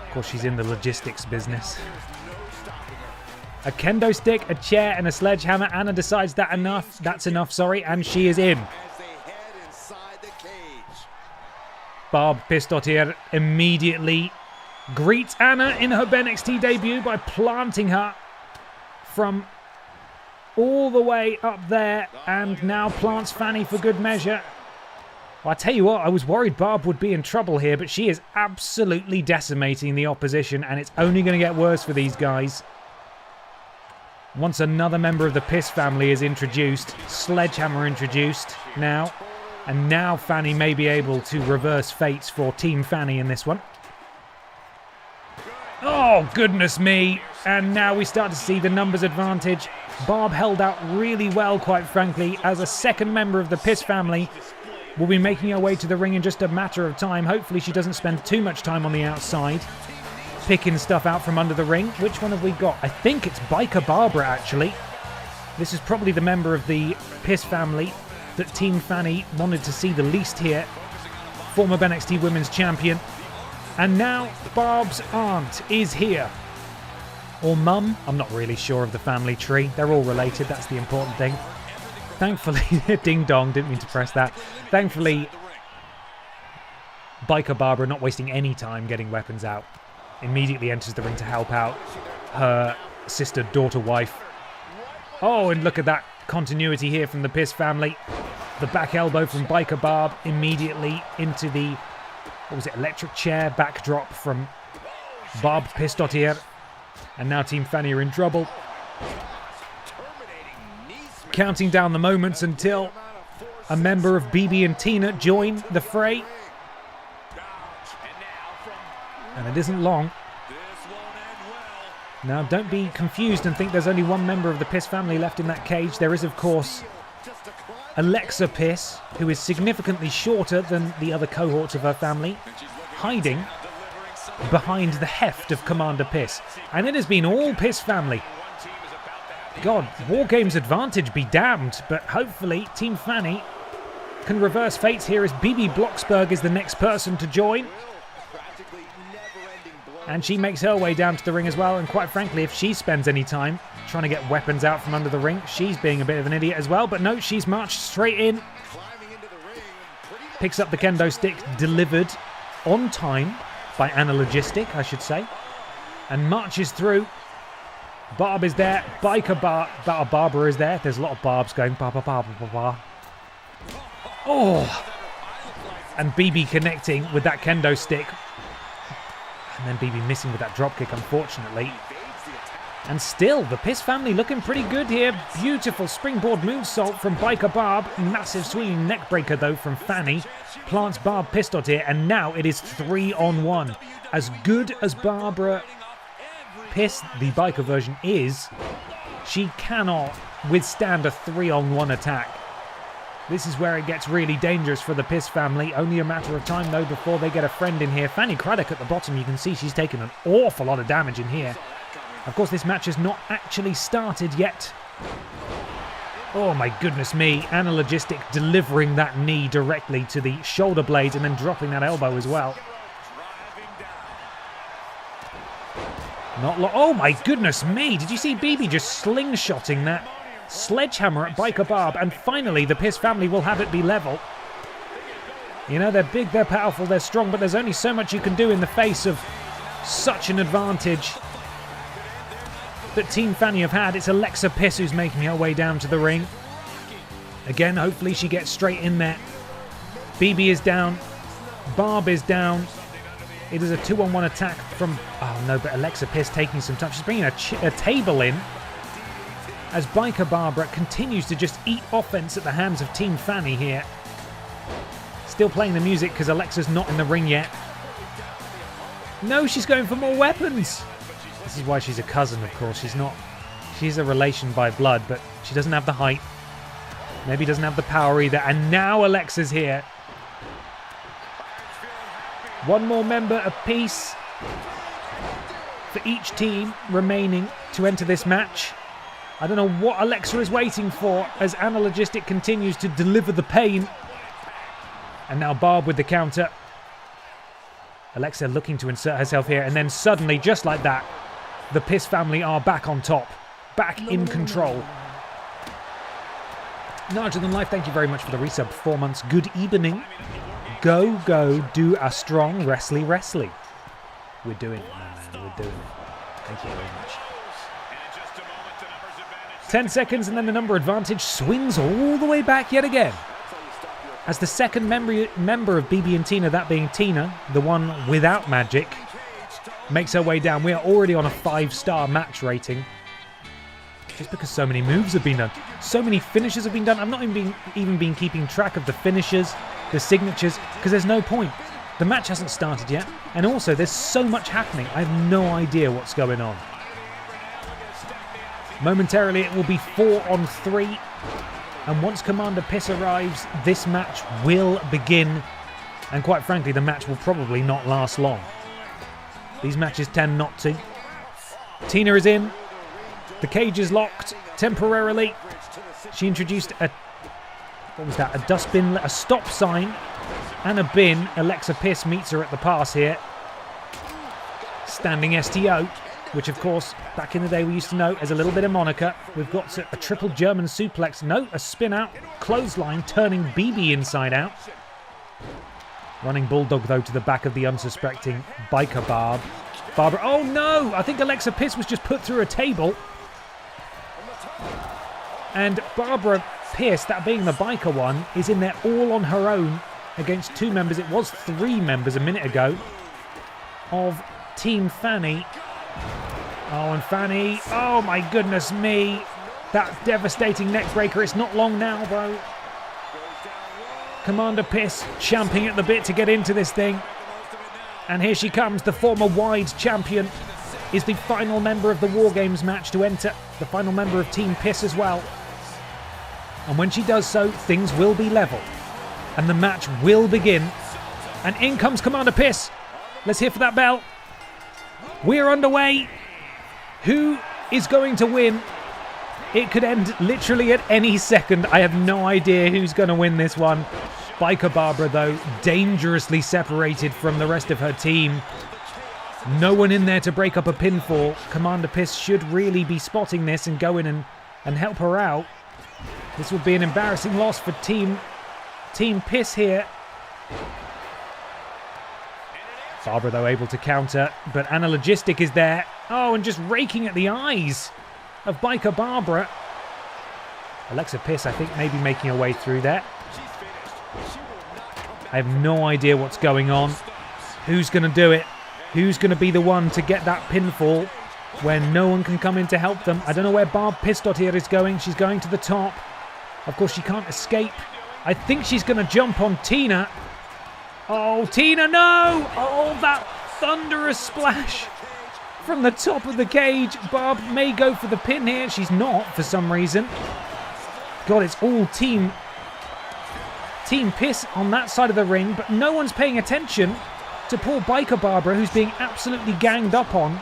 Of course, she's in the logistics business. A kendo stick, a chair, and a sledgehammer. Anna decides that's enough, and she is in. Barb Pistotier immediately greets Anna in her BENXT debut by planting her from all the way up there, and now plants Fanny for good measure. Well, I tell you what, I was worried Barb would be in trouble here, but she is absolutely decimating the opposition, and it's only going to get worse for these guys. Once another member of the Piss family is introduced, Sledgehammer introduced now, and now Fanny may be able to reverse fates for Team Fanny in this one. Oh, goodness me. And now we start to see the numbers advantage. Barb held out really well, quite frankly, as a second member of the Piss family. Will be making her way to the ring in just a matter of time. Hopefully she doesn't spend too much time on the outside, picking stuff out from under the ring. Which one have we got? I think it's Biker Barbara, actually. This is probably the member of the Piss family that Team Fanny wanted to see the least here. Former BENXT Women's Champion. And now Barb's aunt is here. Or mum. I'm not really sure of the family tree. They're all related. That's the important thing. Thankfully, ding dong, didn't mean to press that. Thankfully, Biker Barbara not wasting any time getting weapons out. Immediately enters the ring to help out her sister, daughter, wife. Oh, and look at that continuity here from the Piss family. The back elbow from Biker Barb immediately into the, what was it, electric chair backdrop from Barb Pistotier. And now Team Fanny are in trouble. Counting down the moments until a member of BB and Tina join the fray. And it isn't long. Now, don't be confused and think there's only one member of the Piss family left in that cage. There is, of course, Alexa Piss, who is significantly shorter than the other cohorts of her family, hiding behind the heft of Commander Piss. And it has been all Piss family. God, War Games advantage be damned, but hopefully Team Fanny can reverse fates here as BB Blocksberg is the next person to join. And she makes her way down to the ring as well, and quite frankly, if she spends any time trying to get weapons out from under the ring, she's being a bit of an idiot as well, but no, she's marched straight in. Picks up the kendo stick, delivered on time by Anna Logistic, I should say, and marches through Barb is there. Barbara is there. There's a lot of barbs going. Oh! And BB connecting with that kendo stick. And then BB missing with that dropkick, unfortunately. And still, the Piss family looking pretty good here. Beautiful springboard moonsault from Biker Barb. Massive swinging neckbreaker, though, from Fanny. Plants Barb Pissed here, and now it is 3-on-1. As good as Barbara Piss, the Biker version, is, she cannot withstand a 3-on-1 attack. This is where it gets really dangerous for the Piss family. Only a matter of time, though, before they get a friend in here. Fanny Craddock at the bottom. You can see she's taken an awful lot of damage in here. Of course, this match has not actually started yet. Oh, my goodness me. Anna Logistic delivering that knee directly to the shoulder blade and then dropping that elbow as well. Oh, my goodness me. Did you see BB just slingshotting that sledgehammer at Biker Barb? And finally, the Piss family will have it be level. You know, they're big, they're powerful, they're strong, but there's only so much you can do in the face of such an advantage that Team Fanny have had. It's Alexa Piss who's making her way down to the ring. Again, hopefully she gets straight in there. BB is down. Barb is down. It is a 2-on-1 attack from... Oh no, but Alexa Piss taking some time. She's bringing a table in as Biker Barbara continues to just eat offense at the hands of Team Fanny here. Still playing the music because Alexa's not in the ring yet. No, she's going for more weapons. This is why she's a cousin, of course. She's not... She's a relation by blood, but she doesn't have the height. Maybe doesn't have the power either. And now Alexa's here. One more member apiece for each team remaining to enter this match. I don't know what Alexa is waiting for as Anna Logistic continues to deliver the pain. And now Barb with the counter. Alexa looking to insert herself here, and then suddenly, just like that, the Piss family are back on top, back in control. Larger Than Life, thank you very much for the resub. 4 months. Good evening. Go, do a strong wrestly. We're doing it, man. We're doing it. Thank you very much. 10 seconds, and then the number advantage swings all the way back yet again. As the second member of BB and Tina, that being Tina, the one without magic, makes her way down. We are already on a 5-star match rating. Just because so many moves have been done. So many finishes have been done. I've not even been keeping track of the finishes, the signatures, because there's no point. The match hasn't started yet. And also, there's so much happening. I have no idea what's going on. Momentarily, it will be 4-on-3. And once Commander Piss arrives, this match will begin. And quite frankly, the match will probably not last long. These matches tend not to. Tina is in. The cage is locked temporarily. She introduced a... What was that? A dustbin, a stop sign, and a bin. Alexa Piss meets her at the pass here. Standing STO, which of course, back in the day we used to know as a little bit of moniker. We've got a triple German suplex. No, a spin out, clothesline, turning BB inside out. Running Bulldog, though, to the back of the unsuspecting Biker Barb. Barbara, oh no! I think Alexa Piss was just put through a table. And Barbara Piss, that being the Biker one, is in there all on her own against 2 members. It was 3 members a minute ago of Team Fanny. Oh, and Fanny, oh my goodness me. That devastating neckbreaker. It's not long now, though. Commander Piss champing at the bit to get into this thing. And here she comes. The former wide champion is the final member of the War Games match to enter. The final member of Team Piss as well. And when she does so, things will be level. And the match will begin. And in comes Commander Piss. Let's hear for that bell. We're underway. Who is going to win? It could end literally at any second. I have no idea who's going to win this one. Biker Barbara, though, dangerously separated from the rest of her team. No one in there to break up a pinfall. Commander Piss should really be spotting this and go in and help her out. This would be an embarrassing loss for Team Piss here. Barbara, though, able to counter, but Anna Logistic is there. Oh, and just raking at the eyes of Biker Barbara. Alexa Bliss, I think, maybe making her way through there. I have no idea what's going on. Who's going to do it? Who's going to be the one to get that pinfall when no one can come in to help them? I don't know where Barb Pistot here is going. She's going to the top. Of course, she can't escape. I think she's going to jump on Tina. Oh, Tina, no! Oh, that thunderous splash from the top of the cage. Barb may go for the pin here. She's not, for some reason. God, it's all Team Piss on that side of the ring, but no one's paying attention to poor Biker Barbara, who's being absolutely ganged up on.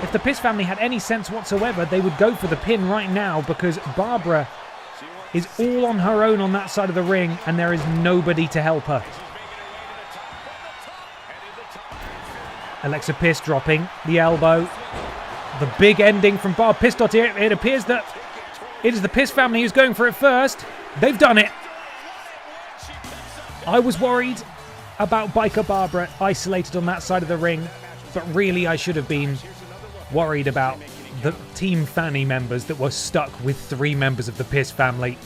If the Piss family had any sense whatsoever, they would go for the pin right now, because Barbara is all on her own on that side of the ring, and there is nobody to help her. Alexa Bliss dropping the elbow. The big ending from Barb Pistot here. It appears that it is the Piss family who's going for it first. They've done it. I was worried about Biker Barbara isolated on that side of the ring, but really I should have been worried about the Team Fanny members that were stuck with 3 members of the Piss family.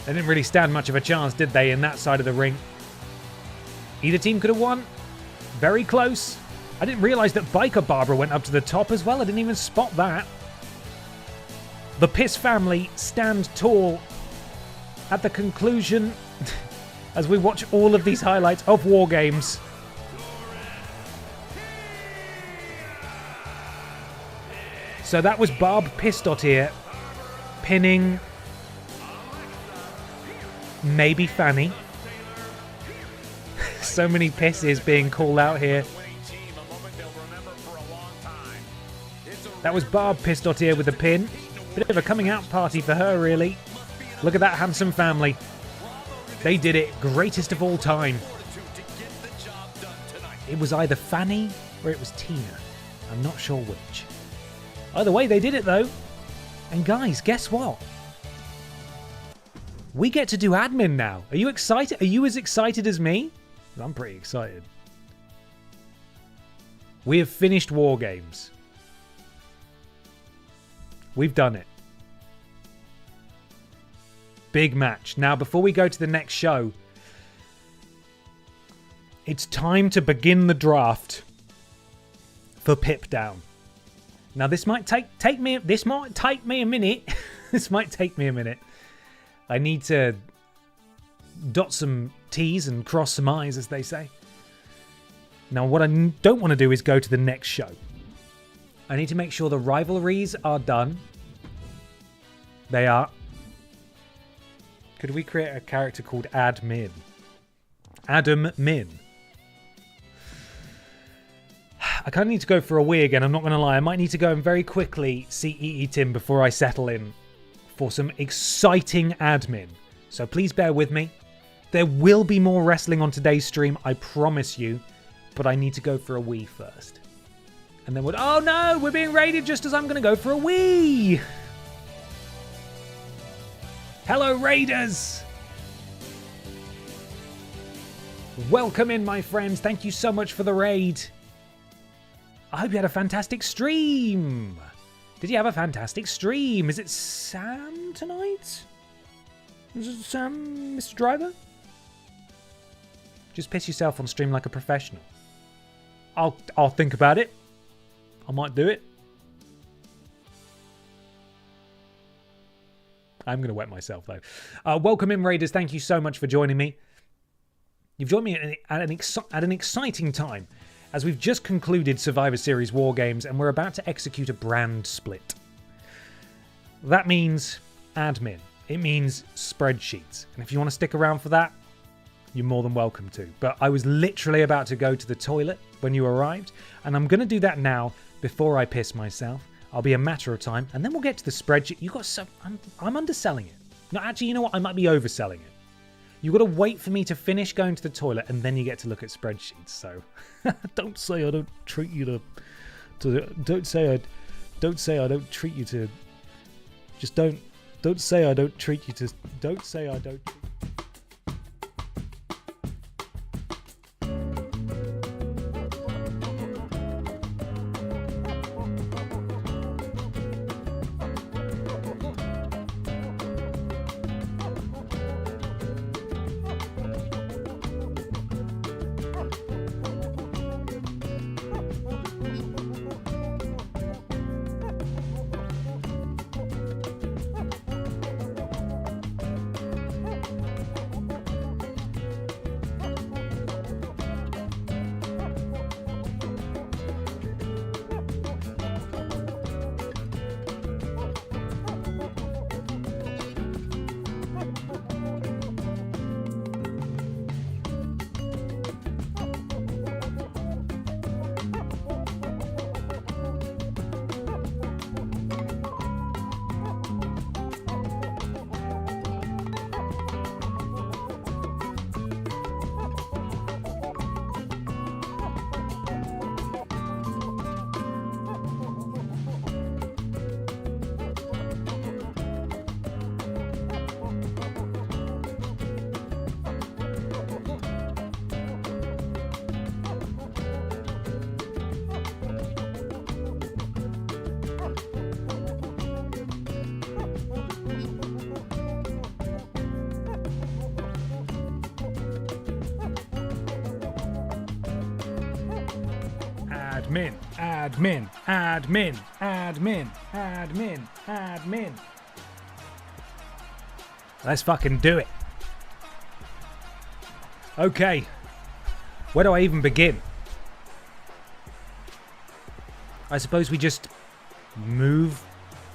They didn't really stand much of a chance, did they, in that side of the ring? Either team could have won. Very close. I didn't realise that Biker Barbara went up to the top as well. I didn't even spot that. The Piss family stand tall at the conclusion as we watch all of these highlights of War Games. So that was Barb Pistot here, pinning maybe Fanny. So many pisses being called out here. That was Barb Pistot here with the pin. Bit of a coming out party for her, really. Look at that handsome family. They did it. Greatest of all time. It was either Fanny or it was Tina. I'm not sure which. Either way, they did it, though. And guys, guess what? We get to do admin now. Are you excited? Are you as excited as me? I'm pretty excited. We have finished War Games. We've done it. Big match. Now, before we go to the next show, it's time to begin the draft for PIPDOWN. Now, this might take me a minute. This might take me a minute. I need to dot some T's and cross some I's, as they say. Now, what I don't want to do is go to the next show. I need to make sure the rivalries are done. They are. Could we create a character called Admin? Adam Min. I kind of need to go for a wee again, I'm not going to lie. I might need to go and very quickly see EE Tim before I settle in for some exciting admin. So please bear with me. There will be more wrestling on today's stream, I promise you. But I need to go for a wee first. And then oh no, we're being raided just as I'm going to go for a wee. Hello, Raiders. Welcome in, my friends. Thank you so much for the raid. I hope you had a fantastic stream. Did you have a fantastic stream? Is it Sam tonight? Is it Sam, Mr. Driver? Just piss yourself on stream like a professional. I'll think about it. I might do it. I'm going to wet myself, though. Welcome in, Raiders. Thank you so much for joining me. You've joined me at an exciting time, as we've just concluded Survivor Series War Games, and we're about to execute a brand split. That means admin. It means spreadsheets. And if you want to stick around for that, you're more than welcome to. But I was literally about to go to the toilet when you arrived, and I'm going to do that now before I piss myself. I'll be a matter of time, and then we'll get to the spreadsheet. You got some. I'm underselling it. No, actually, you know what? I might be overselling it. You've got to wait for me to finish going to the toilet, and then you get to look at spreadsheets. So, don't say I don't treat you to. Don't say I don't treat you to. Just don't say I don't treat you to. Don't say I don't. admin, admin, admin, admin, admin, admin. Let's fucking do it. Okay. Where do I even begin? I suppose we just move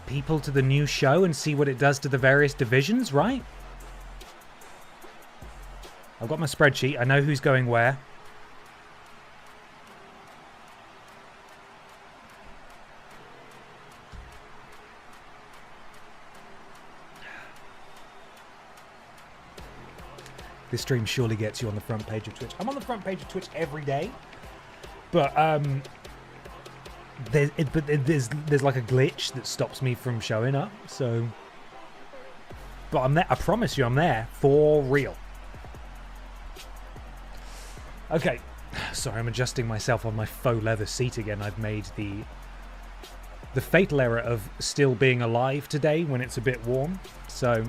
people to the new show and see what it does to the various divisions, right? I've got my spreadsheet. I know who's going where. This stream surely gets you on the front page of Twitch. I'm on the front page of Twitch every day, but there's like a glitch that stops me from showing up. So, but I'm there. I promise you, I'm there for real. Okay, sorry, I'm adjusting myself on my faux leather seat again. I've made the fatal error of still being alive today when it's a bit warm. So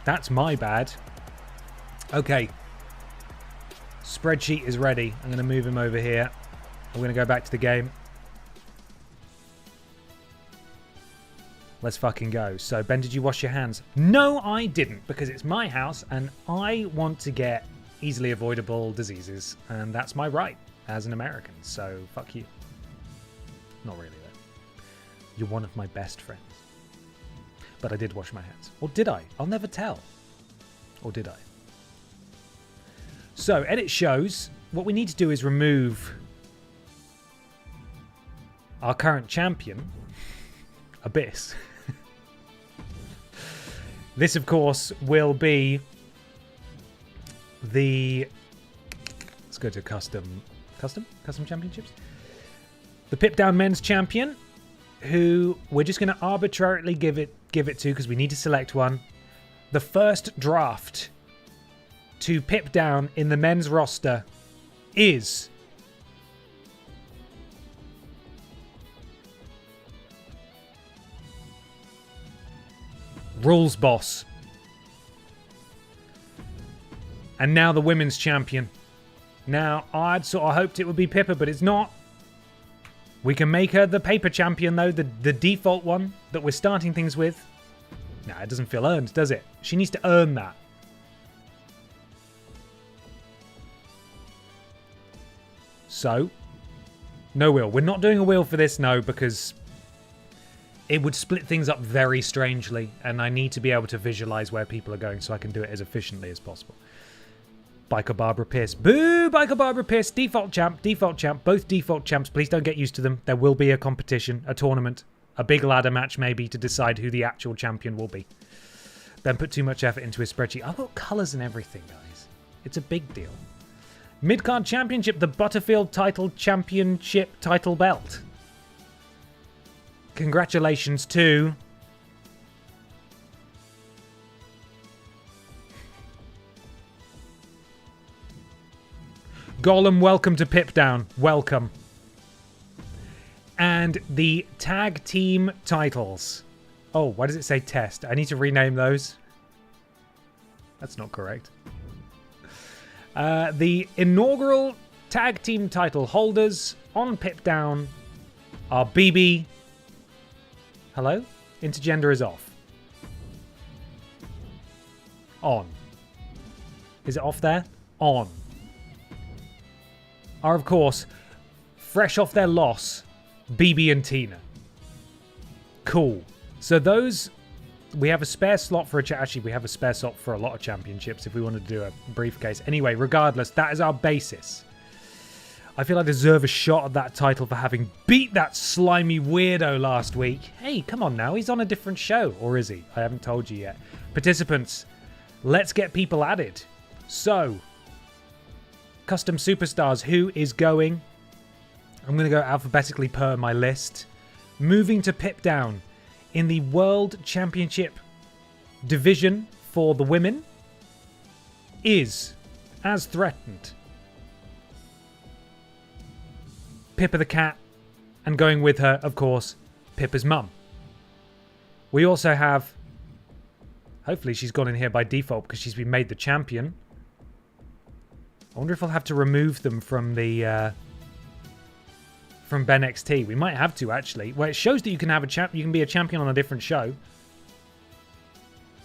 that's my bad. Okay. Spreadsheet is ready. I'm going to move him over here. I'm going to go back to the game. Let's fucking go. So, Ben, did you wash your hands? No, I didn't, because it's my house and I want to get easily avoidable diseases. And that's my right as an American. So, fuck you. Not really, though. You're one of my best friends. But I did wash my hands. Or did I? I'll never tell. Or did I? So, edit shows. What we need to do is remove our current champion, Abyss. This, of course, will be the... Let's go to custom championships. The PIPDOWN men's champion, who we're just going to arbitrarily give it to because we need to select one. The first draft to PIPDOWN in the men's roster is Rules Boss. And now the women's champion. Now, I'd sort of hoped it would be Pippa, but it's not. We can make her the paper champion, though, the default one that we're starting things with. Nah, it doesn't feel earned, does it? She needs to earn that. So, no wheel. We're not doing a wheel for this, no, because it would split things up very strangely, and I need to be able to visualize where people are going so I can do it as efficiently as possible. Biker Barbara Pierce. Boo! Biker Barbara Pierce. Default champ. Default champ. Both default champs. Please don't get used to them. There will be a competition, a tournament, a big ladder match maybe to decide who the actual champion will be. Ben put too much effort into his spreadsheet. I've got colours and everything, guys. It's a big deal. Midcard Championship. The Butterfield Title Championship title belt. Congratulations to... Gollum, welcome to PIPDOWN. Welcome. And the tag team titles. Oh, why does it say test? I need to rename those. That's not correct. The inaugural tag team title holders on PIPDOWN are BB. Hello? Intergender is off. On. Is it off there? On. Are, of course, fresh off their loss, BB and Tina. Cool. So those... We have a spare slot for a... Actually, we have a spare slot for a lot of championships if we wanted to do a briefcase. Anyway, regardless, that is our basis. I feel I deserve a shot at that title for having beat that slimy weirdo last week. Hey, come on now. He's on a different show. Or is he? I haven't told you yet. Participants, let's get people added. So, custom superstars. Who is going? I'm going to go alphabetically per my list. Moving to PIPDOWN in the World Championship division for the women is, as threatened, Pippa the cat, and going with her, of course, Pippa's mum. We also have, hopefully she's gone in here by default because she's been made the champion. I wonder if I'll have to remove them from the from BENXT. We might have to, actually. Well, it shows that you can have a you can be a champion on a different show.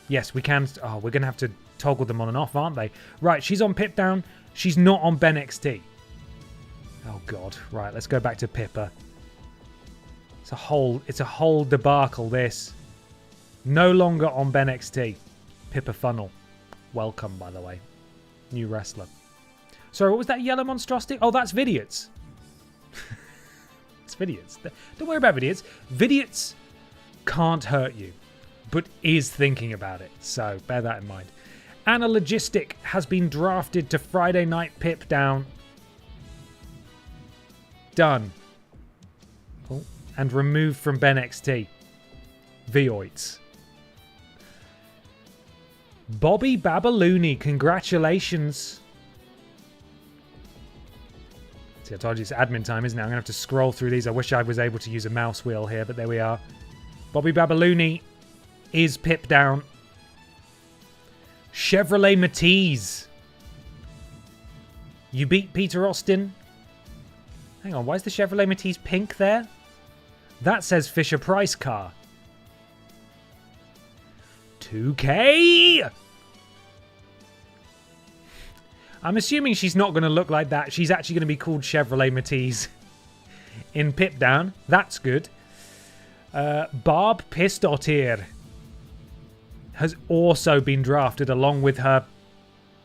Yes, we can. Oh, we're going to have to toggle them on and off, aren't they? Right, she's on PIPDOWN. She's not on BENXT. Oh, God. Right, let's go back to Pippa. It's a whole debacle, this. No longer on BENXT. Pippa Funnel. Welcome, by the way. New wrestler. Sorry, what was that yellow monstrosity? Oh, that's Vidiots. It's Vidiots. Don't worry about Vidiots. Vidiots can't hurt you, but is thinking about it. So bear that in mind. Anna Logistic has been drafted to Friday Night PIPDOWN. Done. Oh, and removed from BENXT. VODs. Bobby Babalooni, congratulations. See, I told you it's admin time, isn't it? I'm going to have to scroll through these. I wish I was able to use a mouse wheel here, but there we are. Bobby Babalooni is PIPDOWN. Chevrolet Matiz. You beat Peter Austin. Hang on, why is the Chevrolet Matiz pink there? That says Fisher-Price car. 2K! I'm assuming she's not going to look like that. She's actually going to be called Chevrolet Matiz in PIPDOWN. That's good. Barb Pistottir has also been drafted along with her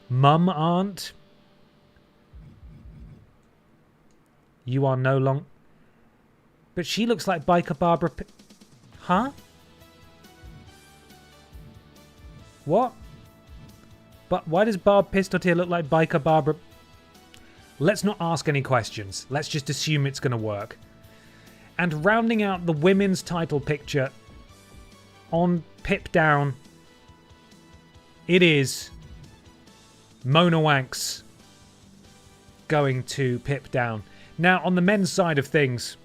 mum aunt. You are no longer... But she looks like Biker Barbara... Huh? What? But why does Barb Pistottir look like Biker Barbara? Let's not ask any questions. Let's just assume it's going to work. And rounding out the women's title picture on PIPDOWN, it is Mona Wanks going to PIPDOWN. Now, on the men's side of things,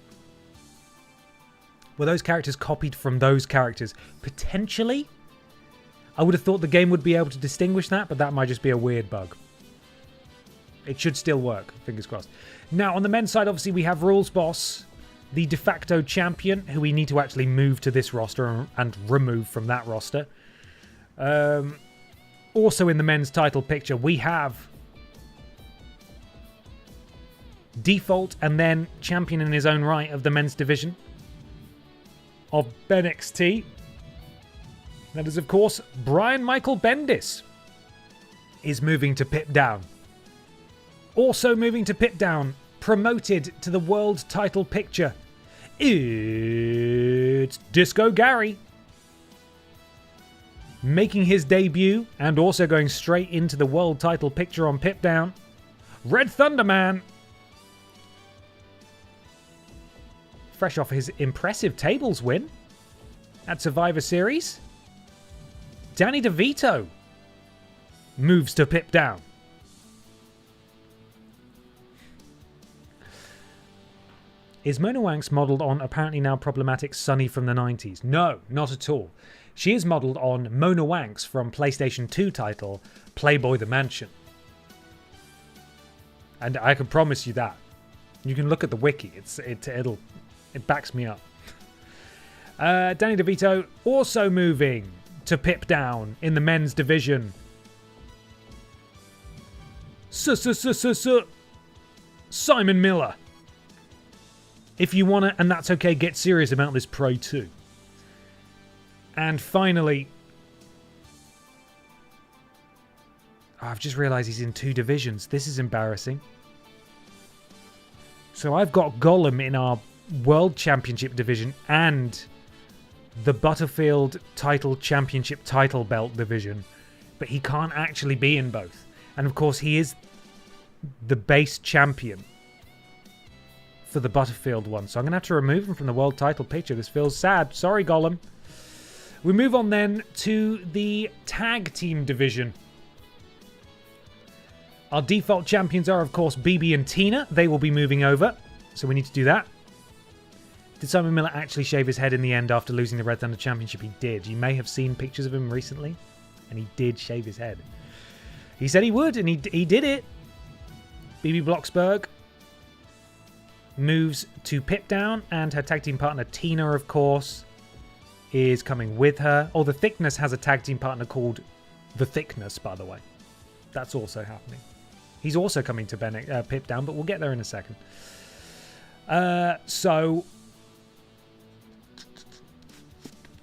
were those characters copied from those characters? Potentially. I would have thought the game would be able to distinguish that, but that might just be a weird bug. It should still work, fingers crossed. Now, on the men's side, obviously, we have Rules Boss, the de facto champion, who we need to actually move to this roster and remove from that roster. Also in the men's title picture, we have Default and then champion in his own right of the men's division of BENXT. That is, of course, Brian Michael Bendis is moving to PIPDOWN. Also moving to PIPDOWN, promoted to the world title picture, it's Disco Gary. Making his debut and also going straight into the world title picture on PIPDOWN, Red Thunder Man. Fresh off his impressive tables win at Survivor Series, Danny DeVito moves to PIPDOWN. Is Mona Wanks modelled on apparently now problematic Sunny from the 90s? No, not at all. She is modelled on Mona Wanks from PlayStation 2 title Playboy the Mansion. And I can promise you that. You can look at the wiki. It backs me up. Danny DeVito also moving to PIPDOWN in the men's division. Simon Miller. If you want to, and that's okay, get serious about this Pro 2. And finally, I've just realised he's in 2 divisions. This is embarrassing. So I've got Gollum in our World Championship division and the Butterfield Title Championship title belt division, but he can't actually be in both. And of course, he is the base champion for the Butterfield one, so I'm going to have to remove him from the world title picture. This feels sad. Sorry, Gollum. We move on then to the tag team division. Our default champions are, of course, BB and Tina. They will be moving over, so we need to do that. Did Simon Miller actually shave his head in the end after losing the Red Thunder Championship? He did. You may have seen pictures of him recently, and he did shave his head. He said he would, and he did it. BB Blocksberg moves to PIPDOWN, and her tag team partner Tina, of course, is coming with her. Oh, The Thickness has a tag team partner called The Thickness, by the way. That's also happening. He's also coming to PIPDOWN, but we'll get there in a second. So,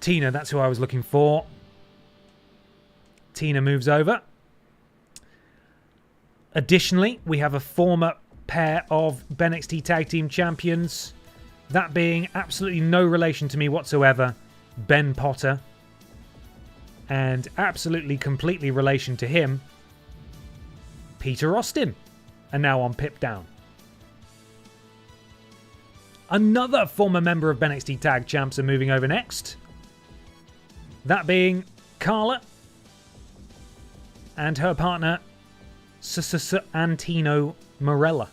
Tina, that's who I was looking for. Tina moves over. Additionally, we have a former pair of BENXT Tag Team Champions. That being absolutely no relation to me whatsoever, Ben Potter. And absolutely completely relation to him, Peter Austin. And now on PIPDOWN. Another former member of BENXT Tag Champs are moving over next. That being Carla and her partner Antino Morella.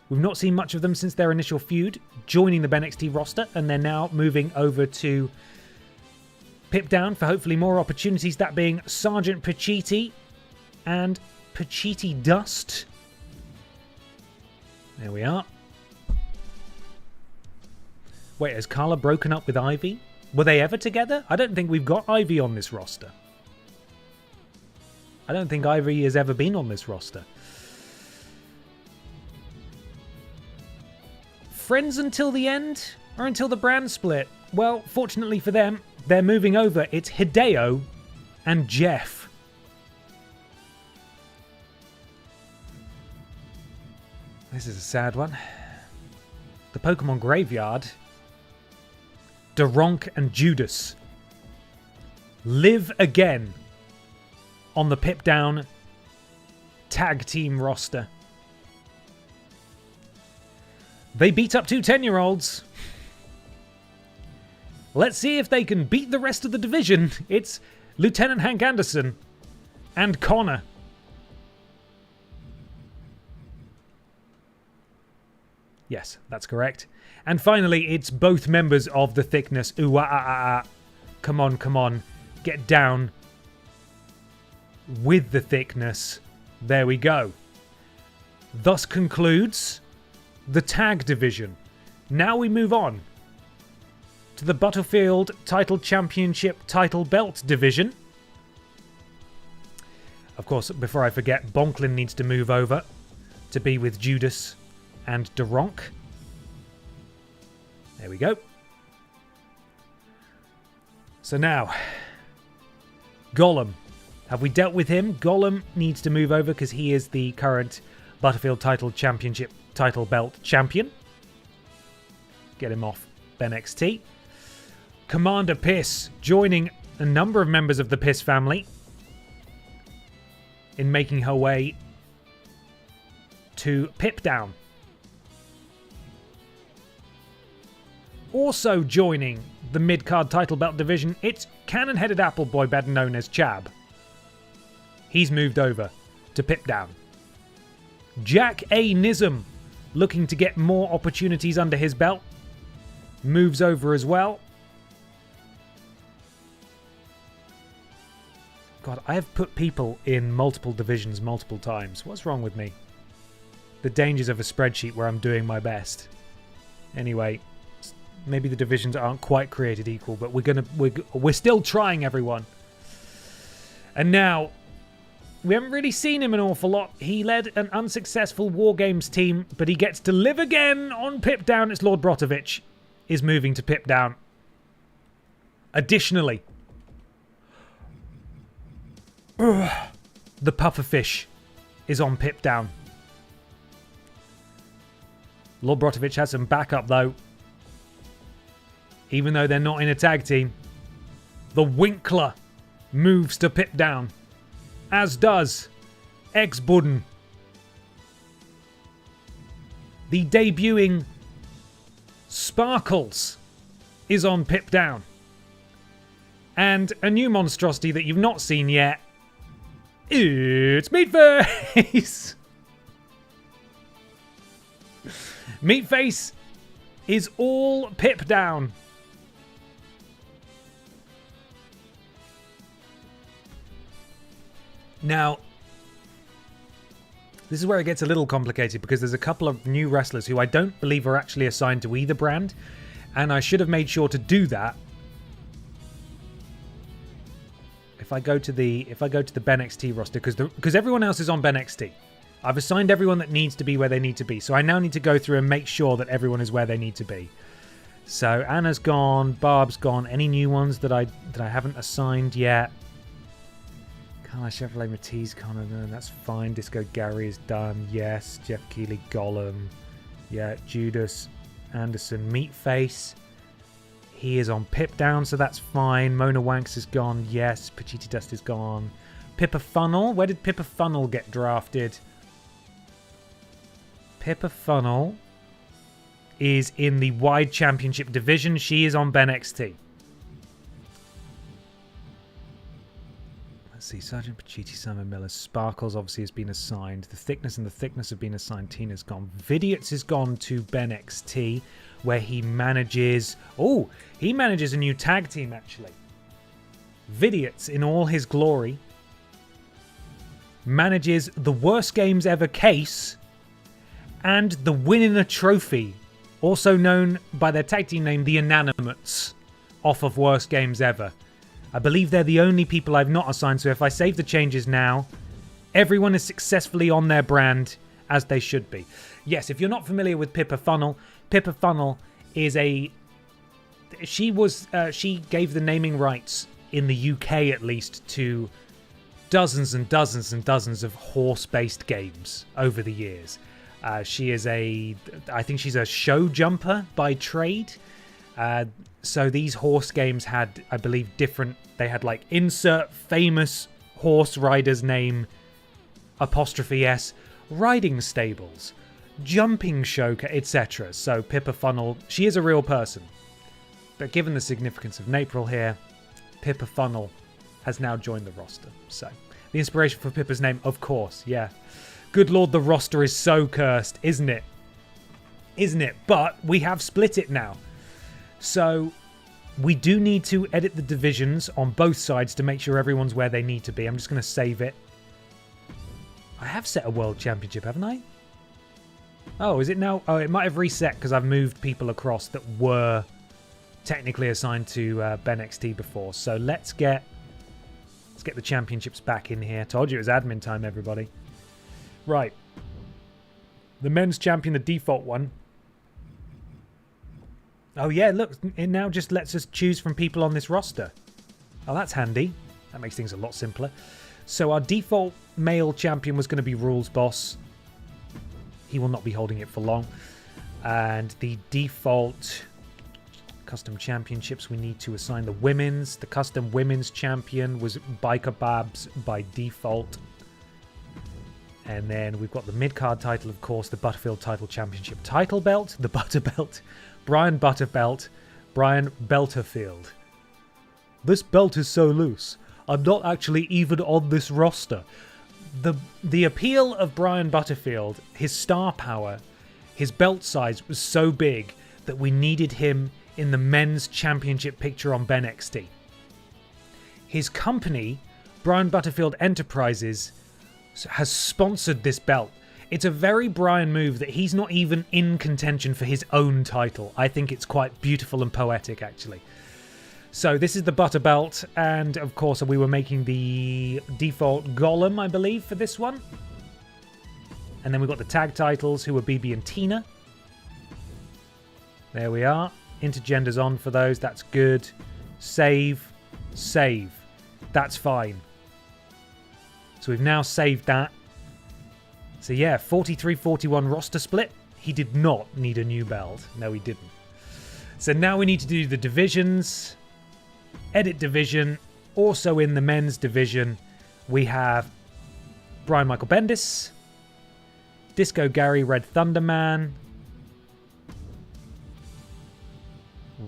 We've not seen much of them since their initial feud, joining the BENXT roster, and they're now moving over to PIPDOWN for hopefully more opportunities, that being Sergeant Pacitti and Pacitti Dust. There we are. Wait, has Carla broken up with Ivy? Were they ever together? I don't think we've got Ivy on this roster. I don't think Ivy has ever been on this roster. Friends until the end? Or until the brand split? Well, fortunately for them, they're moving over. It's Hideo and Jeff. This is a sad one. The Pokémon Graveyard, Daronk and Judas live again on the PIPDOWN tag team roster. They beat up two 10-year-olds. Let's see if they can beat the rest of the division. It's Lieutenant Hank Anderson and Connor. Yes, that's correct. And finally, it's both members of The Thickness. Ooh, ah, ah, ah. Come on, come on. Get down with The Thickness. There we go. Thus concludes the tag division. Now we move on to the Battlefield Title Championship Title Belt division. Of course, before I forget, Bonklin needs to move over to be with Judas and Daronk. There we go. So now, Gollum. Have we dealt with him? Gollum needs to move over because he is the current Battlefield Title Championship Title Belt Champion. Get him off BENXT. Commander Piss joining a number of members of the Piss family in making her way to PIPDOWN. Also joining the mid-card title belt division, it's cannon-headed apple boy better known as Chab. He's moved over to PIPDOWN. Jack A. Nism, looking to get more opportunities under his belt, moves over as well. God, I have put people in multiple divisions multiple times. What's wrong with me? The dangers of a spreadsheet where I'm doing my best. Anyway, maybe the divisions aren't quite created equal, but we're still trying, everyone. And now, we haven't really seen him an awful lot. He led an unsuccessful War Games team, but he gets to live again on PIPDOWN. It's Lord Brotovich is moving to PIPDOWN. Additionally, the Pufferfish is on PIPDOWN. Lord Brotovich has some backup, though. Even though they're not in a tag team. The Winkler moves to PIPDOWN. As does Ex-Budden. The debuting Sparkles is on PIPDOWN. And a new monstrosity that you've not seen yet. It's Meatface! Meatface is all PIPDOWN. Now, This is where it gets a little complicated because there's a couple of new wrestlers who I don't believe are actually assigned to either brand, and I should have made sure to do that. If I go to the BENXT roster, because everyone else is on BENXT. I've assigned everyone that needs to be where they need to be. So I now need to go through and make sure that everyone is where they need to be. So Anna's gone, Barb's gone. Any new ones that I haven't assigned yet? Carla Chevrolet Matisse, Connor, no, that's fine. Disco Gary is done. Yes. Jeff Keighley, Gollum. Yeah. Judas Anderson, Meatface. He is on PIPDOWN, so that's fine. Mona Wanks is gone. Yes. Pachiti Dust is gone. Pippa Funnel. Where did Pippa Funnel get drafted? Pippa Funnel is in the Wide Championship division. She is on BENXT. Let's see. Sergeant Pachiti, Simon Miller. Sparkles obviously has been assigned. The Thickness and the Thickness have been assigned. Tina's gone. Vidiots has gone to BENXT, where he manages... Oh, he manages a new tag team, actually. Vidiots, in all his glory, manages the Worst Games Ever case and the Winning a Trophy, also known by their tag team name, the Inanimates, off of Worst Games Ever. I believe they're the only people I've not assigned, so if I save the changes now, everyone is successfully on their brand as they should be. Yes, if you're not familiar with Pippa Funnel is a... She gave the naming rights in the UK, at least, to dozens and dozens and dozens of horse-based games over the years. She is I think she's a show jumper by trade. So these horse games had, I believe, they had like insert famous horse rider's name, '*S, riding stables, jumping show, etc. So Pippa Funnel, she is a real person. But given the significance of April here, Pippa Funnel has now joined the roster. So the inspiration for Pippa's name, of course, yeah. Good lord, the roster is so cursed, isn't it? Isn't it? But we have split it now. So we do need to edit the divisions on both sides to make sure everyone's where they need to be. I'm just going to save it. I have set a world championship, haven't I? Oh, is it now? Oh, it might have reset because I've moved people across that were technically assigned to BENXT before. So let's get the championships back in here. Told you it was admin time, everybody. Right. The men's champion, the default one. Oh yeah, look, it now just lets us choose from people on this roster. Oh, that's handy. That makes things a lot simpler. So our default male champion was going to be Rules Boss. He will not be holding it for long. And the default custom championships, we need to assign the women's. The custom women's champion was Biker Babs by default. And then we've got the mid-card title, of course, the Butterfield Title Championship title belt, the Butter Belt, Brian Butterbelt, Brian Belterfield. This belt is so loose. I'm not actually even on this roster. The appeal of Brian Butterfield, his star power, his belt size was so big that we needed him in the men's championship picture on BENXT. His company, Brian Butterfield Enterprises, has sponsored this belt. It's a very Brian move that he's not even in contention for his own title. I think it's quite beautiful and poetic, actually. So this is the Butter Belt, and of course we were making the default Gollum, I believe, for this one. And then we've got the tag titles, who are BB and Tina. There we are. Intergender's on for those. That's good. Save. Save. That's fine. So we've now saved that. So yeah, 43-41 roster split. He did not need a new belt. No, he didn't. So now we need to do the divisions. Edit division. Also in the men's division, we have Brian Michael Bendis, Disco Gary, Red Thunderman.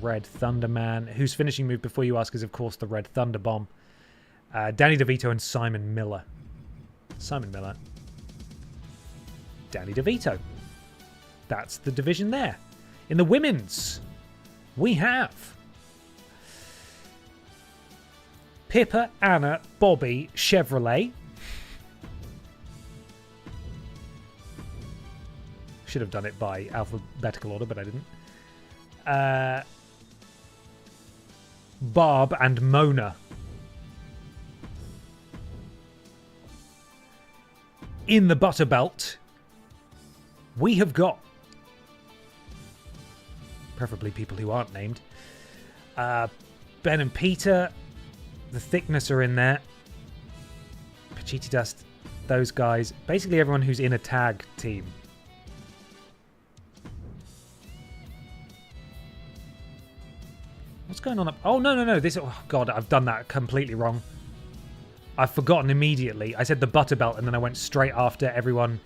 Red Thunderman, whose finishing move, before you ask, is of course the Red Thunder Bomb. Danny DeVito and Simon Miller. Simon Miller. Danny DeVito. That's the division there. In the women's, we have Pippa, Anna, Bobby, Chevrolet. Should have done it by alphabetical order, but I didn't. Barb and Mona. In the Butterbelt, we have got, preferably people who aren't named, Ben and Peter. The Thickness are in there. Pachiti Dust, those guys. Basically everyone who's in a tag team. What's going on up? Oh, no. This, oh, God, I've done that completely wrong. I've forgotten immediately. I said the Butterbelt, and then I went straight after everyone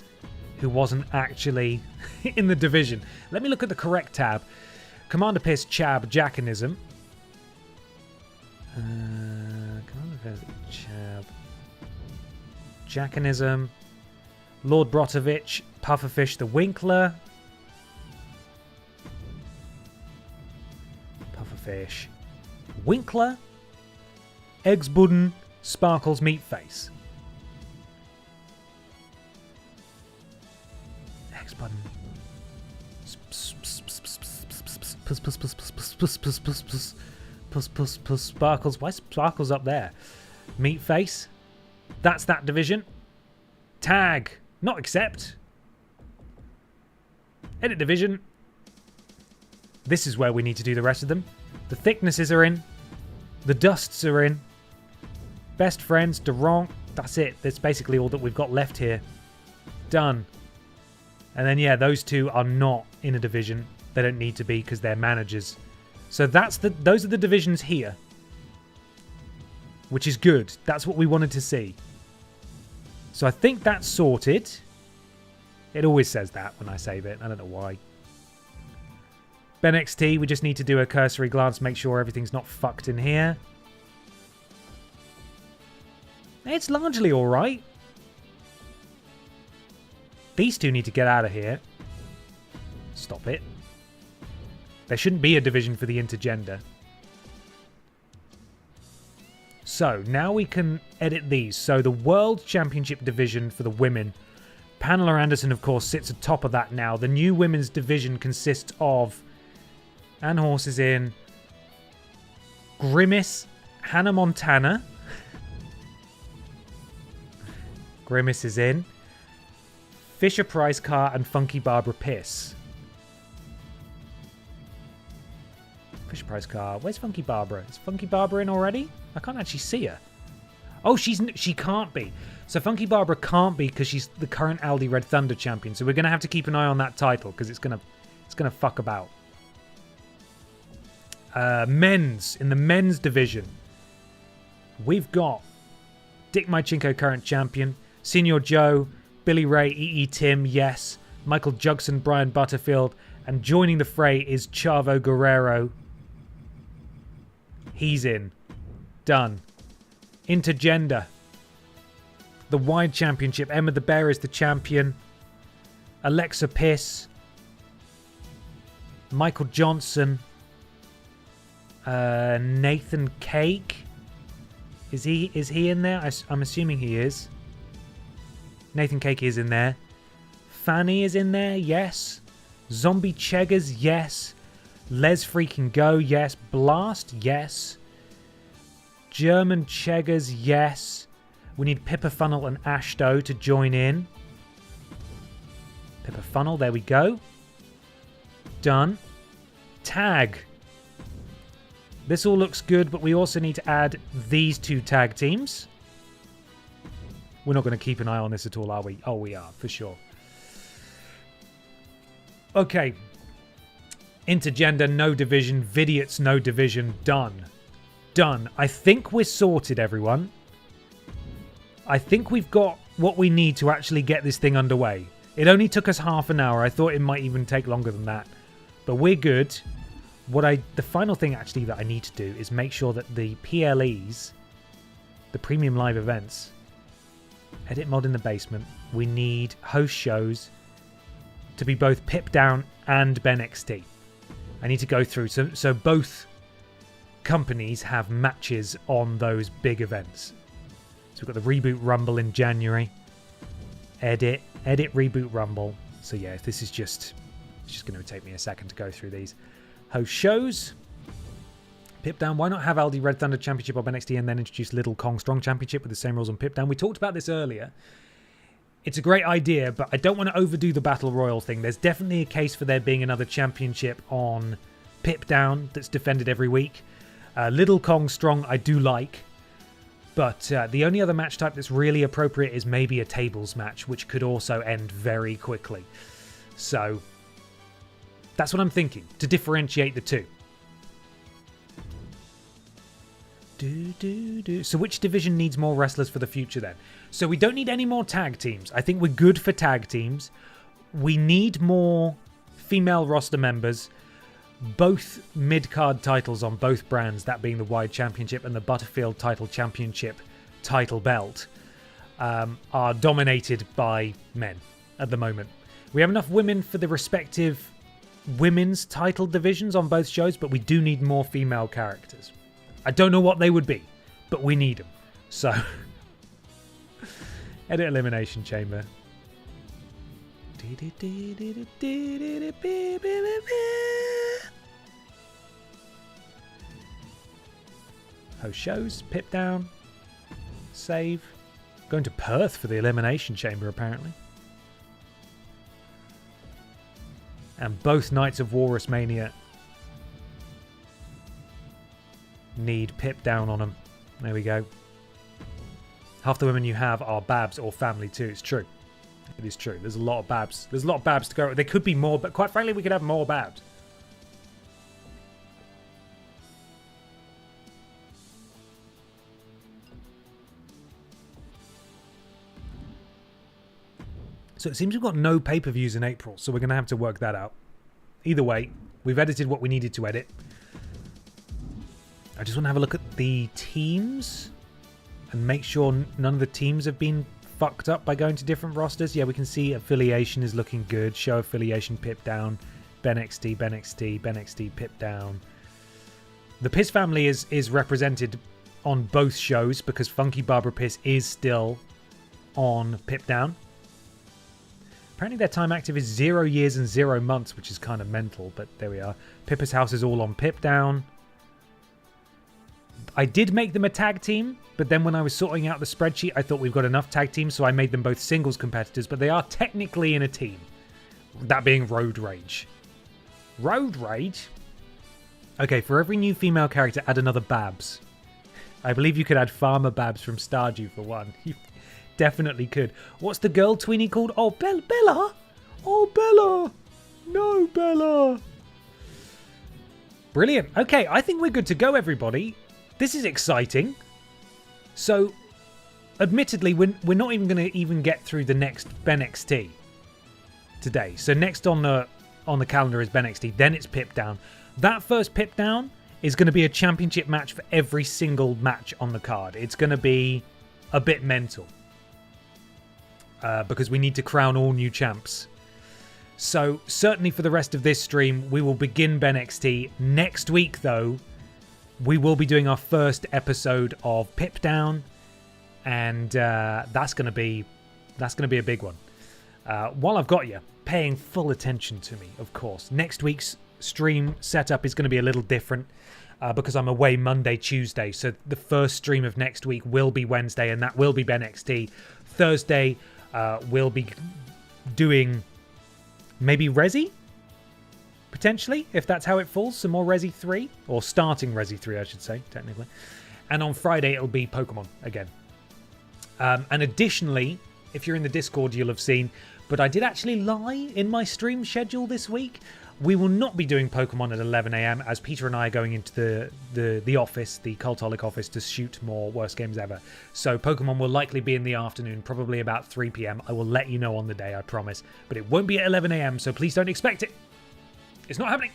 who wasn't actually in the division. Let me look at the correct tab. Commander Piss, Chab, Jackanism. Commander Piss, Chab, Jackanism. Lord Brotovich, Pufferfish, the Winkler. Pufferfish, Winkler, Eggsbudden, Sparkles, Meatface. Eggsbudden. Sparkles. Why is Sparkles up there? Meatface. That's that division. Tag. Not accept. Edit division. This is where we need to do the rest of them. The Thicknesses are in. The Dusts are in. Best Friends, Durant. That's it. That's basically all that we've got left here. Done. And then, yeah, those two are not in a division. They don't need to be because they're managers. So those are the divisions here. Which is good. That's what we wanted to see. So I think that's sorted. It always says that when I save it. I don't know why. BENXT, we just need to do a cursory glance, make sure everything's not fucked in here. It's largely alright. These two need to get out of here. Stop it. There shouldn't be a division for the intergender. So, now we can edit these. So, the World Championship division for the women. Pamela Anderson, of course, sits atop of that now. The new women's division consists of Ann Horse is in, Grimace, Hannah Montana. Grimace is in, Fisher Price Car, and Funky Barbara Piss. Fisher Price Car. Where's Funky Barbara? Is Funky Barbara in already? I can't actually see her. Oh, she can't be. So Funky Barbara can't be because she's the current Aldi Red Thunder champion. So we're gonna have to keep an eye on that title because it's gonna fuck about. Men's. In the men's division, we've got Dick Mychinko, current champion. Senior Joe, Billy Ray, E.E. Tim, yes. Michael Jugson, Brian Butterfield. And joining the fray is Chavo Guerrero. He's in. Done. Intergender. The Wide Championship. Emma the Bear is the champion. Alexa Piss. Michael Johnson. Nathan Cake. Is he in there? I'm assuming he is. Nathan Cake is in there. Fanny is in there, yes. Zombie Cheggers, yes. Les Freaking Go, yes. Blast, yes. German Cheggers, yes. We need Pippa Funnel and Ashto to join in. Pippa Funnel, there we go. Done. Tag. This all looks good, but we also need to add these two tag teams. We're not going to keep an eye on this at all, are we? Oh, we are, for sure. Okay. Intergender, no division. Vidiots, no division. Done. Done. I think we're sorted, everyone. I think we've got what we need to actually get this thing underway. It only took us half an hour. I thought it might even take longer than that. But we're good. The final thing actually that I need to do is make sure that the PLEs, the premium live events, edit mod in the basement. We need host shows to be both PIPDOWN and BENXT. I need to go through so both companies have matches on those big events. So we've got the Reboot Rumble in January. Edit Reboot Rumble. So yeah, this is just... It's just going to take me a second to go through these. Host shows. PIPDOWN. Why not have Aldi Red Thunder Championship on NXT and then introduce Little Kong Strong Championship with the same rules on PIPDOWN? We talked about this earlier. It's a great idea, but I don't want to overdo the Battle Royal thing. There's definitely a case for there being another championship on PIPDOWN that's defended every week. Little Kong Strong I do like, but the only other match type that's really appropriate is maybe a tables match, which could also end very quickly. So that's what I'm thinking, to differentiate the two. So which division needs more wrestlers for the future then? So we don't need any more tag teams. I think we're good for tag teams. We need more female roster members. Both mid-card titles on both brands, that being the Wide Championship and the Butterfield Title Championship title belt, are dominated by men at the moment. We have enough women for the respective women's title divisions on both shows, but we do need more female characters. I don't know what they would be, but we need them. So, edit Elimination Chamber. Host shows, PIPDOWN, save. Going to Perth for the Elimination Chamber, apparently. And both nights of Walrus Mania need PIPDOWN on them. There we go. Half the women you have are Babs or family too. It's true. It is true. There's a lot of Babs. There's a lot of Babs to go. There could be more, but quite frankly, we could have more Babs. So it seems we've got no pay-per-views in April, so we're going to have to work that out. Either way, we've edited what we needed to edit. I just want to have a look at the teams and make sure none of the teams have been fucked up by going to different rosters. Yeah, we can see affiliation is looking good. Show affiliation, PIPDOWN, BENXT, PIPDOWN. The Piss family is represented on both shows because Funky Barbara Piss is still on PIPDOWN. Apparently their time active is 0 years and 0 months, which is kind of mental, but there we are. Pippa's House is all on PIPDOWN. I did make them a tag team, but then when I was sorting out the spreadsheet, I thought we've got enough tag teams, so I made them both singles competitors, but they are technically in a team. That being Road Rage. Road Rage? Okay, for every new female character, add another Babs. I believe you could add Farmer Babs from Stardew for one. You definitely could. What's the girl tweenie called? Oh, Bella? Oh, Bella! No, Bella! Brilliant. Okay, I think we're good to go, everybody. This is exciting. So, admittedly, we're not even going to even get through the next BENXT today. So next on the calendar is BENXT, then it's PIPDOWN. That first PIPDOWN is going to be a championship match for every single match on the card. It's going to be a bit mental because we need to crown all new champs. So certainly for the rest of this stream, we will begin BENXT. Next week, though, we will be doing our first episode of PIPDOWN, and that's going to be a big one. While I've got you, paying full attention to me, of course. Next week's stream setup is going to be a little different because I'm away Monday, Tuesday. So the first stream of next week will be Wednesday, and that will be BENXT. Thursday, we'll be doing maybe Resi? Potentially, if that's how it falls. Some more Resi 3. Or starting Resi 3, I should say, technically. And on Friday, it'll be Pokémon again. And additionally, if you're in the Discord, you'll have seen, but I did actually lie in my stream schedule this week. We will not be doing Pokemon at 11 a.m. as Peter and I are going into the office, the Cultaholic office, to shoot more Worst Games Ever. So Pokemon will likely be in the afternoon, probably about 3 p.m. I will let you know on the day, I promise. But it won't be at 11 a.m., so please don't expect it. It's not happening.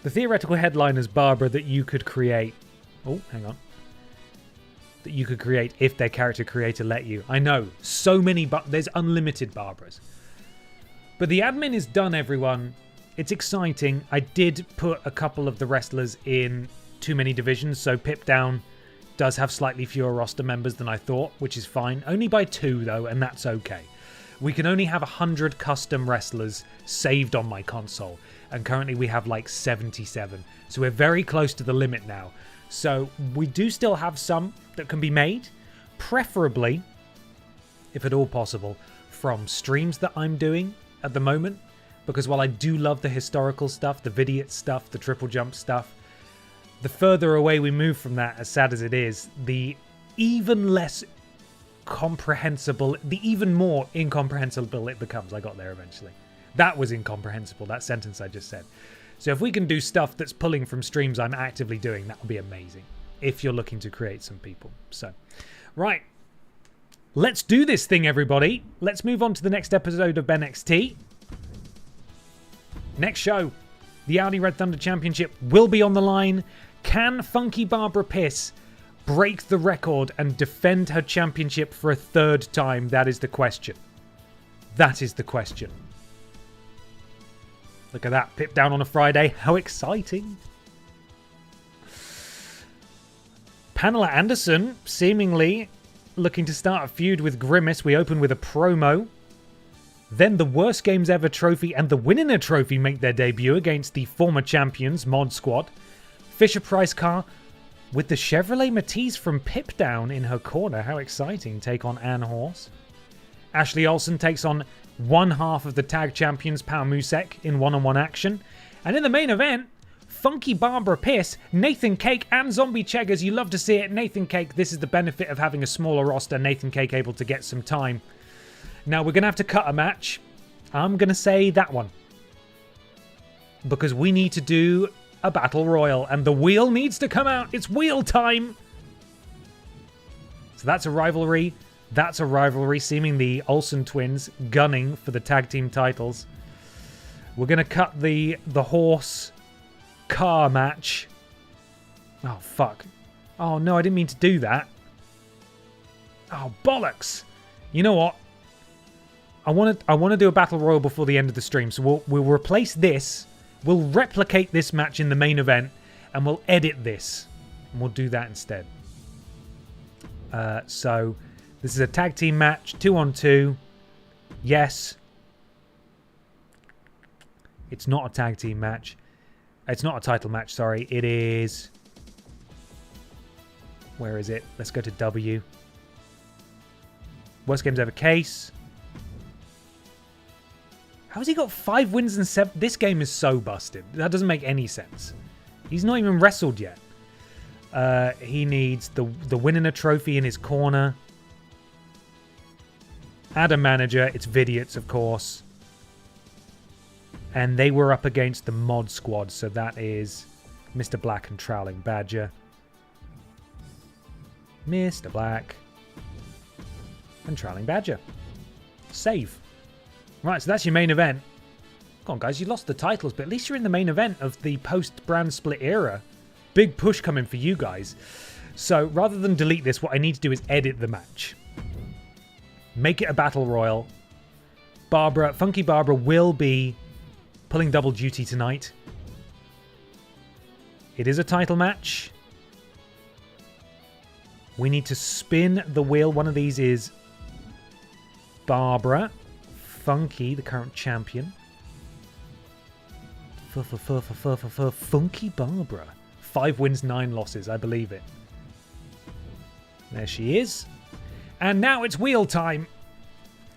The theoretical headline is Barbara that you could create... Oh, hang on. That you could create if their character creator let you. I know, so many, but there's unlimited Barbaras. But the admin is done, everyone. It's exciting. I did put a couple of the wrestlers in too many divisions, so PIPDOWN does have slightly fewer roster members than I thought, which is fine. Only by 2, though, and that's okay. We can only have 100 custom wrestlers saved on my console. And currently we have like 77. So we're very close to the limit now. So we do still have some that can be made. Preferably, if at all possible, from streams that I'm doing at the moment. Because while I do love the historical stuff, the Vidiot stuff, the TripleJump stuff, the further away we move from that, as sad as it is, the even less comprehensible, the even more incomprehensible it becomes. I got there eventually. That was incomprehensible, that sentence I just said. So if we can do stuff that's pulling from streams I'm actively doing, that would be amazing. If you're looking to create some people. So, right. Let's do this thing, everybody. Let's move on to the next episode of BENXT. Next show, the Audi Red Thunder Championship will be on the line. Can Funky Barbara Piss break the record and defend her championship for a third time? That is the question. That is the question. Look at that. Pip down on a Friday. How exciting. Pamela Anderson seemingly looking to start a feud with Grimace. We open with a promo. Then the Worst Games Ever trophy and the Winner trophy make their debut against the former champions, Mod Squad. Fisher-Price car with the Chevrolet Matiz from PIPDOWN in her corner. How exciting. Take on Ann Horse. Ashley Olsen takes on one half of the tag champions, Power Musek, in one-on-one action. And in the main event, Funky Barbara Piss, Nathan Cake, and Zombie Cheggers. You love to see it. Nathan Cake, this is the benefit of having a smaller roster. Nathan Cake able to get some time. Now, we're going to have to cut a match. I'm going to say that one. Because we need to do a battle royal. And the wheel needs to come out. It's wheel time. So that's a rivalry. That's a rivalry. Seeming the Olsen twins gunning for the tag team titles. We're going to cut the horse car match. Oh, fuck. Oh, no, I didn't mean to do that. Oh, bollocks. You know what? I want to do a battle royal before the end of the stream. So we'll replace this. We'll replicate this match in the main event. And we'll edit this. And we'll do that instead. So this is a tag team match. 2-on-2. Yes. It's not a tag team match. It's not a title match, sorry. It is... Where is it? Let's go to W. Worst Games Ever case. How has he got 5 wins and 7? This game is so busted. That doesn't make any sense. He's not even wrestled yet. He needs the winning a trophy in his corner. Add a manager. It's Vidiots, of course. And they were up against the Mod Squad. So that is Mr. Black and Trowling Badger. Mr. Black and Trowling Badger. Save. Right, so that's your main event. Come on, guys, you lost the titles, but at least you're in the main event of the post-brand split era. Big push coming for you guys. So rather than delete this, what I need to do is edit the match. Make it a battle royal. Funky Barbara will be pulling double duty tonight. It is a title match. We need to spin the wheel. One of these is Barbara. Funky, the current champion. Funky Barbara. 5 wins, 9 losses. I believe it. There she is. And now it's wheel time.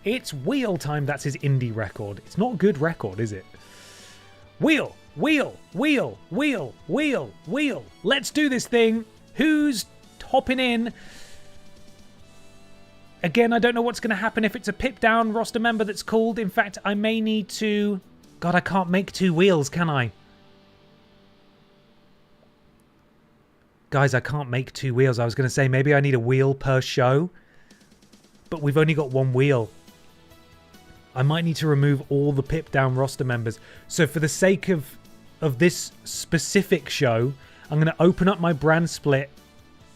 It's wheel time. That's his indie record. It's not a good record, is it? Wheel, wheel, wheel, wheel, wheel, wheel. Let's do this thing. Who's hopping in? Again, I don't know what's going to happen if it's a PIPDOWN roster member that's called. In fact, I may need to... God, I can't make 2 wheels, can I? Guys, I can't make 2 wheels. I was going to say maybe I need a wheel per show. But we've only got 1 wheel. I might need to remove all the PIPDOWN roster members. So for the sake of this specific show, I'm going to open up my brand split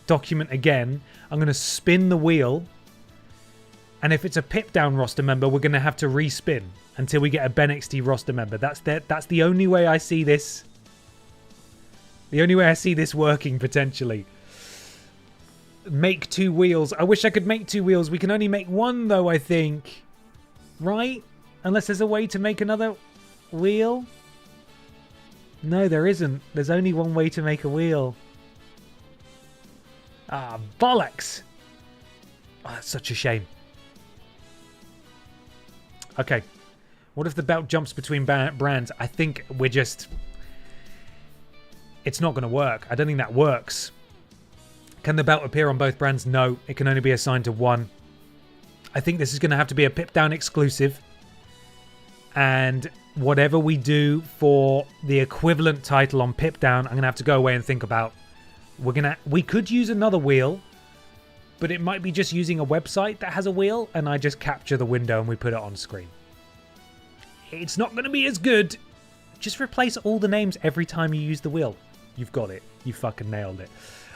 document again. I'm going to spin the wheel. And if it's a PIPDOWN roster member, we're going to have to respin until we get a BENXT roster member. That's the only way I see this. The only way I see this working, potentially. Make 2 wheels. I wish I could make 2 wheels. We can only make 1, though, I think. right? Unless there's a way to make another wheel. No, there isn't. There's only one way to make a wheel. Ah, bollocks! Oh, that's such a shame. Okay. What if the belt jumps between brands? I think we're just... It's not going to work. I don't think that works. Can the belt appear on both brands? No. It can only be assigned to one. I think this is going to have to be a PIPDOWN exclusive. And whatever we do for the equivalent title on PIPDOWN, I'm going to have to go away and think about. We could use another wheel, but it might be just using a website that has a wheel, and I just capture the window and we put it on screen. It's not going to be as good. Just replace all the names every time you use the wheel. You've got it. You fucking nailed it.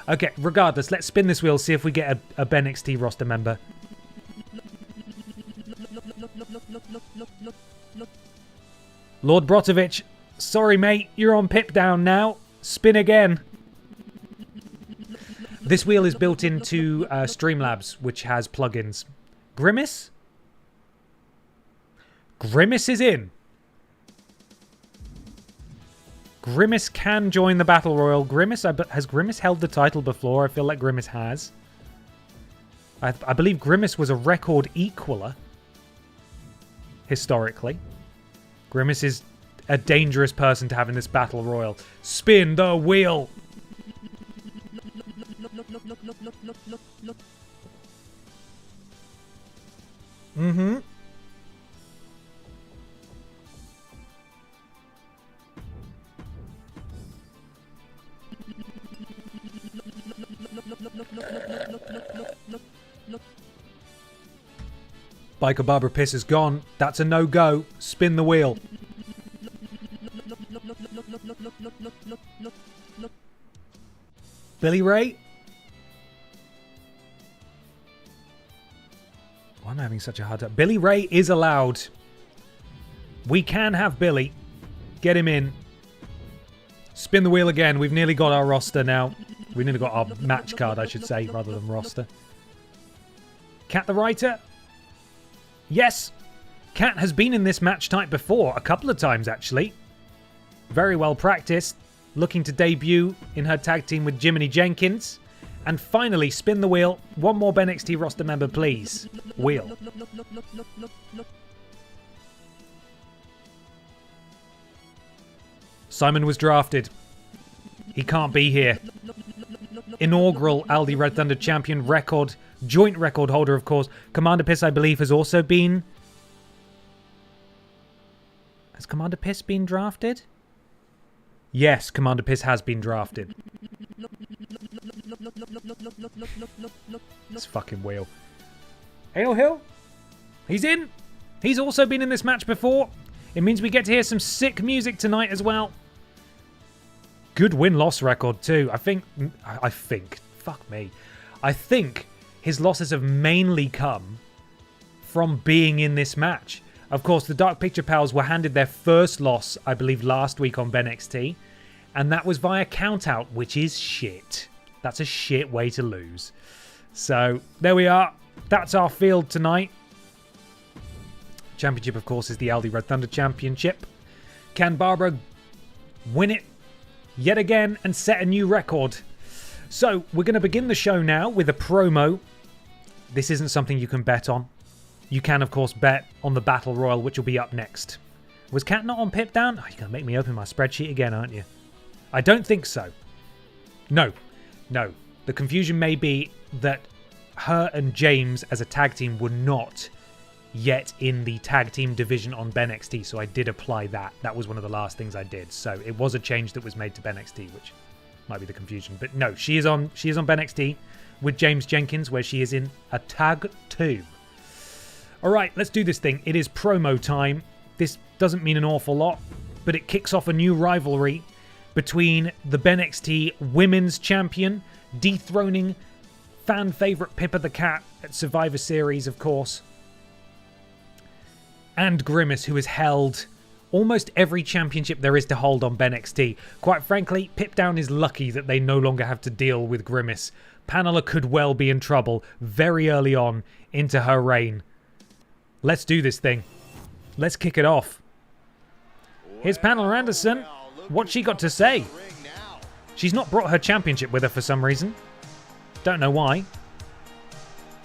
Okay, regardless, let's spin this wheel, see if we get a BENXT roster member. Lord Brotovich, sorry mate, you're on PIPDOWN now. Spin again. This wheel is built into Streamlabs, which has plugins. Grimace? Grimace is in. Grimace can join the Battle Royal. Grimace, has Grimace held the title before? I feel like Grimace has. I believe Grimace was a record equaler. Historically. Grimace is a dangerous person to have in this Battle Royal. Spin the wheel! Mm-hmm. Biker Barbara Piss is gone. That's a no-go. Spin the wheel. Billy Ray? Why am I having such a hard time? Billy Ray is allowed. We can have Billy. Get him in. Spin the wheel again. We've nearly got our roster now. We've nearly got our match card, I should say, rather than roster. Cat the Writer? Yes. Cat has been in this match type before. A couple of times, actually. Very well practiced. Looking to debut in her tag team with Jiminy Jenkins. And finally, spin the wheel. One more BENXT roster member, please. Wheel. Simon was drafted. He can't be here. Inaugural Aldi Red Thunder champion record. Joint record holder, of course. Commander Piss, I believe, has also been... Has Commander Piss been drafted? Yes, Commander Piss has been drafted. This fucking wheel. Hail Hill? He's in. He's also been in this match before. It means we get to hear some sick music tonight as well. Good win-loss record too. I think, fuck me. I think his losses have mainly come from being in this match. Of course, the Dark Picture Pals were handed their first loss, I believe, last week on BENXT. And that was via countout, which is shit. That's a shit way to lose. So, there we are. That's our field tonight. Championship, of course, is the Aldi Red Thunder Championship. Can Barbara win it yet again and set a new record? So, we're going to begin the show now with a promo. This isn't something you can bet on. You can, of course, bet on the Battle Royal, which will be up next. Was Kat not on PIPDOWN? Oh, you're going to make me open my spreadsheet again, aren't you? I don't think so. No. The confusion may be that her and James as a tag team were not yet in the tag team division on BENXT, so I did apply that. That was one of the last things I did. So it was a change that was made to BENXT, which might be the confusion. But no, she is on BENXT with James Jenkins, where she is in a tag 2. All right, let's do this thing. It is promo time. This doesn't mean an awful lot, but it kicks off a new rivalry between the BENXT Women's Champion, dethroning fan favourite Pippa the Cat at Survivor Series, of course, and Grimace, who has held almost every championship there is to hold on BENXT. Quite frankly, PIPDOWN is lucky that they no longer have to deal with Grimace. Pamela could well be in trouble very early on into her reign. Let's do this thing. Let's kick it off. Here's Pamela Anderson. What's she got to say? She's not brought her championship with her for some reason. Don't know why.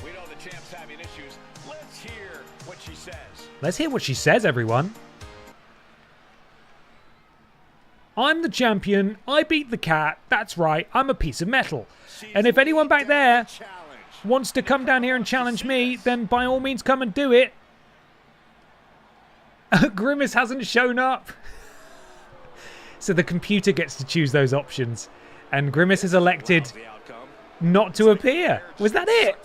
We know the champ's having issues. Let's hear what she says. Let's hear what she says, everyone. I'm the champion. I beat the cat. That's right. I'm a piece of metal. And if anyone back there wants to come down here and challenge me, then by all means come and do it. Grimace hasn't shown up. So the computer gets to choose those options. And Grimace has elected not to appear. Was that it?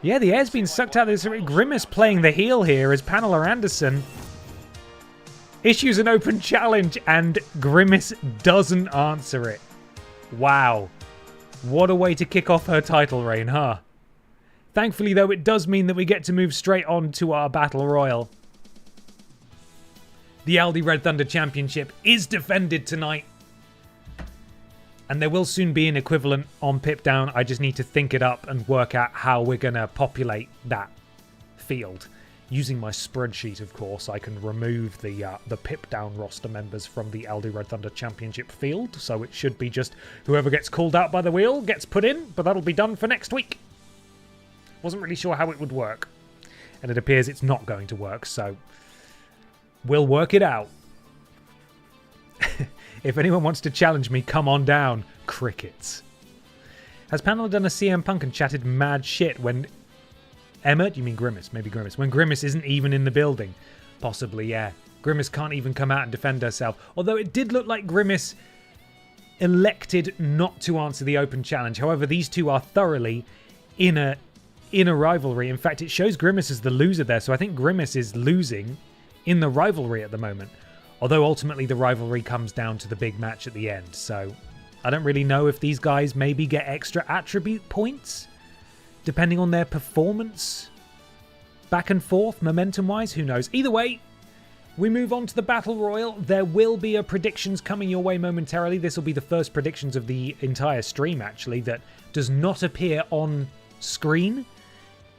Yeah, the air's been sucked out of this. Grimace playing the heel here as Pamela Anderson issues an open challenge and Grimace doesn't answer it. Wow. What a way to kick off her title reign, huh? Thankfully, though, it does mean that we get to move straight on to our Battle Royal. The Aldi Red Thunder Championship is defended tonight. And there will soon be an equivalent on PIPDOWN. I just need to think it up and work out how we're going to populate that field. Using my spreadsheet, of course, I can remove the PIPDOWN roster members from the Aldi Red Thunder Championship field. So it should be just whoever gets called out by the wheel gets put in. But that'll be done for next week. Wasn't really sure how it would work. And it appears it's not going to work, so we'll work it out. If anyone wants to challenge me, come on down. Crickets. Has Pamela done a CM Punk and chatted mad shit when... Emma? Do you mean Grimace? Maybe Grimace. When Grimace isn't even in the building. Possibly, yeah. Grimace can't even come out and defend herself. Although it did look like Grimace elected not to answer the open challenge. However, these two are thoroughly in a rivalry. In fact, it shows Grimace as the loser there. So I think Grimace is losing in the rivalry at the moment. Although ultimately the rivalry comes down to the big match at the end. So I don't really know if these guys maybe get extra attribute points depending on their performance. Back and forth, momentum-wise, who knows. Either way, we move on to the Battle Royal. There will be a predictions coming your way momentarily. This will be the first predictions of the entire stream, actually, that does not appear on screen.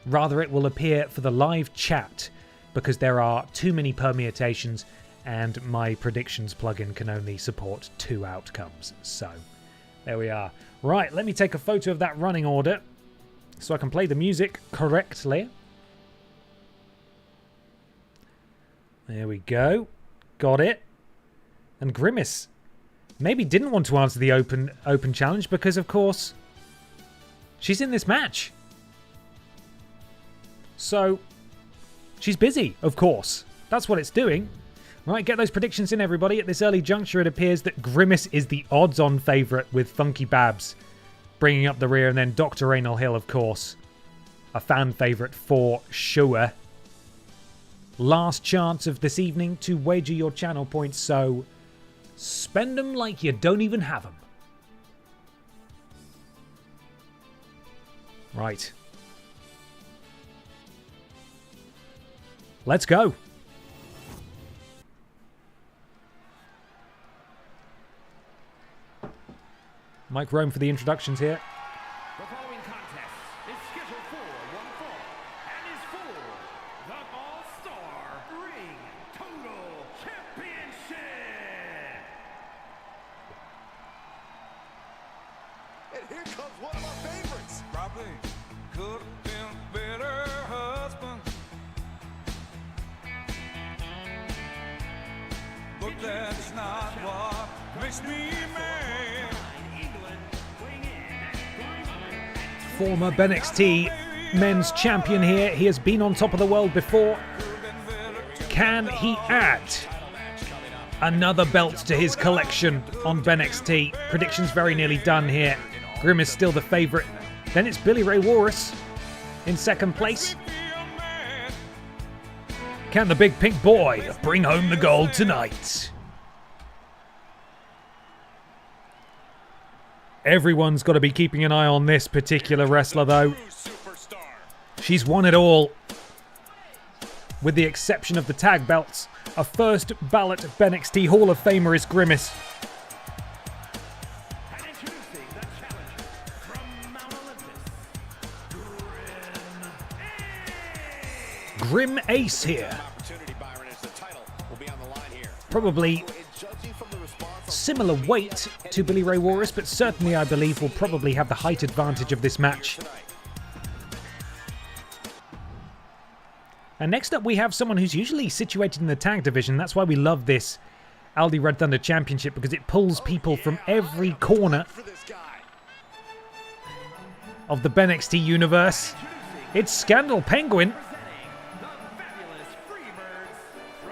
Rather, it will appear for the live chat because there are too many permutations and my predictions plugin can only support 2 outcomes. So, there we are. Right, let me take a photo of that running order so I can play the music correctly. There we go. Got it. And Grimace maybe didn't want to answer the open challenge because, of course, she's in this match. So, she's busy, of course. That's what it's doing. Right, get those predictions in, everybody. At this early juncture, it appears that Grimace is the odds-on favourite with Funky Babs bringing up the rear. And then Dr. Raynal Hill, of course, a fan favourite for sure. Last chance of this evening to wager your channel points, so spend them like you don't even have them. Right. Let's go. Mike Rome for the introductions here. The following contest is scheduled for one fall and is for the All-Star Ring Total Championship. And here comes one of my favorites. Probably could have been a better husband. But that's not what makes me mad. Former BENXT men's champion here. He has been on top of the world before. Can he add another belt to his collection on BENXT? Predictions very nearly done here. Grim is still the favourite. Then it's Billy Ray Walrus in second place. Can the big pink boy bring home the gold tonight? Everyone's got to be keeping an eye on this particular wrestler, though. She's won it all. With the exception of the tag belts, a first ballot BENXT Hall of Famer is Grimace. And introducing the challenger from Mount Olympus, Grim Ace here. Probably similar weight to Billy Ray Walrus, but certainly I believe will probably have the height advantage of this match. And next up we have someone who's usually situated in the tag division. That's why we love this Aldi Red Thunder Championship, because it pulls people from every corner of the BENXT universe. It's Scandal Penguin.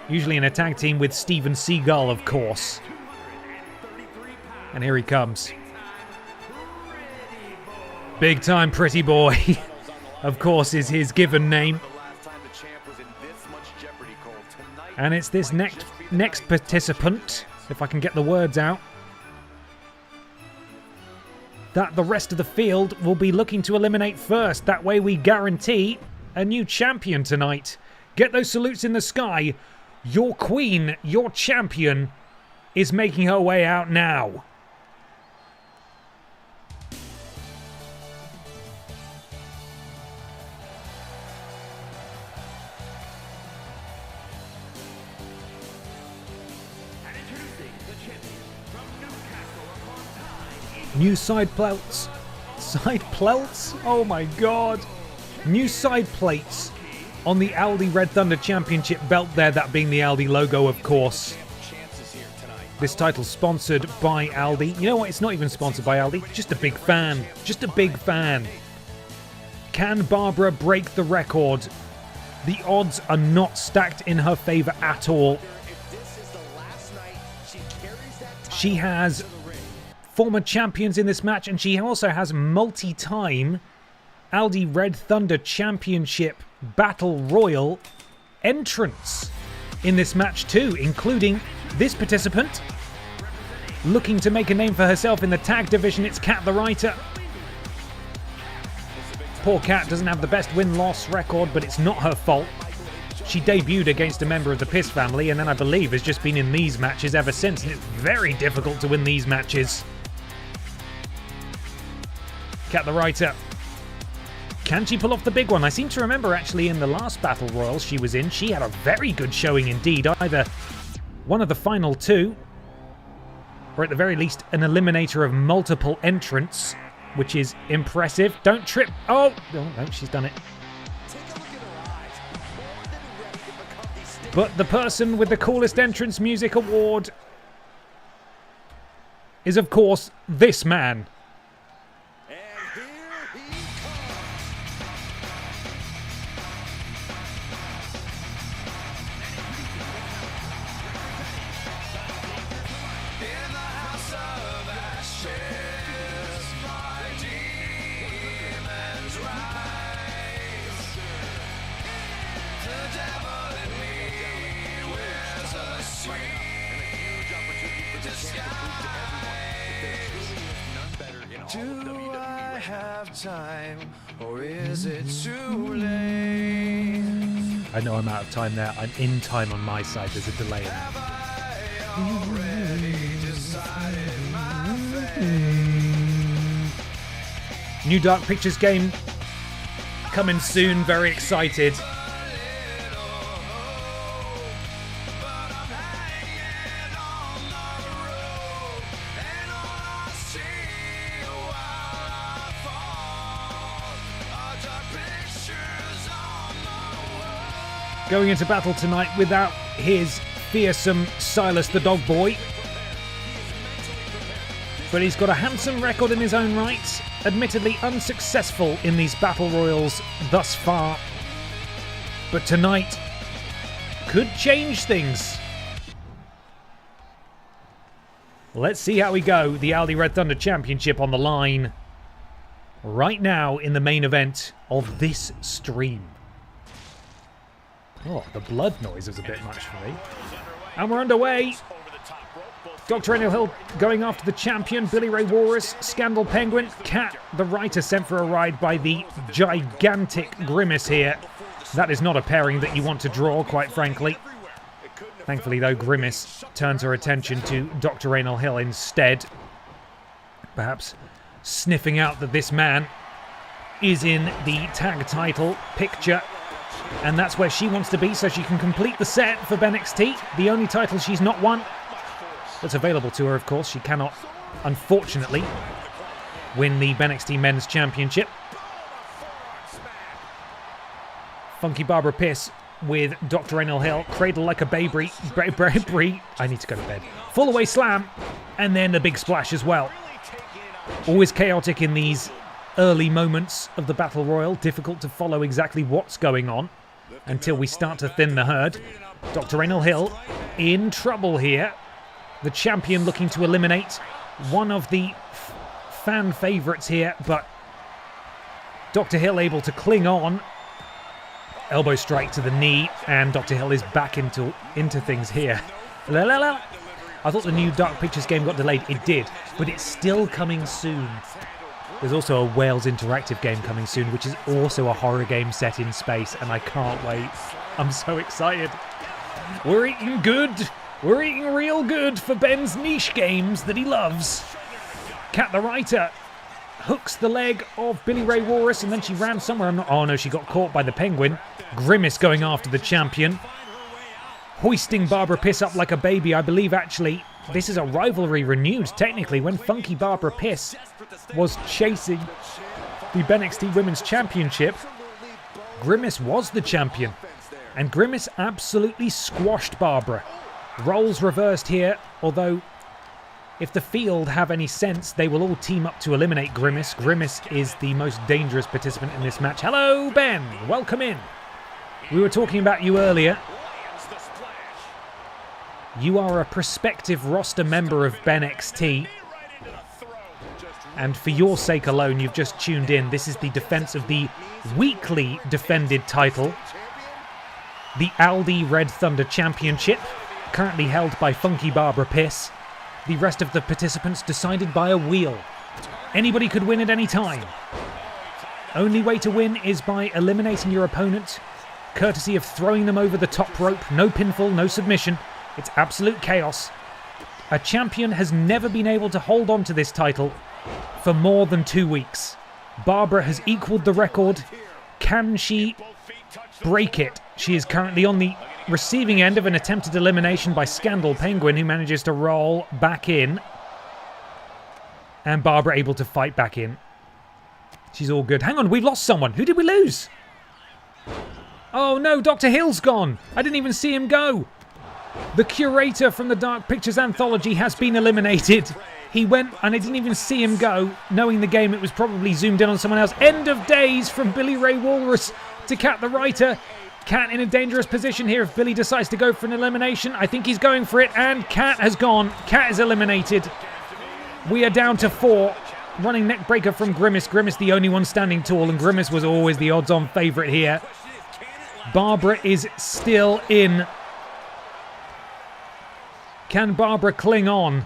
Usually in a tag team with Steven Seagal, of course. And here he comes. Big Time Pretty Boy, of course, is his given name. And it's this next participant, if I can get the words out, that the rest of the field will be looking to eliminate first. That way we guarantee a new champion tonight. Get those salutes in the sky. Your queen, your champion, is making her way out now. New side plates. Side plates? Oh my god. New side plates on the Aldi Red Thunder Championship belt there, that being the Aldi logo, of course. This title's sponsored by Aldi. You know what? It's not even sponsored by Aldi. Just a big fan. Just a big fan. Can Barbara break the record? The odds are not stacked in her favor at all. She has former champions in this match, and she also has multi-time Aldi Red Thunder Championship Battle Royal entrants in this match too, including this participant looking to make a name for herself in the tag division. It's Kat the Writer. Poor Kat doesn't have the best win-loss record, but it's not her fault. She debuted against a member of the Piss family, and then I believe has just been in these matches ever since, and it's very difficult to win these matches. Kat the Writer. Can she pull off the big one? I seem to remember actually in the last Battle Royal she was in, she had a very good showing indeed. Either one of the final two, or at the very least an eliminator of multiple entrants, which is impressive. Don't trip. Oh, no, she's done it. But the person with the coolest entrance music award is, of course, this man. Do I have time, or is it too late? I know I'm out of time there. I'm in time on my side. There's a delay in it. New Dark Pictures game coming soon. Very excited. Going into battle tonight without his fearsome Silas the Dog Boy. But he's got a handsome record in his own right. Admittedly unsuccessful in these battle royals thus far. But tonight could change things. Let's see how we go. The Aldi Red Thunder Championship on the line right now in the main event of this stream. Oh, the blood noise was a bit much for me. And we're underway. Dr. Enel Hill going after the champion, Billy Ray Walrus, Scandal Penguin, Kat the Writer sent for a ride by the gigantic Grimace here. That is not a pairing that you want to draw, quite frankly. Thankfully, though, Grimace turns her attention to Dr. Enel Hill instead. Perhaps sniffing out that this man is in the tag title picture. And that's where she wants to be so she can complete the set for BENXT. The only title she's not won that's available to her, of course. She cannot, unfortunately, win the BENXT Men's Championship. Funky Barbara Pierce with Dr. Enel Hill. Cradle like a baby. I need to go to bed. Full away slam. And then a big splash as well. Always chaotic in these early moments of the Battle Royal. Difficult to follow exactly what's going on until we start to thin the herd. Dr. Enel Hill in trouble here. The champion looking to eliminate one of the fan favourites here, but Dr. Hill able to cling on. Elbow strike to the knee, and Dr. Hill is back into things here. La, la, la. I thought the new Dark Pictures game got delayed. It did, but it's still coming soon. There's also a Wales Interactive game coming soon, which is also a horror game set in space, and I can't wait. I'm so excited. We're eating good. We're eating real good for Ben's niche games that he loves. Kat the Writer hooks the leg of Billy Ray Walrus, and then she ran somewhere. Oh no, she got caught by the Penguin. Grimace going after the champion. Hoisting Barbara Piss up like a baby. I believe actually this is a rivalry renewed technically. When Funky Barbara Piss was chasing the BENXT Women's Championship, Grimace was the champion. And Grimace absolutely squashed Barbara. Roles reversed here, although if the field have any sense, they will all team up to eliminate Grimace. Grimace is the most dangerous participant in this match. Hello, Ben. Welcome in. We were talking about you earlier. You are a prospective roster member of BENXT. And for your sake alone, you've just tuned in. This is the defense of the weekly defended title. The Aldi Red Thunder Championship, currently held by Funky Barbara Piss. The rest of the participants decided by a wheel. Anybody could win at any time. Only way to win is by eliminating your opponent, courtesy of throwing them over the top rope. No pinfall, no submission. It's absolute chaos. A champion has never been able to hold on to this title for more than 2 weeks. Barbara has equaled the record. Can she break it? She is currently on the receiving end of an attempted elimination by Scandal Penguin, who manages to roll back in. And Barbara able to fight back in. She's all good. Hang on, we've lost someone. Who did we lose? Oh no, Dr. Hill's gone. I didn't even see him go. The curator from the Dark Pictures anthology has been eliminated. He went, and I didn't even see him go. Knowing the game, it was probably zoomed in on someone else. End of days from Billy Ray Walrus to Kat the Writer. Kat in a dangerous position here if Billy decides to go for an elimination. I think he's going for it, and Kat has gone. Kat is eliminated. We are down to 4. Running neck breaker from Grimace. Grimace the only one standing tall, and Grimace was always the odds-on favourite here. Barbara is still in. Can Barbara cling on?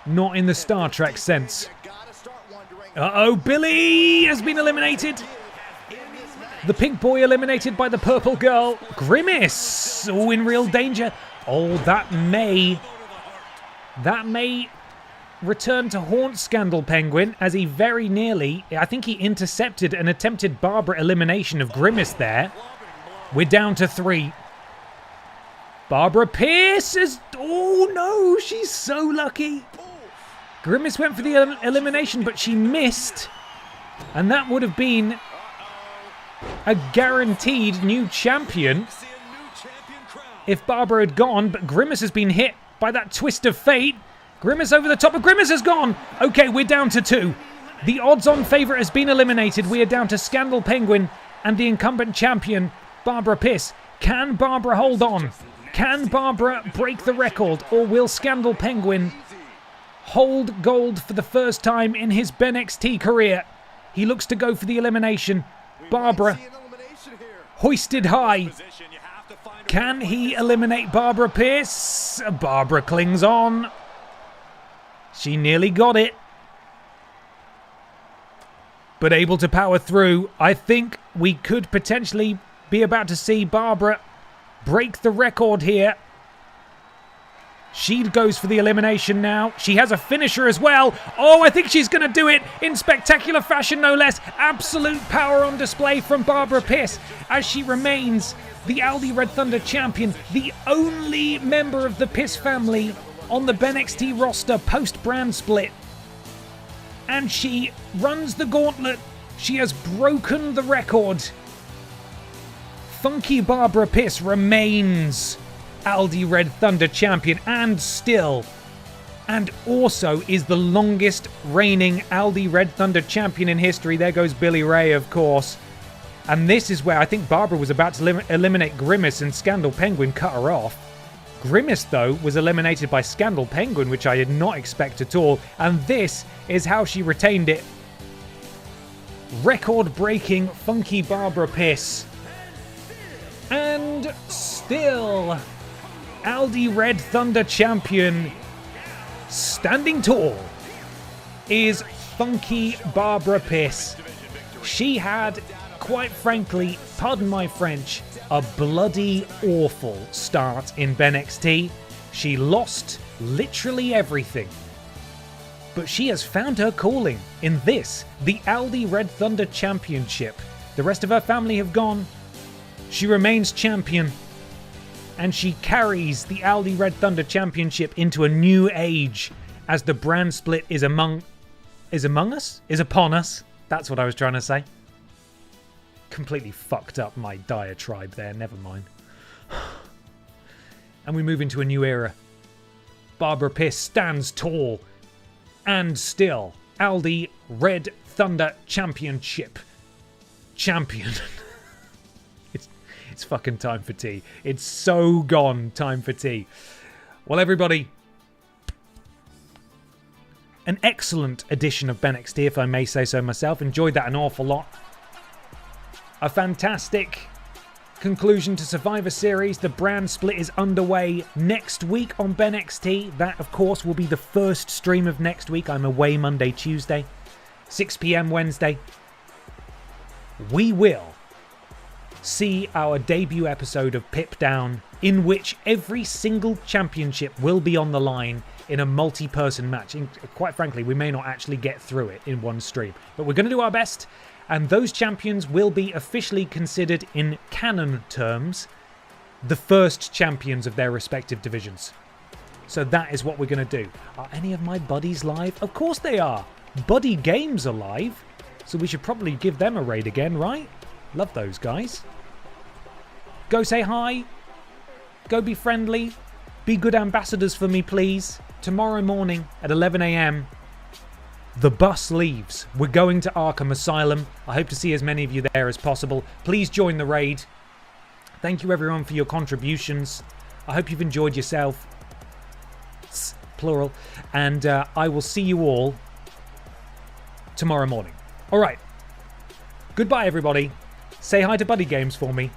Not in the Star Trek sense. Uh-oh, Billy has been eliminated. The pink boy eliminated by the purple girl. Grimace, oh, in real danger. Oh, that may return to haunt Scandal Penguin, as he very nearly, I think he intercepted an attempted Barbara elimination of Grimace there. We're down to 3. Barbara Pierce is, oh no, she's so lucky. Grimace went for the elimination, but she missed. And that would have been a guaranteed new champion if Barbara had gone, but Grimace has been hit by that twist of fate. Grimace over the top, but Grimace has gone. Okay, we're down to 2. The odds-on favourite has been eliminated. We are down to Scandal Penguin and the incumbent champion, Barbara Piss. Can Barbara hold on? Can Barbara break the record, or will Scandal Penguin hold gold for the first time in his BENXT career? He looks to go for the elimination. Barbara hoisted high. Can he eliminate Barbara Pierce? Barbara clings on. She nearly got it, but able to power through. I think we could potentially be about to see Barbara break the record here. She goes for the elimination now. She has a finisher as well. Oh, I think she's going to do it in spectacular fashion, no less. Absolute power on display from Barbara Pierce as she remains the Aldi Red Thunder champion, the only member of the Pierce family on the BENXT roster post-brand split. And she runs the gauntlet. She has broken the record. Funky Barbara Pierce remains Aldi Red Thunder champion and also is the longest reigning Aldi Red Thunder champion in history. There goes Billy Ray, of course. And this is where I think Barbara was about to eliminate Grimace, and Scandal Penguin cut her off. Grimace, though, was eliminated by Scandal Penguin, which I did not expect at all. And this is how she retained it. Record-breaking Funky Barbara Pierce. And still, Aldi Red Thunder champion, standing tall, is Funky Barbara Pierce. She had, quite frankly, pardon my French, a bloody awful start in BENXT. She lost literally everything. But she has found her calling in this, the Aldi Red Thunder Championship. The rest of her family have gone. She remains champion. And she carries the Aldi Red Thunder Championship into a new age as the brand split is upon us. That's what I was trying to say. Completely fucked up my diatribe there, never mind. And we move into a new era. Barbara Pierce stands tall and still Aldi Red Thunder Championship champion. It's fucking time for tea. It's so gone time for tea. Well, everybody, an excellent edition of BENXT, if I may say so myself. Enjoyed that an awful lot. A fantastic conclusion to Survivor Series. The brand split is underway next week on BENXT. That, of course, will be the first stream of next week. I'm away Monday, Tuesday, 6 p.m. Wednesday. We will see our debut episode of PIPDOWN, in which every single championship will be on the line in a multi-person match. Quite frankly, we may not actually get through it in one stream, but we're going to do our best. And those champions will be officially considered, in canon terms, the first champions of their respective divisions. So that is what we're going to do. Are any of my buddies live? Of course they are. Buddy Games are live. So we should probably give them a raid again, right? Love those guys. Go say hi. Go be friendly. Be good ambassadors for me, please. Tomorrow morning at 11 a.m. the bus leaves. We're going to Arkham Asylum. I hope to see as many of you there as possible. Please join the raid. Thank you everyone for your contributions. I hope you've enjoyed yourself. Plural. And I will see you all tomorrow morning. All right. Goodbye, everybody. Say hi to Buddy Games for me.